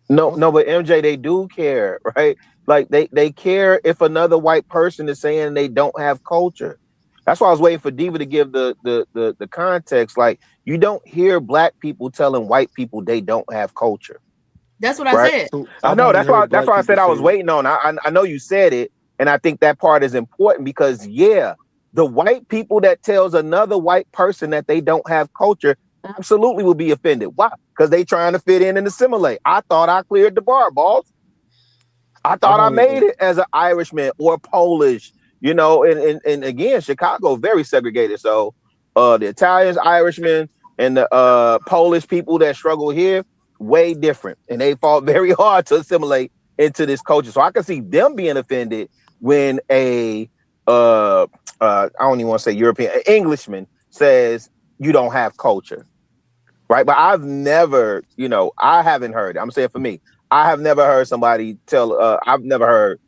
No, but MJ, they do care, right? Like they care if another white person is saying they don't have culture. That's why I was waiting for Diva to give the context. Like, you don't hear Black people telling white people they don't have culture. That's what I said. I know, that's why I said I was waiting on. I know you said it. And I think that part is important because, the white people that tells another white person that they don't have culture absolutely will be offended. Why? Because they trying to fit in and assimilate. I thought I cleared the bar, boss. I thought I made it as an Irishman or Polish, and again, Chicago very segregated. So the Italians, Irishmen, and the Polish people that struggle here, way different. And they fought very hard to assimilate into this culture. So I can see them being offended when I don't even want to say European, an Englishman says you don't have culture, right? But I've never, I haven't heard it. I'm saying for me, I have never heard somebody I've never heard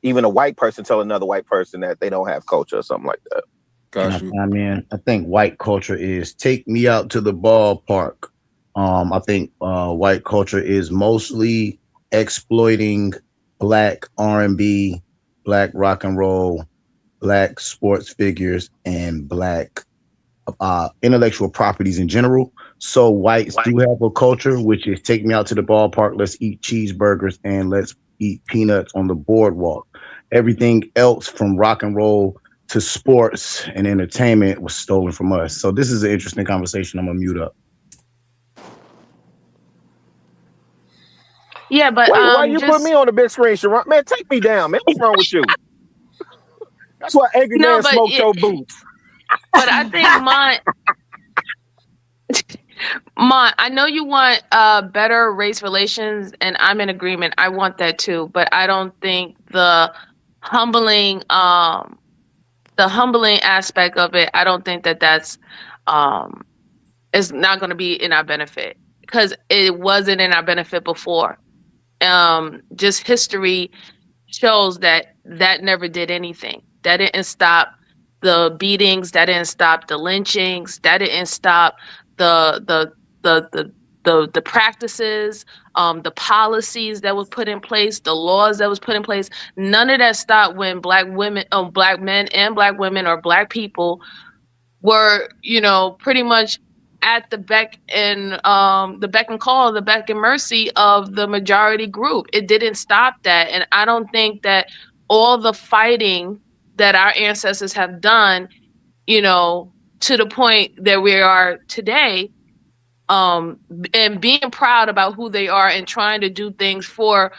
even a white person tell another white person that they don't have culture or something like that. Got you. I mean, I think white culture is take me out to the ballpark. I think white culture is mostly exploiting Black R&B, Black rock and roll, Black sports figures, and Black intellectual properties in general. So whites do have a culture, which is take me out to the ballpark, let's eat cheeseburgers, and let's eat peanuts on the boardwalk. Everything else from rock and roll to sports and entertainment was stolen from us. So this is an interesting conversation. I'm gonna mute up. Yeah, but why you put me on the big screen, Sharon? Man, take me down, man. What's wrong with you? That's why Angry Man smoked your boots. But I think I know you want better race relations, and I'm in agreement. I want that too, but I don't think the humbling aspect of it, I don't think that's is not going to be in our benefit, because it wasn't in our benefit before. Just history shows that never did anything. That didn't stop the beatings. That didn't stop the lynchings. That didn't stop the practices, the policies that was put in place, the laws that was put in place. None of that stopped when black men and black women, or black people, were, pretty much at the beck and call, the beck and mercy of the majority group. It didn't stop that. And I don't think that all the fighting that our ancestors have done, to the point that we are today, and being proud about who they are and trying to do things for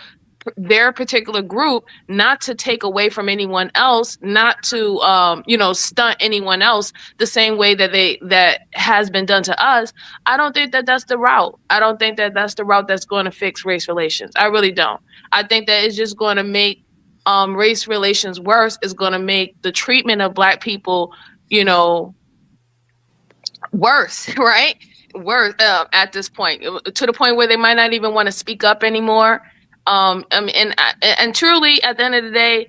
their particular group, not to take away from anyone else, not to stunt anyone else the same way that has been done to us. I don't think that that's the route. I don't think that that's the route that's going to fix race relations. I really don't. I think that it's just going to make race relations worse. It's going to make the treatment of black people, worse, right? Worse at this point, to the point where they might not even want to speak up anymore. And truly, at the end of the day,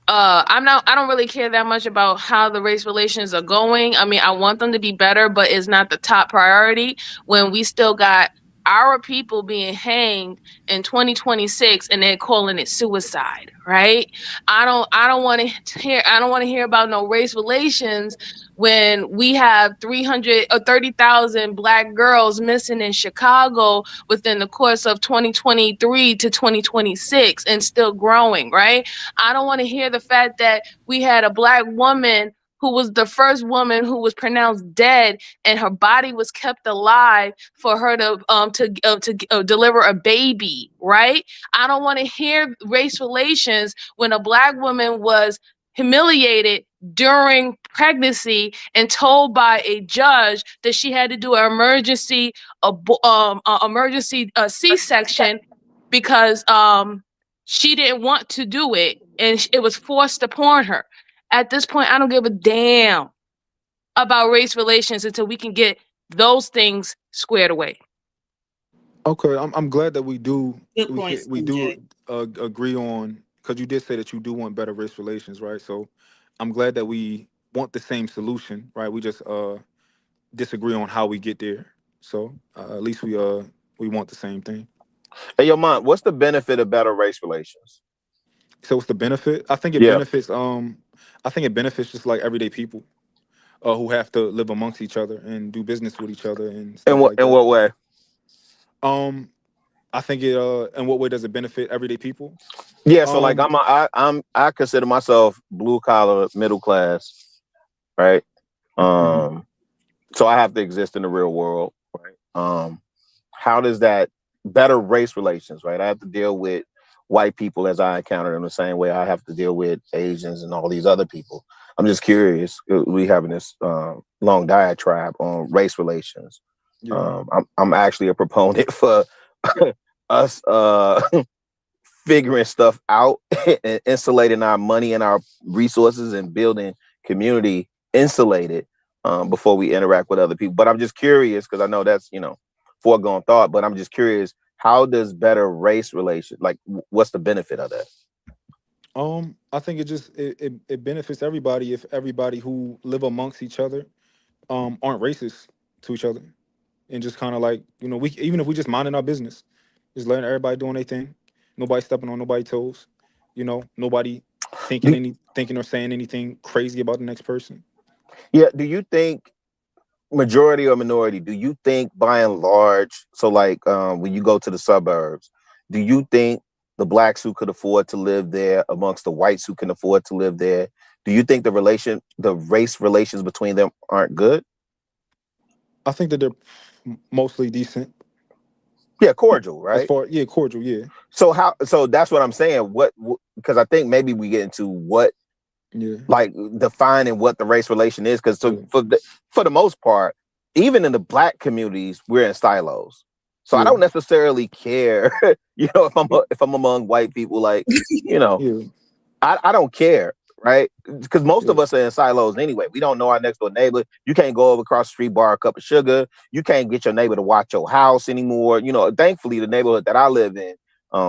I don't really care that much about how the race relations are going. I mean, I want them to be better, but it's not the top priority when we still got our people being hanged in 2026 and they're calling it suicide, right? I don't want to hear about no race relations when we have 300 or 30,000 black girls missing in Chicago within the course of 2023 to 2026 and still growing, right? I don't want to hear the fact that we had a black woman who was the first woman who was pronounced dead, and her body was kept alive for her to deliver a baby, right? I don't want to hear race relations when a black woman was humiliated during pregnancy and told by a judge that she had to do an emergency C-section because she didn't want to do it and it was forced upon her. At this point, I don't give a damn about race relations until we can get those things squared away. Okay, I'm glad that we do Good points, we do CJ. agree on, because you did say that you do want better race relations, right? So I'm glad that we want the same solution, right? We just disagree on how we get there. So at least we want the same thing. Hey, yo, Mont, what's the benefit of better race relations? So what's the benefit? I think it benefits. I think it benefits just like everyday people who have to live amongst each other and do business with each other and stuff like that. In what way? I think it. In what way does it benefit everyday people? Yeah. So like I consider myself blue collar, middle class, right? So I have to exist in the real world, right? How does that better race relations, right? I have to deal with white people as I encounter them the same way I have to deal with Asians and all these other people. I'm just curious. We having this long diatribe on race relations. Yeah. I'm actually a proponent for us figuring stuff out and insulating our money and our resources and building community insulated before we interact with other people. But I'm just curious because I know that's foregone thought. But I'm just curious. How does better race relations, like, what's the benefit of that? I think it benefits everybody if everybody who live amongst each other aren't racist to each other, and just kind of like we even if we just minding our business, just letting everybody doing their thing, nobody stepping on nobody's toes, nobody thinking or saying anything crazy about the next person. Yeah. Do you think majority or minority? Do you think by and large? So like when you go to the suburbs, do you think the blacks who could afford to live there amongst the whites who can afford to live there, do you think the race relations between them aren't good? I think that they're mostly decent. Yeah, cordial, right? Cordial, yeah. So that's what I'm saying. What because I think maybe we get into what like defining what the race relation is. Because for the most part, even in the black communities, we're in silos. So I don't necessarily care, you know, if I'm among white people, like, you know, I don't care, right? Because most of us are in silos anyway. We don't know our next door neighbor. You can't go over across the street, borrow a cup of sugar. You can't get your neighbor to watch your house anymore. You know, thankfully, the neighborhood that I live in,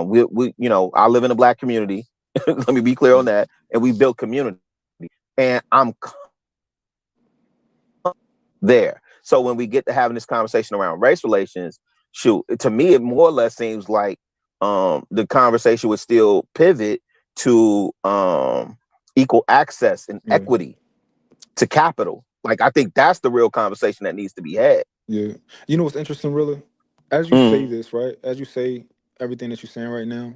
we you know, I live in a black community. Let me be clear on that. And we built community. And I'm there. So when we get to having this conversation around race relations, shoot, to me, it more or less seems like the conversation would still pivot to equal access and equity to capital. Like, I think that's the real conversation that needs to be had. Yeah. You know what's interesting, really? As you say this, right? As you say everything that you're saying right now,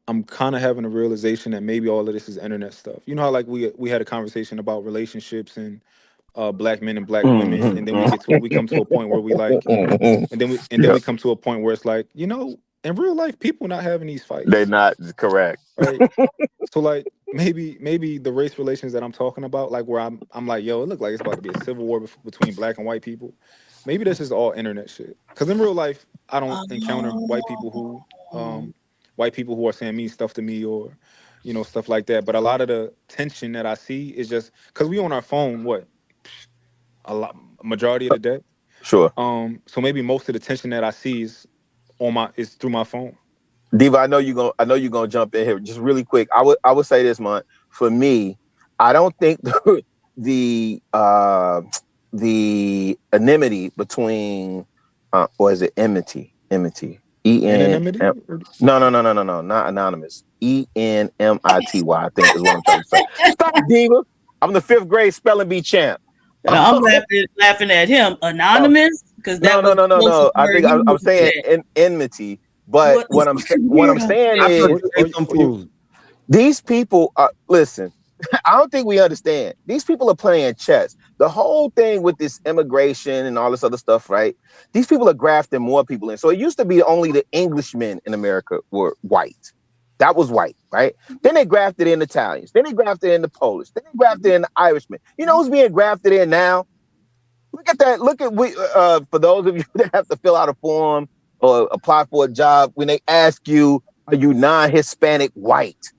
I'm kind of having a realization that maybe all of this is internet stuff. You know how like we had a conversation about relationships and black men and black women, and then we come to a point where we like, and then we come to a point where it's like, you know, in real life, people not having these fights. They're not correct. Right? So like maybe the race relations that I'm talking about, like where I'm like, yo, it look like it's about to be a civil war between black and white people. Maybe this is all internet shit. Because in real life, I don't encounter white people who are saying mean stuff to me or, you know, stuff like that. But a lot of the tension that I see is just because we on our phone, majority of the day. Sure. So maybe most of the tension that I see is through my phone. Diva, I know you're gonna jump in here just really quick. I would say this, man. For me, I don't think the enmity between or is it enmity? Anonymity? No, not anonymous. ENMITY, I think is what I'm trying to say. Stop, Diva. I'm the 5th grade spelling bee champ. I'm laughing at him. Anonymous? Because no. I think I'm saying enmity. But what I'm saying is these people are, listen, I don't think we understand. These people are playing chess. The whole thing with this immigration and all this other stuff, right? These people are grafting more people in. So it used to be only the Englishmen in America were white. That was white, right? Then they grafted in Italians. Then they grafted in the Polish. Then they grafted in the Irishmen. You know who's being grafted in now? Look at that. Look at for those of you that have to fill out a form or apply for a job, when they ask you, are you non-Hispanic white?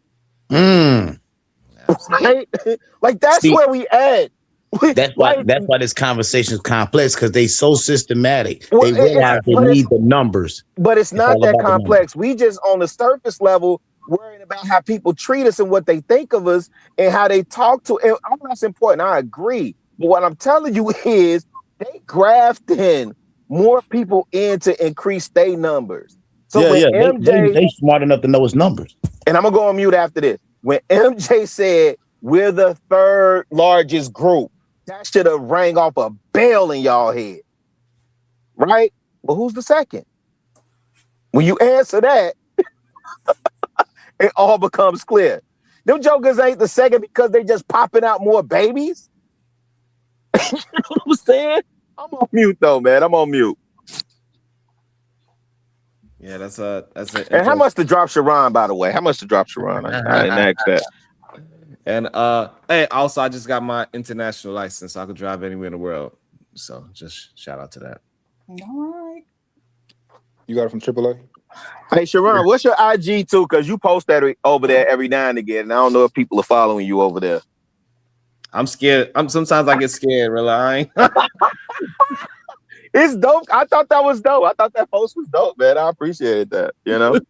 Right? Like that's where we at. That's why this conversation is complex, because they so systematic. They realize they need the numbers. But it's not that complex. We just on the surface level worrying about how people treat us and what they think of us and how they talk to. And all that's important. I agree. But what I'm telling you is they graft in more people in to increase their numbers. So MJ, they smart enough to know his numbers. And I'm gonna go on mute after this. When MJ said we're the 3rd largest group, that should have rang off a bell in y'all head, right? But who's the 2nd? When you answer that, it all becomes clear. Them jokers ain't the 2nd because they just popping out more babies. You know what I'm saying? I'm on mute though, man. I'm on mute. Yeah, that's it. And how much to drop Sharon, by the way? How much to drop Sharon? I didn't ask that. And hey, also I just got my international license, so I could drive anywhere in the world. So just shout out to that. All right. You got it from AAA? Hey Sharon, what's your IG too? Because you post that over there every now and again, and I don't know if people are following you over there. I'm scared. Sometimes I get scared, really. It's dope. I thought that was dope. I thought that post was dope, man. I appreciate that. You know,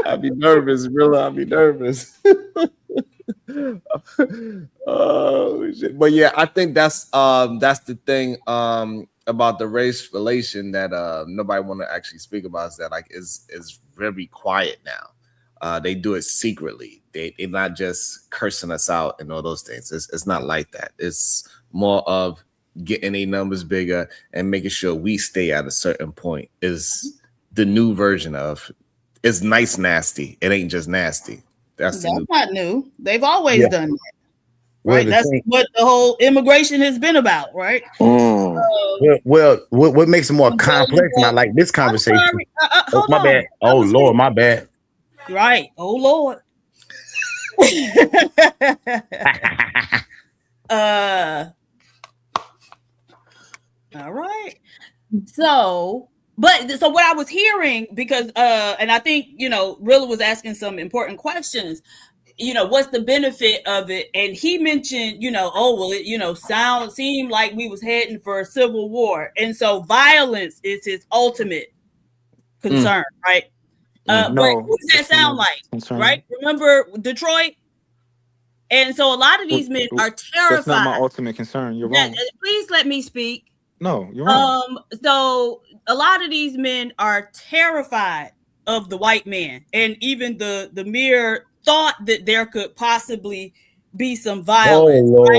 I'd be nervous, really. I'd be nervous. Oh shit! But yeah, I think that's the thing about the race relation that nobody want to actually speak about, is that like is very quiet now. They do it secretly. They're not just cursing us out and all those things. It's not like that. It's more of getting a numbers bigger and making sure we stay at a certain point. Is the new version of it's nice nasty. It ain't just nasty. That's not new. They've always done that. Right. That's what the whole immigration has been about, right? Well, what makes it more complex? And I like this conversation. My bad. Oh Lord, my bad. Right. Oh Lord. All right. So what I was hearing, because and I think, you know, Rilla was asking some important questions, you know, what's the benefit of it? And he mentioned, you know, oh, well, it, you know, seemed like we was heading for a civil war. And so violence is his ultimate concern, right? But what does that sound like? concern. Right? Remember Detroit? And so a lot of these men are terrified. That's not my ultimate concern. You're wrong. Please let me speak. No, you're wrong. So a lot of these men are terrified of the white man, and even the mere thought that there could possibly be some violence. Oh Lord,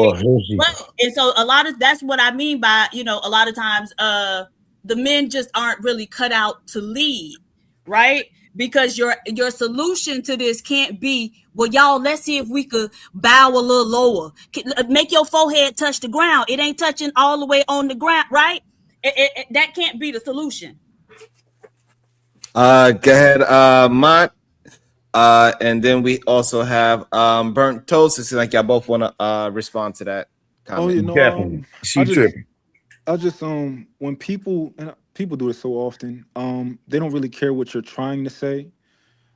right? And so that's what I mean by, you know, a lot of times the men just aren't really cut out to lead, right? Because your solution to this can't be, well, y'all, let's see if we could bow a little lower. Make your forehead touch the ground. It ain't touching all the way on the ground, right? That can't be the solution. Go ahead, Mont. And then we also have Burnt Toast. It seems like y'all both want to respond to that comment. Oh, you know, Definitely. I just when people do this so often, they don't really care what you're trying to say.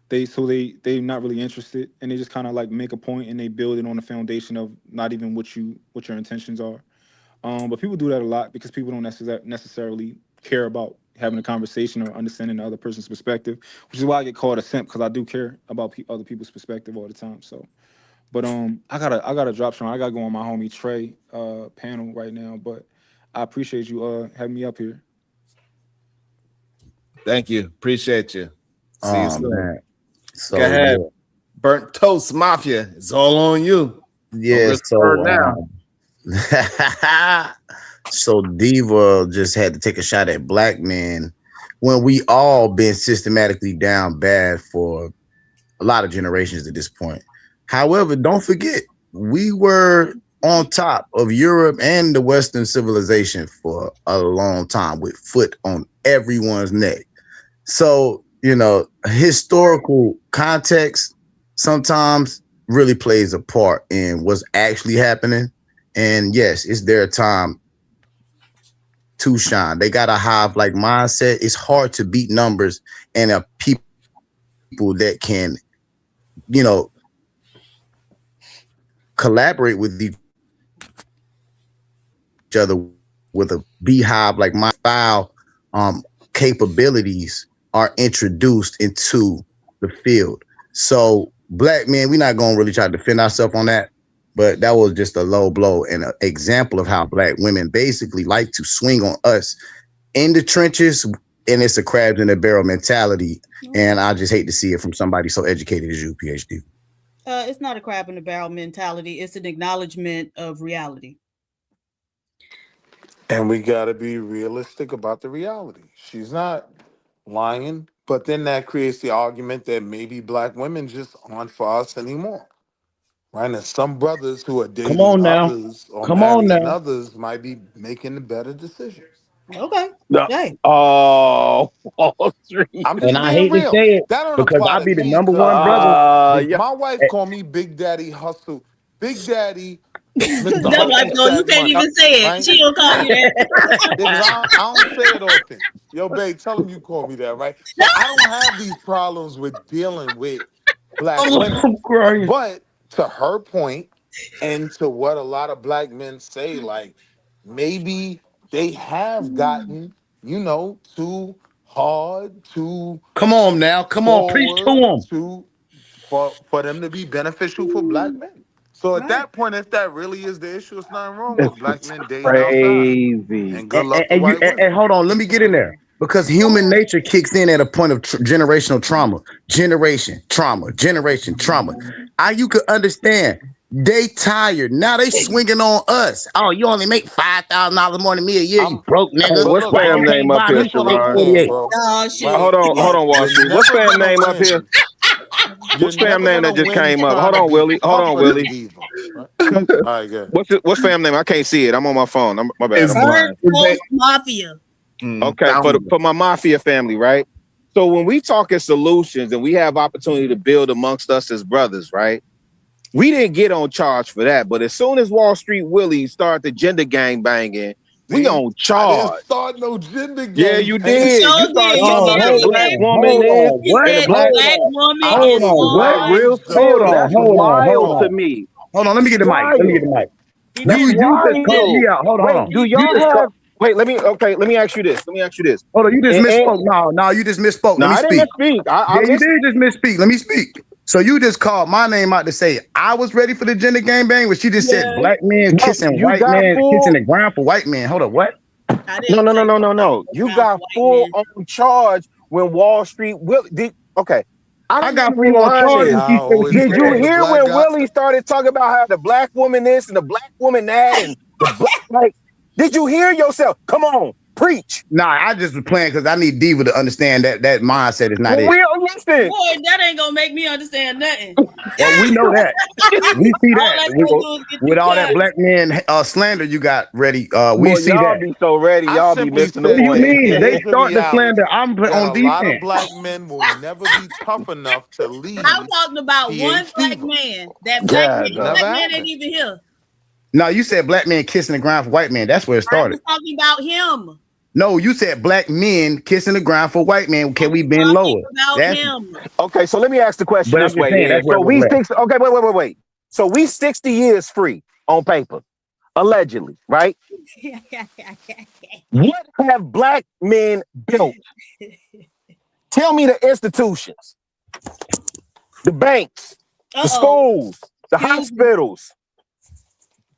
They're not really interested, and they just kind of like make a point and they build it on the foundation of not even what your intentions are. But people do that a lot because people don't necessarily care about having a conversation or understanding the other person's perspective, which is why I get called a simp, because I do care about other people's perspective all the time. So, but I gotta drop Sean. I gotta go on my homie Trey panel right now. But I appreciate you having me up here. Thank you. Appreciate you. See you soon. Man. So, go ahead. yeah. Burnt Toast Mafia. It's all on you. Yeah, so Diva just had to take a shot at black men when we all been systematically down bad for a lot of generations at this point. However, don't forget, we were on top of Europe and the Western civilization for a long time with foot on everyone's neck. So, you know, historical context sometimes really plays a part in what's actually happening. And yes, it's their time to shine. They got a hive like mindset. It's hard to beat numbers and people that can, you know, collaborate with each other with a beehive like my style. Capabilities are introduced into the field. So black men, we're not going to really try to defend ourselves on that. But that was just a low blow and an example of how black women basically like to swing on us in the trenches, and it's a crabs in a barrel mentality. And I just hate to see it from somebody so educated as you, PhD. It's not a crab in a barrel mentality. It's an acknowledgement of reality. And we got to be realistic about the reality. She's not lying, but then that creates the argument that maybe black women just aren't for us anymore. Right, and some brothers who are dating others or marrying others might be making the better decisions. Okay. No. Hey. Oh, I'm just and I hate real. to say it That don't because apply I to be the me, number cuz one brother. my wife called me Big Daddy Hustle. Big Daddy. Mr. That wife, no, you can't even say it. Right? She don't call you that. Because I don't say it often. Yo, babe, tell him you call me that, right? So I don't have these problems with dealing with black women. But to her point, and to what a lot of black men say, like maybe they have gotten, you know, too hard, too come on now, come on, preach to them. For them to be beneficial for black men. So at that point, if that really is the issue, it's nothing wrong with black men dating outside. And good luck to white women. And hold on, let me get in there. Because human nature kicks in at a point of generational trauma. Generation trauma. You could understand. They tired. Now they swinging on us. Oh, you only make $5,000 more than me a year, you broke nigga. What's fam name up here, Sherrod? Oh, shit. Hold on, Wall Street. What's fam name up here? What's fam name that just came up? Hold on, Willie. All right, good. What's fam name? I can't see it. I'm on my phone. My bad. Burnt Toast Mafia. Okay, for my mafia family, right? So when we talking solutions and we have opportunity to build amongst us as brothers, right? We didn't get on charge for that, but as soon as Wall Street Willie started the gender gang banging, we on I didn't charge. start no gender game. Yeah, you did. You started talking about hold the black on, woman hold is on, and what? the black woman Hold is on, what? hard. real Hold on, That's hold on, wild hold to on. me. Hold on, let me get the mic. Let me get the mic. That's You just wild. called me out. Hold on, hold on. Wait, do You y'all just have? called. Wait, let me ask you this. Hold on, you just And- misspoke. No, you just misspoke. No, Let I me didn't speak. misspeak. I Yeah, you did just misspeak. Let me speak. So you just called my name out to say I was ready for the gender gang bang, but she just said black men kissing you white got men, full- kissing the ground for white men. Hold up, what? No. You got full on charge when Wall Street Willie did. Okay, I got full full on charge this. and she said what she Did you said. hear when Willie started talking about how the black woman this and the black woman that and the black like? Did you hear yourself? Come on, preach. Nah, I just was playing because I need Diva to understand that mindset is not it. Listen. Boy, that ain't gonna make me understand nothing. Well, we know that. We see All that. I gotta do is get With the all that cash. black man slander you got ready. We Boy, see y'all that. be so ready. Y'all be missing the What do you point. mean? They Here's the start the reality, slander. I'm on that a lot of defense. black men will never be tough enough to lead. I'm talking about one PhD. black man. That black God, man, no. black Never man happened. ain't even here. No, you said black men kissing the ground for white men. That's where it I started. was talking about him. No, you said black men kissing the ground for white men. Can we bend Talking lower? about That's him. Okay, so let me ask the question But I'm this just way. saying, Then. that's where So it we was at. okay, wait. So we 60 years free on paper, allegedly, right? What have black men built? Tell me the institutions, the banks, the schools, the hospitals.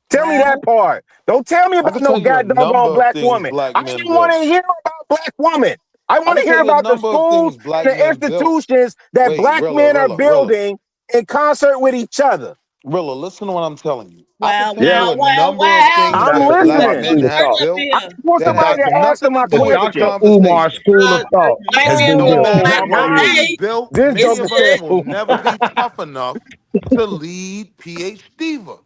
Tell me that part. Don't tell me I about can no tell you a number goddamn of black things woman. black I men don't want to built. hear about black woman. I want to can hear tell you a about the number of schools things black and the men built. institutions that Wait, black Rilla, men are Rilla. building in concert with each other. Rilla, listen to what I'm telling you. Well, I can tell you a number of things I'm that black listening. men have built I want that somebody have to answer nothing my to do with the Dr. question. Umar conversation. School of Thought has It been don't built. matter what we Hey, built. This Many joker of said, us will never be tough enough to lead PhDiva.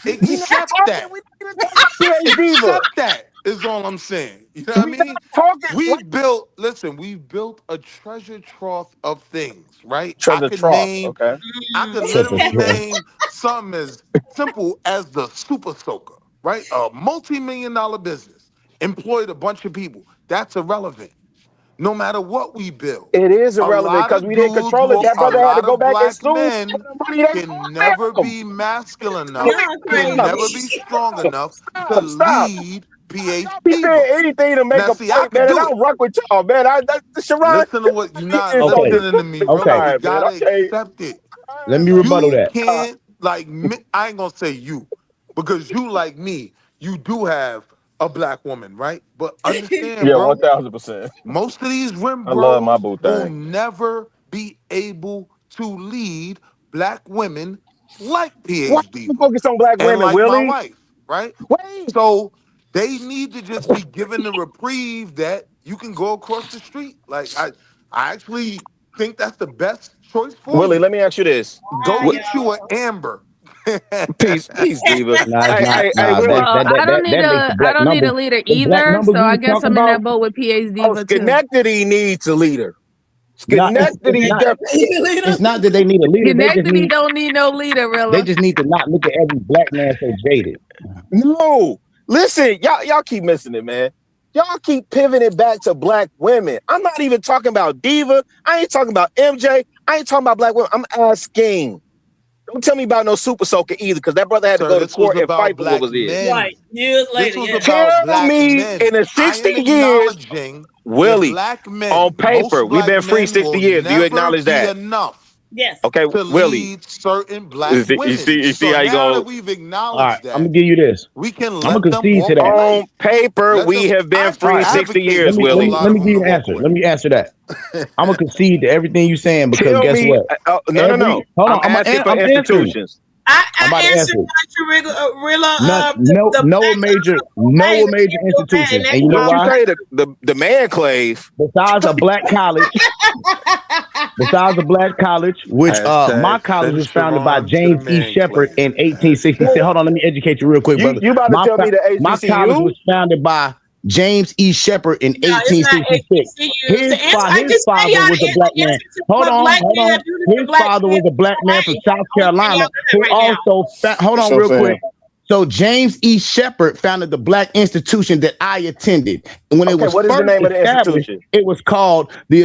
we not Accept talking. that. We need to talk about Diva. Accept that is all I'm saying. You know what I We mean? not talking. We've built a treasure trough of things, right? Treasure trough. Okay. I could literally name something as simple as the Super Soaker, right? A multi-million-dollar business, employed a bunch of people. That's irrelevant. No matter what we build, It is a irrelevant lot because of we didn't dudes control it. will, That a brother had to lot go of back and black sue men the money they can never be masculine enough, can never be strong enough to Stop. lead Be PhDiva. saying anything to make Now, a see, I point, could man, and do I it. don't rock with y'all, man. Sharon, Listen to what you're not Okay. listening to me, Okay. Rilla. All We right, man. gotta Okay. accept it. Let me rebuttal You that. can't I ain't gonna say you, because you like me, you do have a black woman, right? But understand, Yeah, bro, 1000%. most of these rim I love my bros boo will thing. never be able to lead black women like Why PhD you focus on black and women, like my Willie? wife, right? Wait. So they need to just be given the reprieve that you can go across the street. Like I actually think that's the best choice for Willie, you. let me ask you this. Go What, get you an Amber. peace, Diva. Nah, it's not. Hey, Nah, Willie. Well, I don't need that makes the a black numbers. leader The black either, numbers so we I was guess talking I'm in about. that boat with PhD Oh, Diva too. Schenectady needs a leader. Not, it's Schenectady not. definitely. It's not that they need a leader. They just Schenectady need. don't need no leader, They Rilla. just need to not look at every black man so jaded. No. Listen, y'all keep missing it, man. Y'all keep pivoting back to black women. I'm not even talking about Diva. I ain't talking about MJ. I ain't talking about black women. I'm asking. Don't tell me about no Super Soaker either, because that brother had to Sir, go to this was court and about fight for what black was his. men. Right. Years This later, was yeah. about Tell black me men. in the I 60 am years, acknowledging that Willie, black on men, paper, most we've black been free men 60 will years. Do you never acknowledge be that? enough Yes. Okay, to Willie. lead certain black You women. see So how you now go. that we've All right, acknowledged I'm gonna that, give you this. we can I'm gonna let them concede to walk that. On away. paper, Let we them. have been I free 60 advocate years, for a Let Willie. lot of me them give to you an walk answer. away. Let me answer that. I'm gonna concede to everything you're saying because Tell guess me, what? no. Hold on, I'm asking for I'm answering. institutions. I I'm about to answered answer. Rilla, No the major institution. And you know What you why? say? The man clave. Besides a black college, which my Hashtag college send was founded by Sharon to the James E. man Shepard clave. in 1866. Hold on, let me educate you real quick, brother. You about to tell me the My college HBCU? was founded by James E. Shepard in 1866. His father was a black man. Hold on. His father was a black man from South Carolina who also hold on real quick. So James E. Shepard founded the black institution that I attended. And when it was what is the name of the institution? It was called the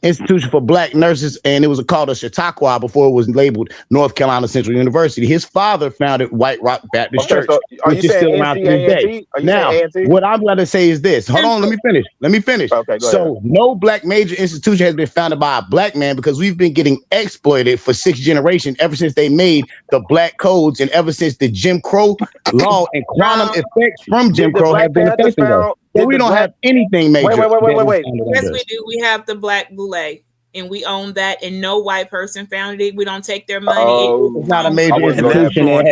Institution for Black Nurses, and it was called a Chautauqua before it was labeled North Carolina Central University. His father founded White Rock Baptist Church, which is still around to this day. Now, what I'm going to say is this. Hold on, let me finish. Okay, so no black major institution has been founded by a black man because we've been getting exploited for 6 generations ever since they made the black codes and ever since the Jim Crow law and quantum effects from Jim Crow have been affecting us. So we don't have anything major. Wait. Yes, we do. We have the Black Boule, and we own that, and no white person founded it. We don't take their money. It's not a major institution. It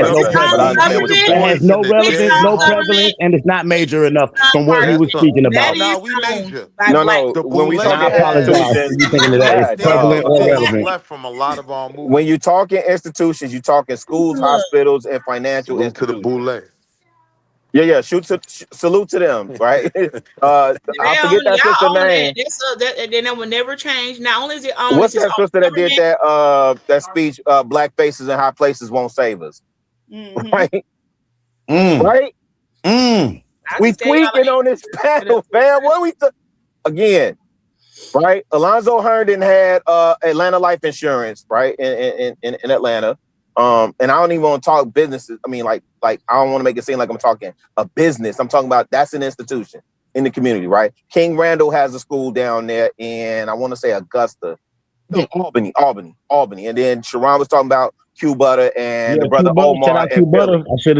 has no relevance, no prevalence, and it's not major enough from what he was speaking about. No, we major. No. When we talk institutions, you thinking of that it's prevalent or relevant. Left from a lot of our movies. When you talking institutions, you talking schools, hospitals, and financial institutions. To the Boule. Yeah. Salute to them, right? I forget that sister name. Then that will never change. Not only is it owned, what's that sister that did that speech? Black faces in high places won't save us. Right? Right? We tweaking on this panel, fam. What we again? Right? Alonzo Herndon had Atlanta Life Insurance, right? In Atlanta. And I don't even want to talk businesses. I mean, like I don't want to make it seem like I'm talking a business. I'm talking about that's an institution in the community, right? King Randall has a school down there in, I want to say Augusta, Albany. And then Sharon was talking about Q Butter and the brother Omar.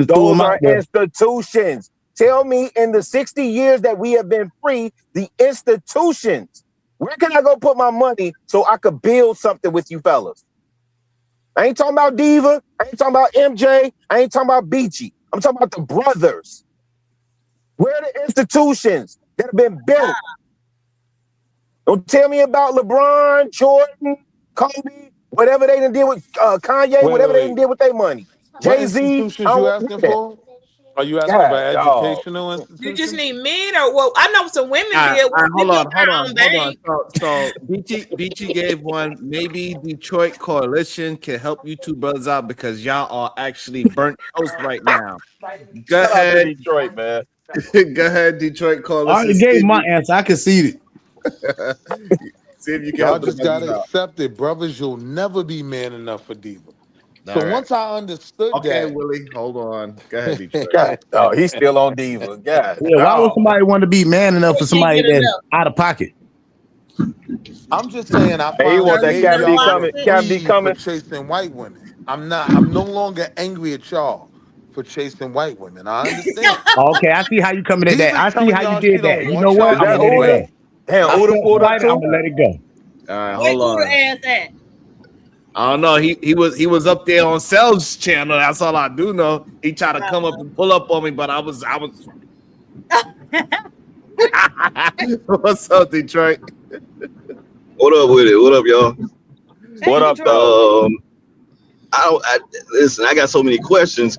Those are institutions. Tell me, in the 60 years that we have been free, the institutions, where can I go put my money so I could build something with you fellas? I ain't talking about Diva. I ain't talking about MJ. I ain't talking about Beachy. I'm talking about the brothers. Where are the institutions that have been built? Don't tell me about LeBron, Jordan, Kobe, whatever they done did with Kanye, whatever they done did with their money. Jay-Z. Institutions you asking for? Are you asking about educational institutions? You just need men, or well, I know some women did. Hold on. So BT gave one. Maybe Detroit Coalition can help you two brothers out because y'all are actually burnt toast right now. Go ahead, Detroit, man. Go ahead, Detroit Coalition. I already gave my answer. I conceded. See if you can. Y'all just gotta accept it, brothers. You'll never be man enough for Diva. So once I understood that, Willie, hold on. Go ahead, Detroit. Oh, he's still on Diva. God. Yeah, why would somebody want to be man enough for somebody that's out of pocket? I'm just saying, I he want that Can't be coming. For chasing white women. I'm no longer angry at y'all for chasing white women. I understand. Okay, I see how you coming at that. I see how you did that. You know what? I'm gonna let it go. Damn, I'm gonna let it go. All right, hold on. Ass at? I don't know. He was up there on Sel's channel. That's all I do know. He tried to come up and pull up on me, but I was. What's up, Detroit? What up with it? What up, y'all? What up, though? Listen. I got so many questions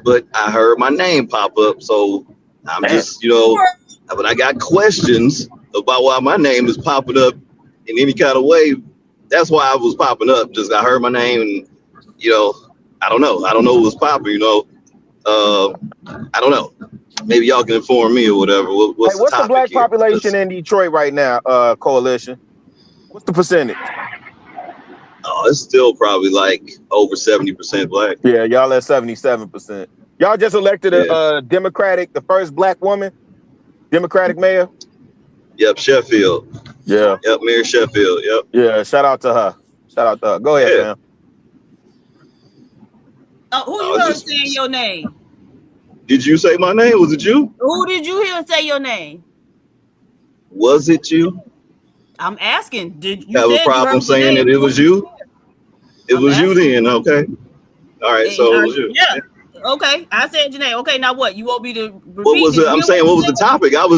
but I heard my name pop up, so I'm just But I got questions about why my name is popping up in any kind of way. That's why I was popping up. Just I heard my name, and I don't know. I don't know what was popping. I don't know. Maybe y'all can inform me or whatever. What's the black population in Detroit right now? Coalition. What's the percentage? Oh, it's still probably like over 70% black. Yeah, y'all at 77%. Y'all just elected a the first black woman, Democratic mayor. Yep, Sheffield. Yeah. Yep, Mayor Sheffield. Yep. Yeah, shout out to her. Go ahead, man. Who you heard saying your name? Did you say my name? Was it you? Who did you hear say your name? Was it you? I'm asking. Did you have a problem saying that it was you? It was you then, okay. All right, so it was you. Yeah. Okay, I said Janae. Okay, now what? You want me to repeat? What was it? I'm saying, what was the topic? I'm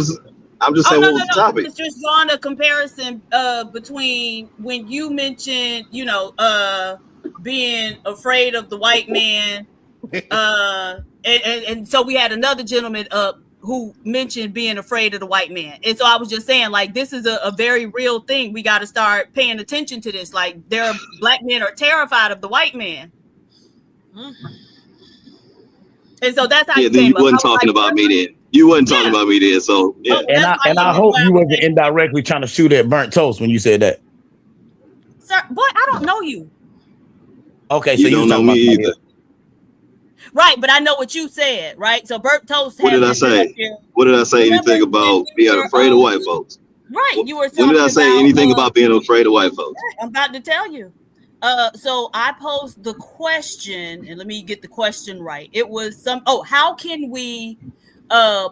just saying, what was the topic? It's just drawing a comparison between when you mentioned, being afraid of the white man And so we had another gentleman up who mentioned being afraid of the white man. And so I was just saying, like, this is a very real thing. We got to start paying attention to this. Like, black men are terrified of the white man. And so that's how you wasn't talking about me then. You wasn't talking about me then. So yeah. And I hope you wasn't indirectly trying to shoot at burnt toast when you said that. Sir, boy, I don't know you. Okay, so you don't know me either. Right, but I know what you said, right? So burnt toast. What did I say? What did I say? Anything about being afraid of white folks? Right, you were. When did I say anything about being afraid of white folks? I'm about to tell you. So I posed the question, and let me get the question right. It was how can we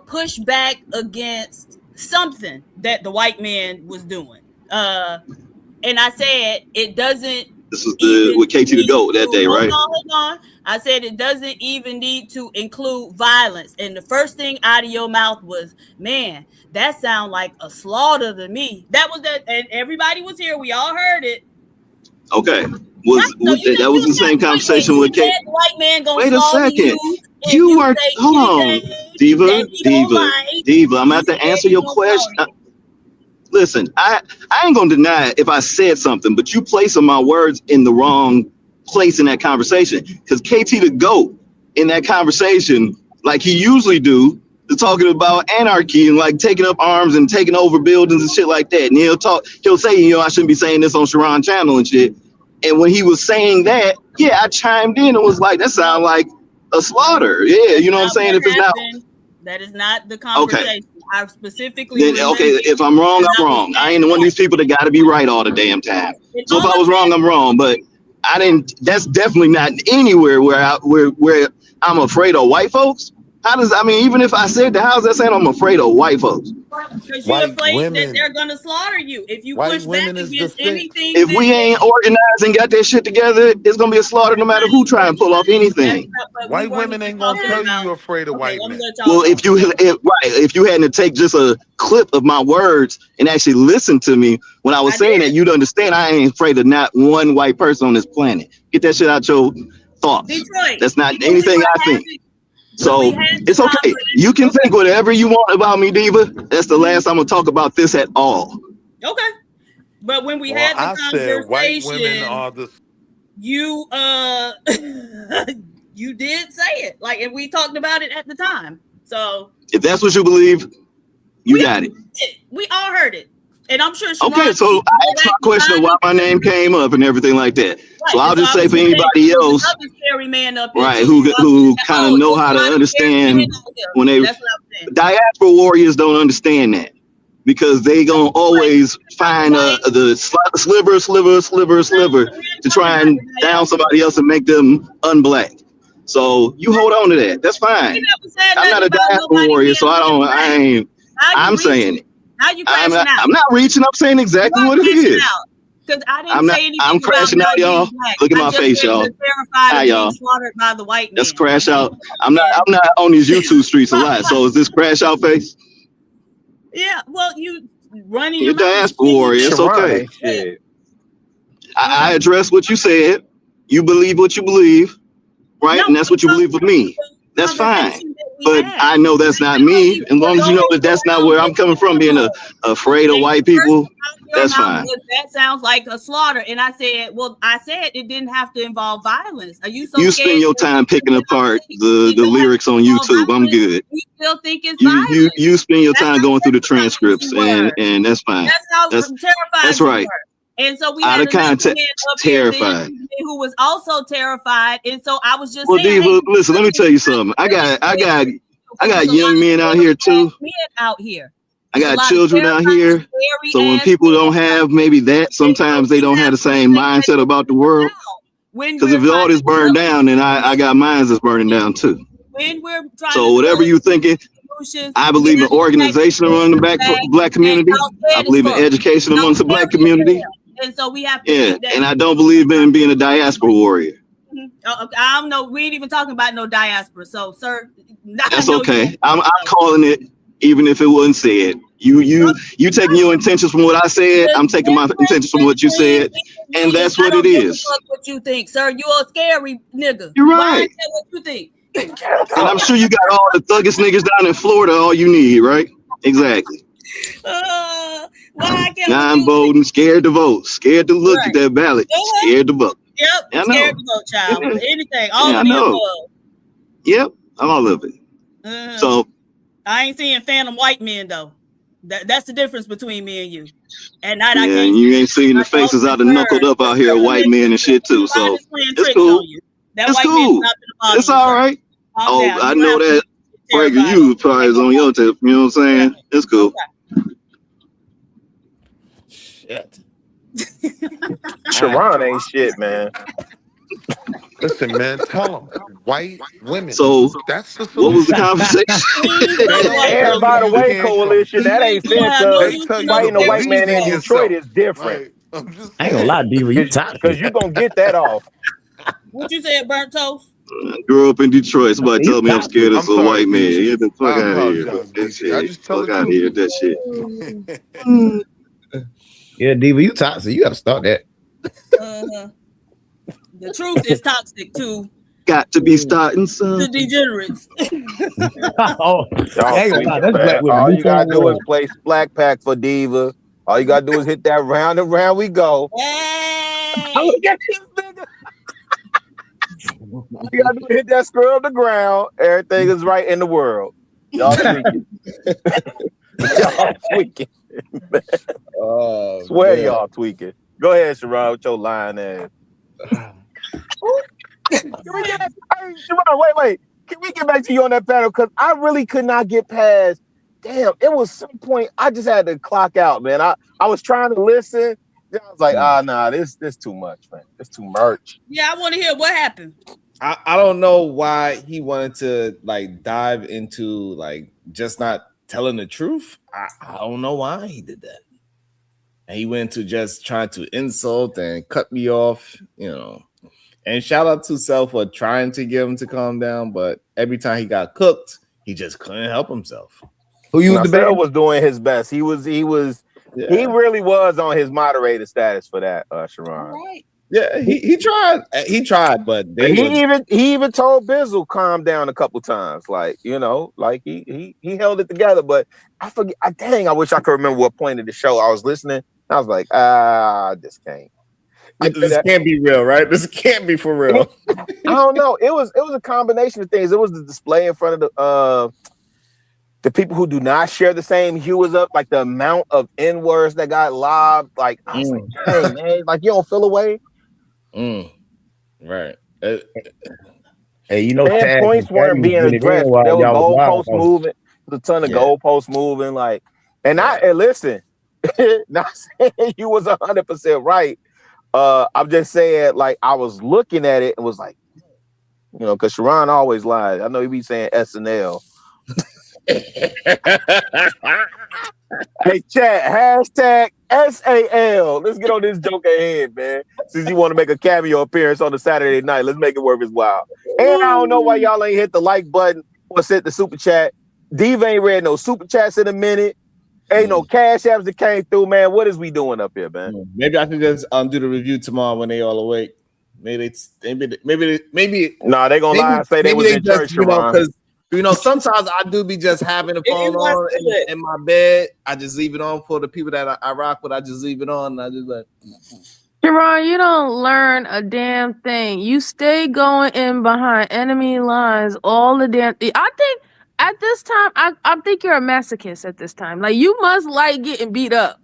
push back against something that the white man was doing? And I said it doesn't. This was with KT the GOAT that day, right? Hold on. I said it doesn't even need to include violence. And the first thing out of your mouth was, man, that sounds like a slaughter to me. That was that, and everybody was here. We all heard it. Okay. That was the same conversation with KT. White man gonna wait a second. You were hold on, Diva. I'm gonna have to answer your question. Listen, I ain't gonna deny it if I said something, but you placing my words in the wrong place in that conversation. Because KT the GOAT in that conversation, like he usually do, is talking about anarchy and like taking up arms and taking over buildings and shit like that. And he'll say, I shouldn't be saying this on Sharon channel and shit. And when he was saying that, yeah, I chimed in and was like, that sounds like a slaughter. Yeah, you know what I'm saying? If it's not, that is not the conversation. Okay. I specifically if I'm wrong, I'm wrong. I ain't one of these people that got to be right all the damn time. So if I was wrong, I'm wrong. But I didn't. That's definitely not anywhere where I'm afraid of white folks. Even if I said that, how's that saying I'm afraid of white folks? Because you're afraid that they're gonna slaughter you if you push back against anything. If we ain't organized and got that shit together, it's gonna be a slaughter no matter who try and pull off anything. White women ain't gonna tell you you're afraid of white men. Well, if you hadn't to take just a clip of my words and actually listen to me when I was saying that, you'd understand I ain't afraid of not one white person on this planet. Get that shit out your thoughts. Detroit. That's not anything I think. So it's okay. You can think whatever you want about me, Diva. That's the last I'm gonna talk about this at all. Okay. But when we had the conversation, said white women are the you you did say it. Like, and we talked about it at the time. So if that's what you believe, you got it. We all heard it. And I'm sure okay, so I asked my question of why my name came up and everything like that. Right. So I'll just say for anybody else, right, who kind of know how to understand when they diaspora warriors don't understand that because they gonna always find the sliver to try and down somebody else and make them unblack. So you hold on to that. That's fine. I'm not a diaspora warrior, so I'm saying it. I'm not reaching. I'm saying exactly what it is. Because I didn't say anything. I'm crashing out, y'all. Look at my face, y'all. Hi, y'all. By the white man. That's crash out. I'm not on these YouTube streets a lot. So is this crash out face? Yeah. Well, you running. You're diaspora warrior. It's okay. I address what you said. You believe what you believe, right? And that's what you believe with me. That's fine. But I know that's not me. As long as you know that that's not where I'm coming from, being afraid of white people, that's fine. That sounds like a slaughter. And I said it didn't have to involve violence. Are you so You spend your time picking apart the lyrics on YouTube. I'm good. You still think it's violent? You spend your time going through the transcripts, and that's fine. That's how terrified. That's right. And so we out had of context, terrified. Who was also terrified, and so I was just saying. Diva, listen, let me tell you something. I got young men out here too. I got children out here. So when people don't have maybe that, sometimes they don't have the same mindset about the world. Because if all this burned down, then I got mines that's burning down too. So whatever you thinking. I believe in organization among the black community. I believe in education amongst the black community. And so we have to and I don't believe in being a diaspora warrior. I don't know. We ain't even talking about no diaspora. So, sir, that's okay. I'm calling it even if it wasn't said. You taking your intentions from what I said. I'm taking my intentions from what you said, and that's what it is. What you think, sir? You a scary nigga. You're Why right. is that what you think? And I'm sure you got all the thuggish niggas down in Florida. All you need, right? Exactly. Why I can't 9 voting, scared to vote, scared to look at that ballot, scared to vote. Yep, I know. scared to vote, child. Yeah. Anything, all Yeah, of I the know. above. Yep, all of it. So I ain't seeing phantom white men though. That's the difference between me and you. And I yeah, can't. you ain't seeing the faces out of knuckled up out here, white men and shit too. So it's cool. It's cool. It's all right. Oh, I know that. Breaker, you probably is on your tip. You know what I'm saying? It's cool. Shit. Sharon ain't shit, man. Listen, man, tell them white women. So that's the what was the conversation? And by the way, coalition, that ain't fair because fighting a white man in Detroit is different. I ain't gonna lie, Diva, you toxic. Because you gonna get that off. What you said, burnt toast? I grew up in Detroit. Somebody told me I'm scared of a white man. Get the fuck out of here. That shit. Fuck out of here. That shit. Yeah, Diva, you toxic. You gotta start that. The truth is toxic too. Got to be starting some. The degenerates. Oh, all you gotta do is play Black Pack for Diva. All you gotta do is hit that round and round we go. Look at this nigga. You gotta do is hit that scrub the ground. Everything is right in the world. Y'all tweaking. Y'all tweaking. Swear man. y'all tweaking. Go ahead, Sharon, with your lying ass. Sharon, wait. Can we get back to you on that panel? Because I really could not get past. Damn, it was some point I just had to clock out, man. I was trying to listen. Then I was like, nah, this too much, man. It's too much. Yeah, I want to hear what happened. I don't know why he wanted to like dive into like just not telling the truth. I don't know why he did that. And he went to just trying to insult and cut me off, you know. And shout out to Self for trying to get him to calm down, but every time he got cooked, he just couldn't help himself. Who you was doing his best. He really was on his moderator status for that, Sharon. Right. Yeah, he tried. He tried, but he even told Bizzle calm down a couple times. Like, you know, like he held it together. But I forget. Dang, I wish I could remember what point of the show I was listening. I was like, this can't. This can't be real, right? This can't be for real. I don't know. It was a combination of things. It was the display in front of the people who do not share the same hue as us, like the amount of N-words that got lobbed. Like, I was like, dang, man, like you don't feel away. Right. Hey, you know, points weren't being addressed. There was goalposts moving. There's a ton of goalposts moving. Like, and listen, not saying you was 100% right. I'm just saying, like, I was looking at it and was like, you know, because Sharon always lies. I know he be saying SNL. Hey, chat, hashtag SAL. Let's get on this joke ahead, man. Since you want to make a cameo appearance on the Saturday night, let's make it worth his while. And I don't know why y'all ain't hit the like button or sent the super chat. Diva ain't read no super chats in a minute. Ain't no cash apps that came through, man. What is we doing up here, man? Maybe I could just do the review tomorrow when they all awake. Maybe. Nah, they gonna lie and say they was in church, because you know, sometimes I do be just having the phone on in my bed. I just leave it on for the people that I rock with. I just leave it on and I just like. Jerron, you don't learn a damn thing. You stay going in behind enemy lines all the damn thing. I think at this time, I think you're a masochist at this time. Like, you must like getting beat up.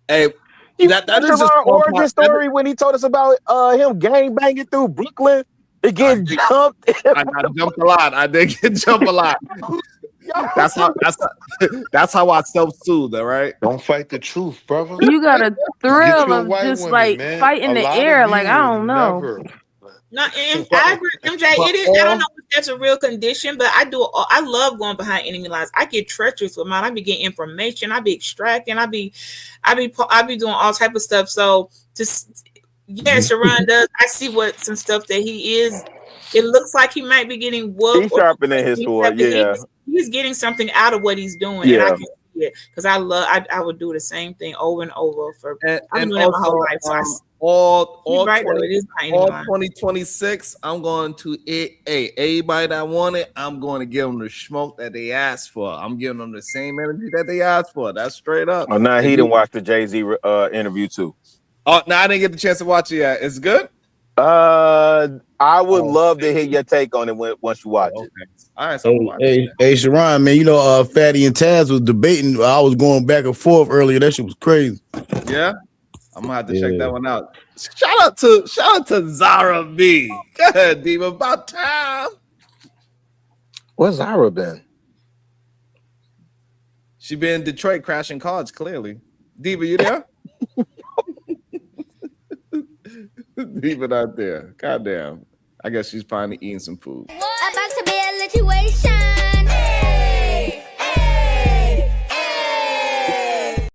Hey, that is just origin story when he told us about him gang banging through Brooklyn. It gets jumped. I got jumped a lot. I did get jumped a lot. That's how I self-soothe, all right? Don't fight the truth, brother. You got a thrill of just women, like man. Fight in the air. Like, I don't know. No, and I agree, MJ. It is. I don't know if that's a real condition, but I do. I love going behind enemy lines. I get treacherous with mine. I be getting information. I be extracting. I be doing all type of stuff. So Sharon does. I see some stuff that he is. It looks like he might be getting whooped. He's sharpening his sword. Yeah, he's getting something out of what he's doing, and I can see it because I would do the same thing over and over for. I've been doing it my whole life. So all 2026, I'm going to everybody that want it, I'm going to give them the smoke that they asked for. I'm giving them the same energy that they asked for. That's straight up. Oh, now he didn't watch the Jay-Z interview too. Oh, no, I didn't get the chance to watch it yet. It's good? I would love to hear your take on it once you watch it. All right, so hey, Sharon, man, you know, Fatty and Taz was debating. I was going back and forth earlier. That shit was crazy. Yeah, I'm gonna have to check that one out. Shout out to Zara B. Go ahead, Diva. About time. Where's Zara been? She been in Detroit crashing cars. Clearly, Diva, you there? Diva not there. Goddamn. I guess she's finally eating some food. About to be a situation. Hey, hey, hey.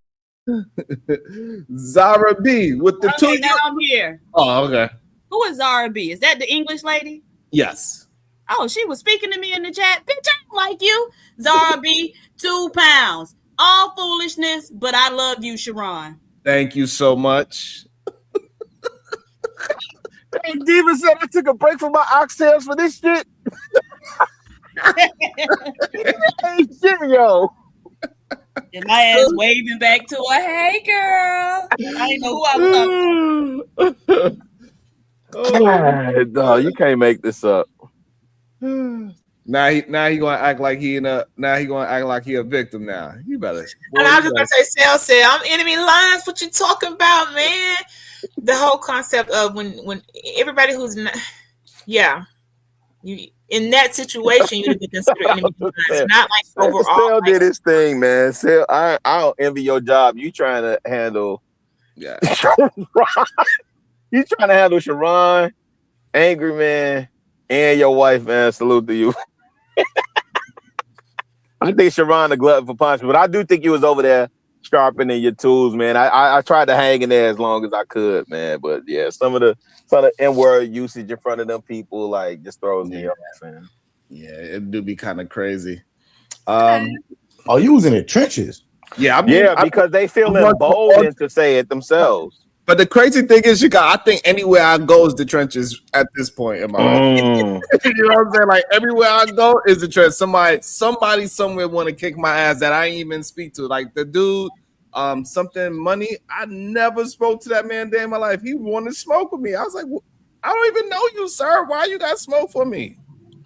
Zara B with the Okay, now I'm here. Oh, okay. Who is Zara B? Is that the English lady? Yes. Oh, she was speaking to me in the chat. Bitch, I don't like you. Zara B, 2 pounds. All foolishness, but I love you, Sharon. Thank you so much. Hey, Diva said I took a break from my oxtails for this shit. Hey, shit, yo. And my ass waving back to her, hey, girl. I didn't know who I was talking to. No, you can't make this up. Now he gonna act like he a victim now. You better. And I was just gonna say, I'm enemy lines. What you talking about, man? The whole concept of when everybody who's not, you in that situation, you would be considered enemy lines, not like overall. Sel did his thing, man. Sel, I don't envy your job. You trying to handle, you trying to handle Sharon, Angry Man, and your wife, man. Salute to you. I think Sharon a glutton for punishment, but I do think you was over there sharpening your tools, man. I tried to hang in there as long as I could, man. But yeah, some of the N-word usage in front of them people like just throws me off, man. Yeah, it do be kind of crazy. Oh, you was in the trenches. Yeah, because they feel emboldened to say it themselves. But the crazy thing is, I think anywhere I go is the trenches at this point in my life. You know what I'm saying? Like everywhere I go is the trench. Somebody somewhere want to kick my ass that I ain't even speak to. Like the dude, something money. I never spoke to that man day in my life. He wanted to smoke with me. I was like, I don't even know you, sir. Why you got smoke for me?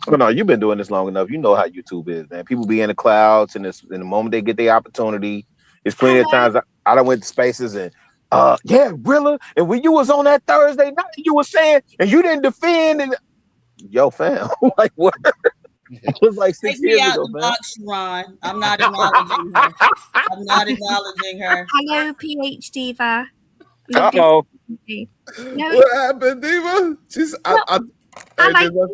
Well, no, you've been doing this long enough. You know how YouTube is, man. People be in the clouds, and in the moment they get the opportunity, there's plenty of times I done went to spaces and. Yeah, Rilla. And when you was on that Thursday night, you were saying, and you didn't defend, and yo, fam, like what? It was like 6 years ago, man. Box, Ron. I'm not acknowledging her. I'm not acknowledging her. Hello, PH Diva. Uh-oh. What happened, Diva? She's. I like Diva.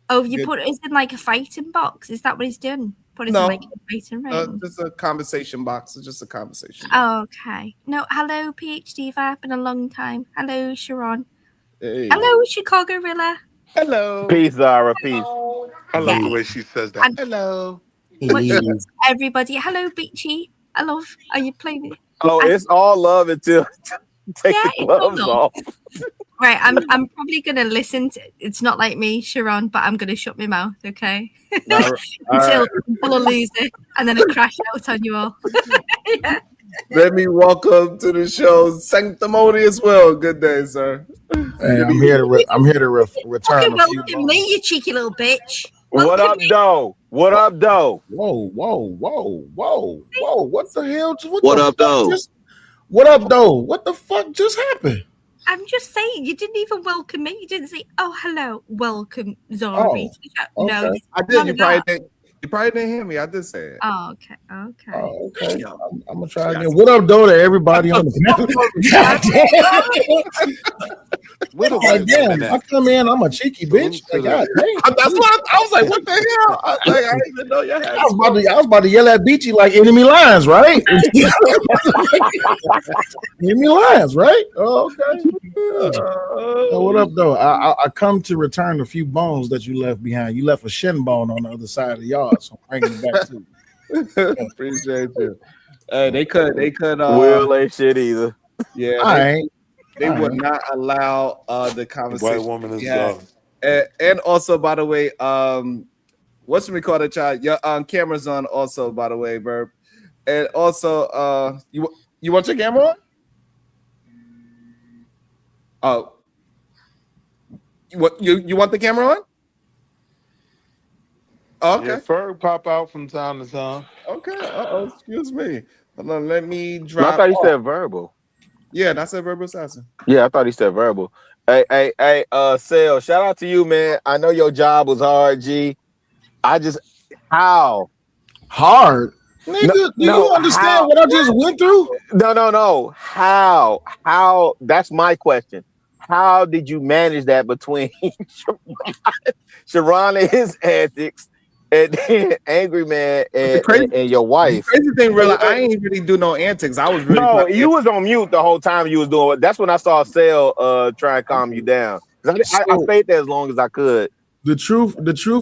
Oh, you put it in like a fighting box. Is that what he's doing? Put it in like a fighting ring. Just a conversation box. It's just a conversation. Oh, okay. No, hello, PhD Diva. Been a long time. Hello, Sharon. Hey. Hello, Chicago Rilla. Hello. Peace, Zara. Peace. I love the way she says that. And hello. Everybody. Hello, Beachy. I love. Are you playing it? Oh, it's all love until take the gloves off. Right, I'm probably gonna listen to. It's not like me, Sharon, but I'm gonna shut my mouth, okay? Until I lose it, and then I crash out on you all. Yeah. Let me welcome to the show, Sanctimonious Will. Good day, sir. Hey, I'm here to return. Welcome me, you cheeky little bitch. What up, though? What up, though? Whoa! What the hell? What up, though? What up, though? What the fuck just happened? I'm just saying, you didn't even welcome me. You didn't say, "Oh, hello, welcome, Zara." Okay. No, I did. You probably didn't hear me. I did say it. Oh, okay. Oh, okay. I'm gonna try again. What up, though, to everybody on the panel? Where the Like, white women damn, I at? come in, I'm a cheeky bitch. Like, God, dang. That's what I was like. What the hell? I didn't even know y'all had. I was about to yell at Beachy like enemy lines, right? Enemy lines, right? Oh, okay. So what up, though? I come to return a few bones that you left behind. You left a shin bone on the other side of the yard, so I'm bringing it back to you. Appreciate you. They could. Will ain't shit either. Yeah, I ain't. they All would right. not allow the conversation. White woman is Yeah, dumb. and also, by the way, what's we call it, child? Your camera's on. Also, by the way, Verb, and also, you want your camera on? Oh, you want the camera on? Oh, okay. Yeah, Ferg pop out from time to time. Okay. Excuse me. Hold on, let me No, drop. I thought he said verbal. Yeah, that's a verbal assassin. Yeah, I thought he said verbal. Hey, Sale, shout out to you, man. I know your job was hard, G. How? Hard? Nigga, do you understand what I just went through? No. How? That's my question. How did you manage that between Sharon and his antics and then Angry Man and your wife? The crazy thing, really, I ain't really do no antics. I was really No, you was on mute the whole time you was doing it. That's when I saw Sale try and calm you down. I stayed there as long as I could. The truth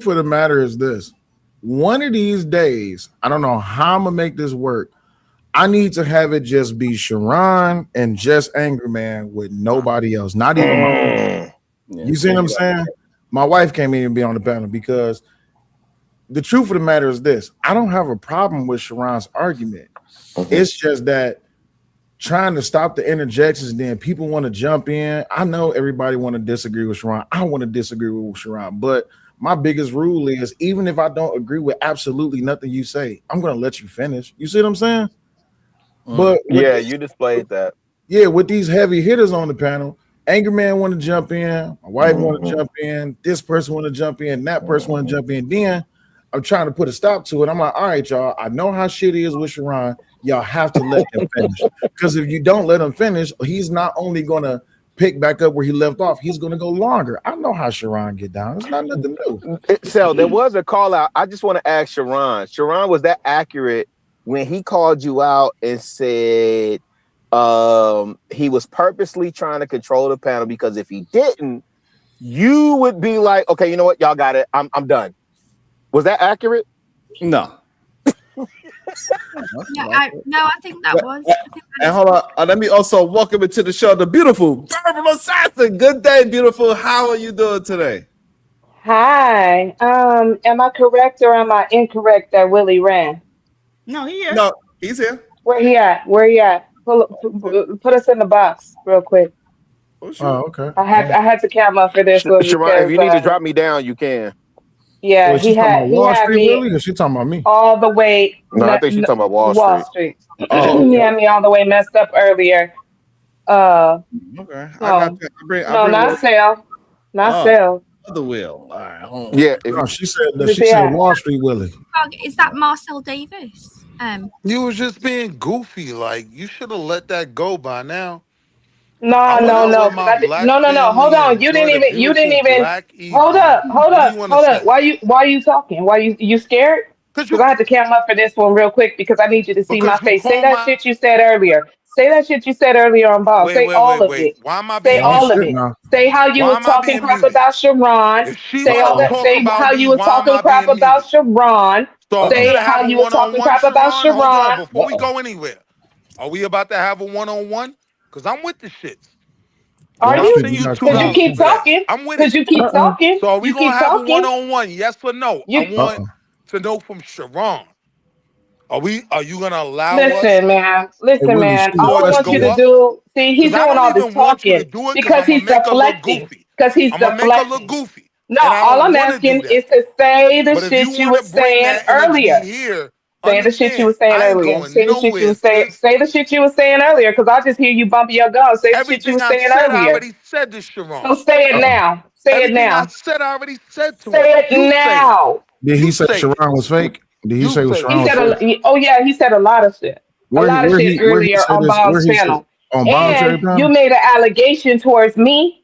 of the matter is this. One of these days, I don't know how I'm gonna make this work. I need to have it just be Sharon and just Angry Man with nobody else, not even my wife. You see what I'm saying? My wife can't even be on the panel because the truth of the matter is this. I don't have a problem with Sharon's argument. It's just that trying to stop the interjections, and then people want to jump in. I know everybody want to disagree with Sharon. I want to disagree with Sharon, but my biggest rule is even if I don't agree with absolutely nothing you say, I'm going to let you finish. You see what I'm saying? But yeah, you displayed that. Yeah, with these heavy hitters on the panel, Angry Man want to jump in, my wife want to jump in, this person want to jump in, that person want to jump in. Then I'm trying to put a stop to it. I'm like, all right, y'all, I know how shit is with Sharon. Y'all have to let him finish. Because if you don't let him finish, he's not only going to pick back up where he left off, he's going to go longer. I know how Sharon get down. It's not nothing new. So there was a call out. I just want to ask Sharon. Sharon, was that accurate when he called you out and said he was purposely trying to control the panel because if he didn't, you would be like, okay, you know what, y'all got it. I'm done. Was that accurate? No. I think that was. And hold on, let me also welcome you to the show, the beautiful Verbal Assassin. Good day, beautiful. How are you doing today? Hi. Am I correct or am I incorrect that Willie ran? No, he here. No, he's here. Where he at? Put us in the box real quick. Oh, okay. I had to count up for this one. Sharon, if you need to drop me down, you can. Yeah, Well, he had Street, me Willie, or she talking about me? all the way. No, I think she's talking about Wall Street. Oh, He had me all the way messed up earlier. Okay. Not Sale. Not Sale. The wheel. All right. Hold on. Yeah. She said Wall Street Willie. Is that Marcel Davis? You was just being goofy. Like you should have let that go by now. No. Hold on. You didn't even. Hold up. Why you talking? Why you scared? Because I had to count up for this one real quick because I need you to see my face. Say that shit you said earlier. Say that shit you said earlier on Bob. Say all of it. Why am I Say being all of it. Say how you was talking crap about Sharon. Say all that. Say how you was talking crap about Sharon. Say how you was talking crap about Sharon. Before we go anywhere, are we about to have a one-on-one? Because I'm with the shits. Are you? Because you keep talking. I'm with Because you keep talking. So are we You gonna keep have talking. a one-on-one? Yes or no? I want to know from Sharon. Are you gonna allow us? Listen, man. All I want you to do. See, he's doing all this talking because he's deflecting. Because he's deflecting. No, all I'm asking is to say the shit you were saying earlier. Say the shit you were saying earlier. Say the shit you were saying. Say the shit you were saying earlier, because I just hear you bumping your gums. Say the shit you were saying I earlier. already said this, Sharon. So say it now. Say it now. I said I already said to him. Say it now. Did he say Sharon was fake? Did he say Sharon was fake? Oh yeah, he said a lot of shit. A lot of shit earlier on Bob's panel. And you made an allegation towards me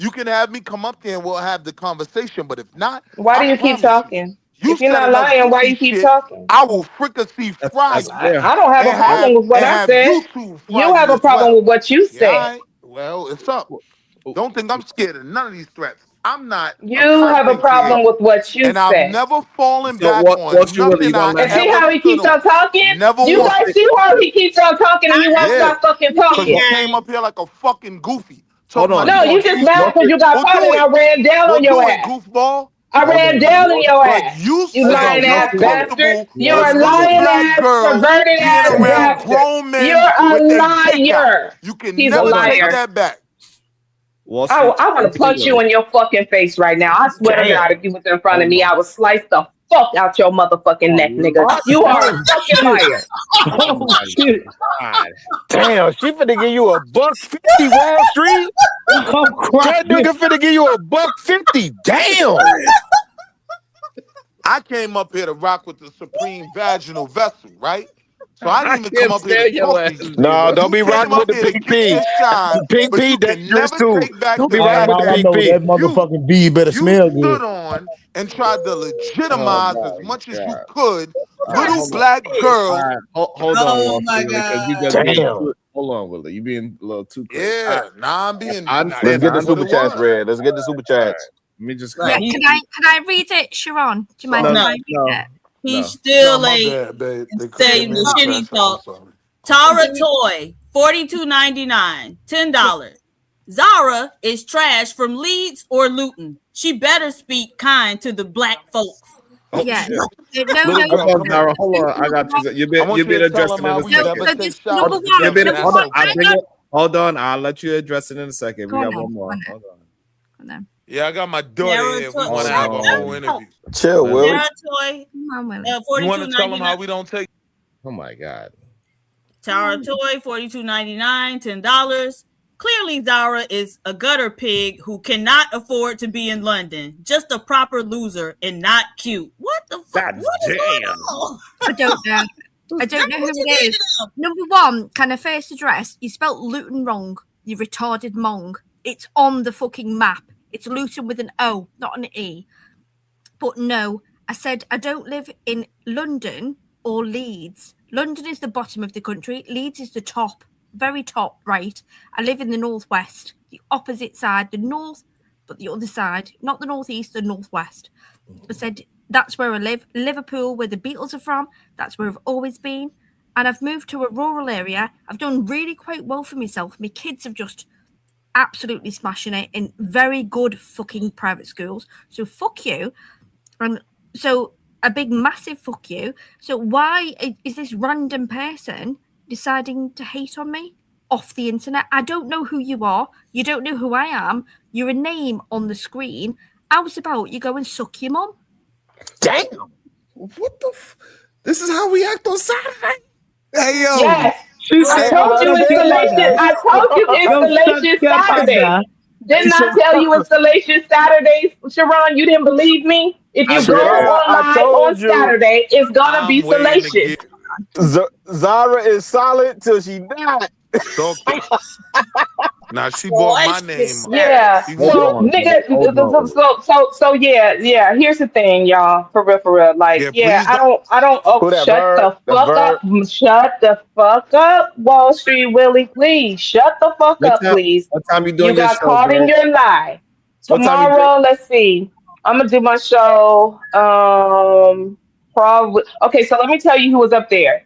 you can have me come up there and we'll have the conversation. But if not, why do you keep talking? If you're not lying, why you keep talking? I will fricassee fry you. I don't have a problem with what I said. You have a problem with what you said. Yeah, well, it's up. Don't think I'm scared of none of these threats. I'm not. You have a problem with what you said. And I've never fallen back on nothing And see how he keeps on talking? You guys see how he keeps on talking and he won't stop fucking talking? Because you came up here like a fucking goofy. Hold on. No, you just mad because you got caught and I ran down on your ass. Goofball. I ran down on your ass. You lying ass bastard. You're a lying ass, perverted ass bastard. You're a liar. You can He's never a liar. take that back. I want to punch you in your fucking face right now. I swear to God, if you was in front of me, I would slice the fuck out your motherfucking neck, nigga. You are a fucking liar. Damn, she finna give you $150, Wall Street. That nigga finna give you $150. Damn. I came up here to rock with the Supreme Vaginal Vessel, right? So I didn't even come up here to talk to you. No, don't be rocking with the Pink P. Pink P, that's yours too. Don't be rocking with the Pink P. That motherfucking bee better smell good. You stood on and tried to legitimize as much as you could little black girls. Hold on. Oh my God. Hold on, Willie. You being a little too crazy. Yeah, I'm being. Let's get the super chats read. Let's get the super chats. Let me just. Yeah, can I read it, Sharon? Do you mind if I read it? He's still saying the shit he thought. Tara Toy, $42.99, $10. Zara is trash from Leeds or Luton. She better speak kind to the black folks. Yeah. Hold on. I got you. You've been addressing it in a second. Hold on. I'll let you address it in a second. We got one more. Hold on. Yeah, I got my daughter here. If we want to have a whole interview. Chill, Willie. Toy, you want to tell them how we don't take? Oh my God. Tara Toy, $42.99, $10. Clearly, Zara is a gutter pig who cannot afford to be in London. Just a proper loser and not cute. What the fuck? What is going on? I don't know. I don't know who it is. Number one, can I first address? You spelt Luton wrong. You retarded mong. It's on the fucking map. It's Luton with an O, not an E. But no, I said I don't live in London or Leeds. London is the bottom of the country. Leeds is the top, very top, right? I live in the northwest, the opposite side, the north, but the other side, not the northeast, the northwest. I said that's where I live. Liverpool, where the Beatles are from, that's where I've always been. And I've moved to a rural area. I've done really quite well for myself. My kids have just absolutely smashing it in very good fucking private schools. So fuck you. And so a big massive fuck you. So why is this random person deciding to hate on me off the internet? I don't know who you are. You don't know who I am. You're a name on the screen. How's about you go and suck your mom? Damn. What the this is how we act on Saturday. Hey yo. Yes. I told you it's Salacious Saturday. Didn't I tell you it's Salacious Saturday, Sharon? You didn't believe me? If you go online on Saturday, it's gonna be salacious. Zara is solid till she died. Now she bought my name. Yeah. So nigga, so yeah. Here's the thing, y'all. For real. Like, I don't shut the fuck up, Wall Street Willie, please. Shut the fuck up, please. What time you doing? You got caught in your lie. Tomorrow, let's see. I'm gonna do my show. Probably okay, so let me tell you who was up there.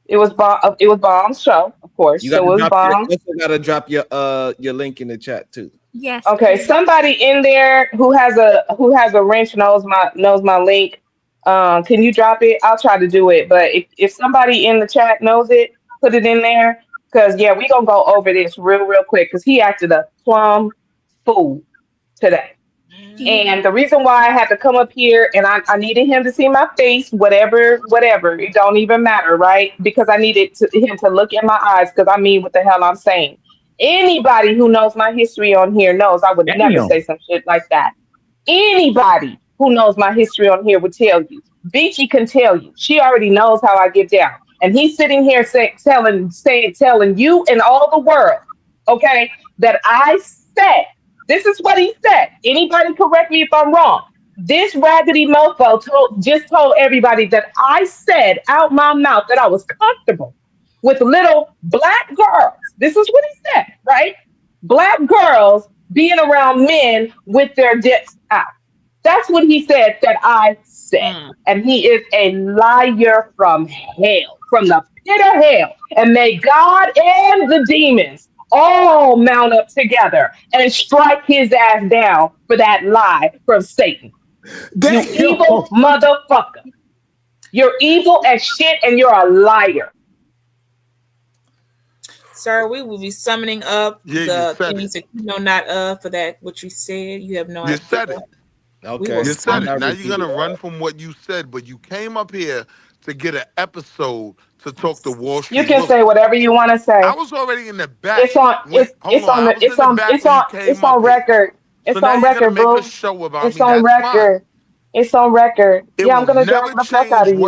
It was Bomb's show, of course. You also gotta drop your link in the chat too. Yes. Okay. Somebody in there who has a wrench knows my link. Can you drop it? I'll try to do it. But if somebody in the chat knows it, put it in there. Cause we gonna go over this real quick. Cause he acted a plumb fool today. And the reason why I had to come up here and I needed him to see my face, whatever, it don't even matter, right? Because I needed him to look in my eyes because I mean what the hell I'm saying. Anybody who knows my history on here knows I would never say some shit like that. Anybody who knows my history on here would tell you. Beachy can tell you. She already knows how I get down. And he's sitting here telling you and all the world, okay, that I said This is what he said. Anybody correct me if I'm wrong. This raggedy mofo just told everybody that I said out my mouth that I was comfortable with little black girls. This is what he said, right? Black girls being around men with their dicks out. That's what he said that I said. And he is a liar from hell, from the pit of hell. And may God and the demons all mount up together and strike his ass down for that lie from Satan. You evil motherfucker. You're evil as shit and you're a liar. Sir, we will be summoning up the things that you know not of for that, what you said. You have no idea. You said it. Okay. You said it. Now you're going to run from what you said, but you came up here to get an episode to talk to Wall Street. You can say whatever you want to say. I was already in the back. It's on record. It's on record, bro. It's on record. It's on record. Yeah, I'm gonna drag the fuck out of you.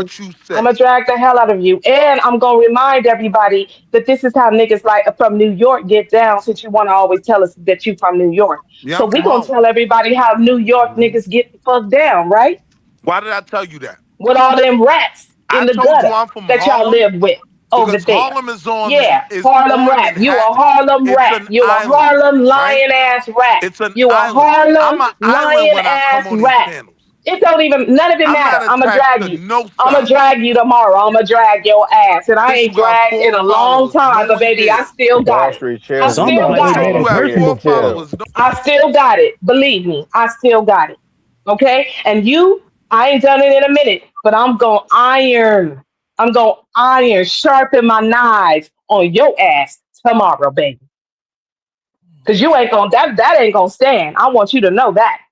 I'm gonna drag the hell out of you, and I'm gonna remind everybody that this is how niggas like from New York get down. Since you want to always tell us that you from New York, so we gonna tell everybody how New York niggas get the fuck down, right? Why did I tell you that? With all them rats in the gutter that y'all live with over there. Harlem is on. Yeah, Harlem rat. You a Harlem rat. You a Harlem lion ass rat. You a Harlem lion ass rat. It don't even, none of it matter. I'm gonna drag you. I'm gonna drag you tomorrow. I'm gonna drag your ass, and I ain't dragged in a long time, but baby, I still got it. I still got it. I still got it. Believe me, I still got it. Okay, and you, I ain't done it in a minute, but I'm gonna iron. I'm gonna iron, sharpen my knives on your ass tomorrow, baby. Cause you ain't gonna that ain't gonna stand. I want you to know that.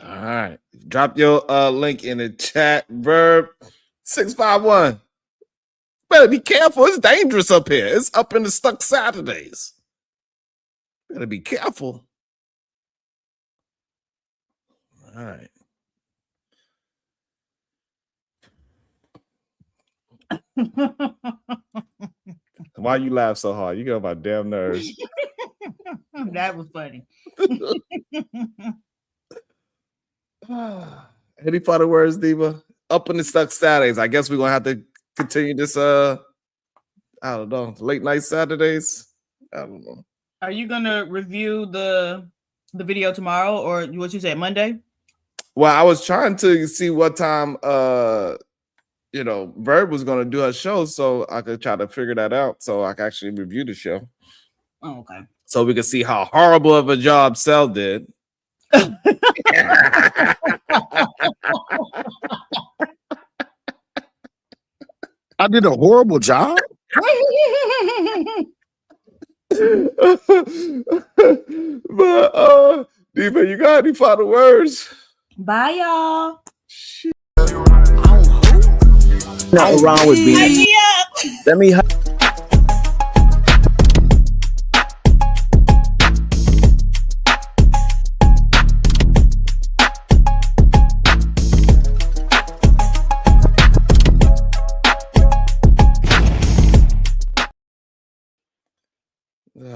All right. Drop your link in the chat. Verb 651. Better be careful. It's dangerous up here. It's up in the Stuck Saturdays. Better be careful. All right. Why you laugh so hard? You get on my damn nerves. That was funny. Any final words, Diva? Up in the Stuck Saturdays. I guess we're gonna have to continue this. I don't know, late night Saturdays. I don't know. Are you gonna review the video tomorrow, or what you said Monday? Well, I was trying to see what time Verb was gonna do her show, so I could try to figure that out, so I could actually review the show. Oh, okay. So we could see how horrible of a job Cell did. I did a horrible job. But Diva, you got any final words? Bye, y'all. Nothing wrong with being. Let me.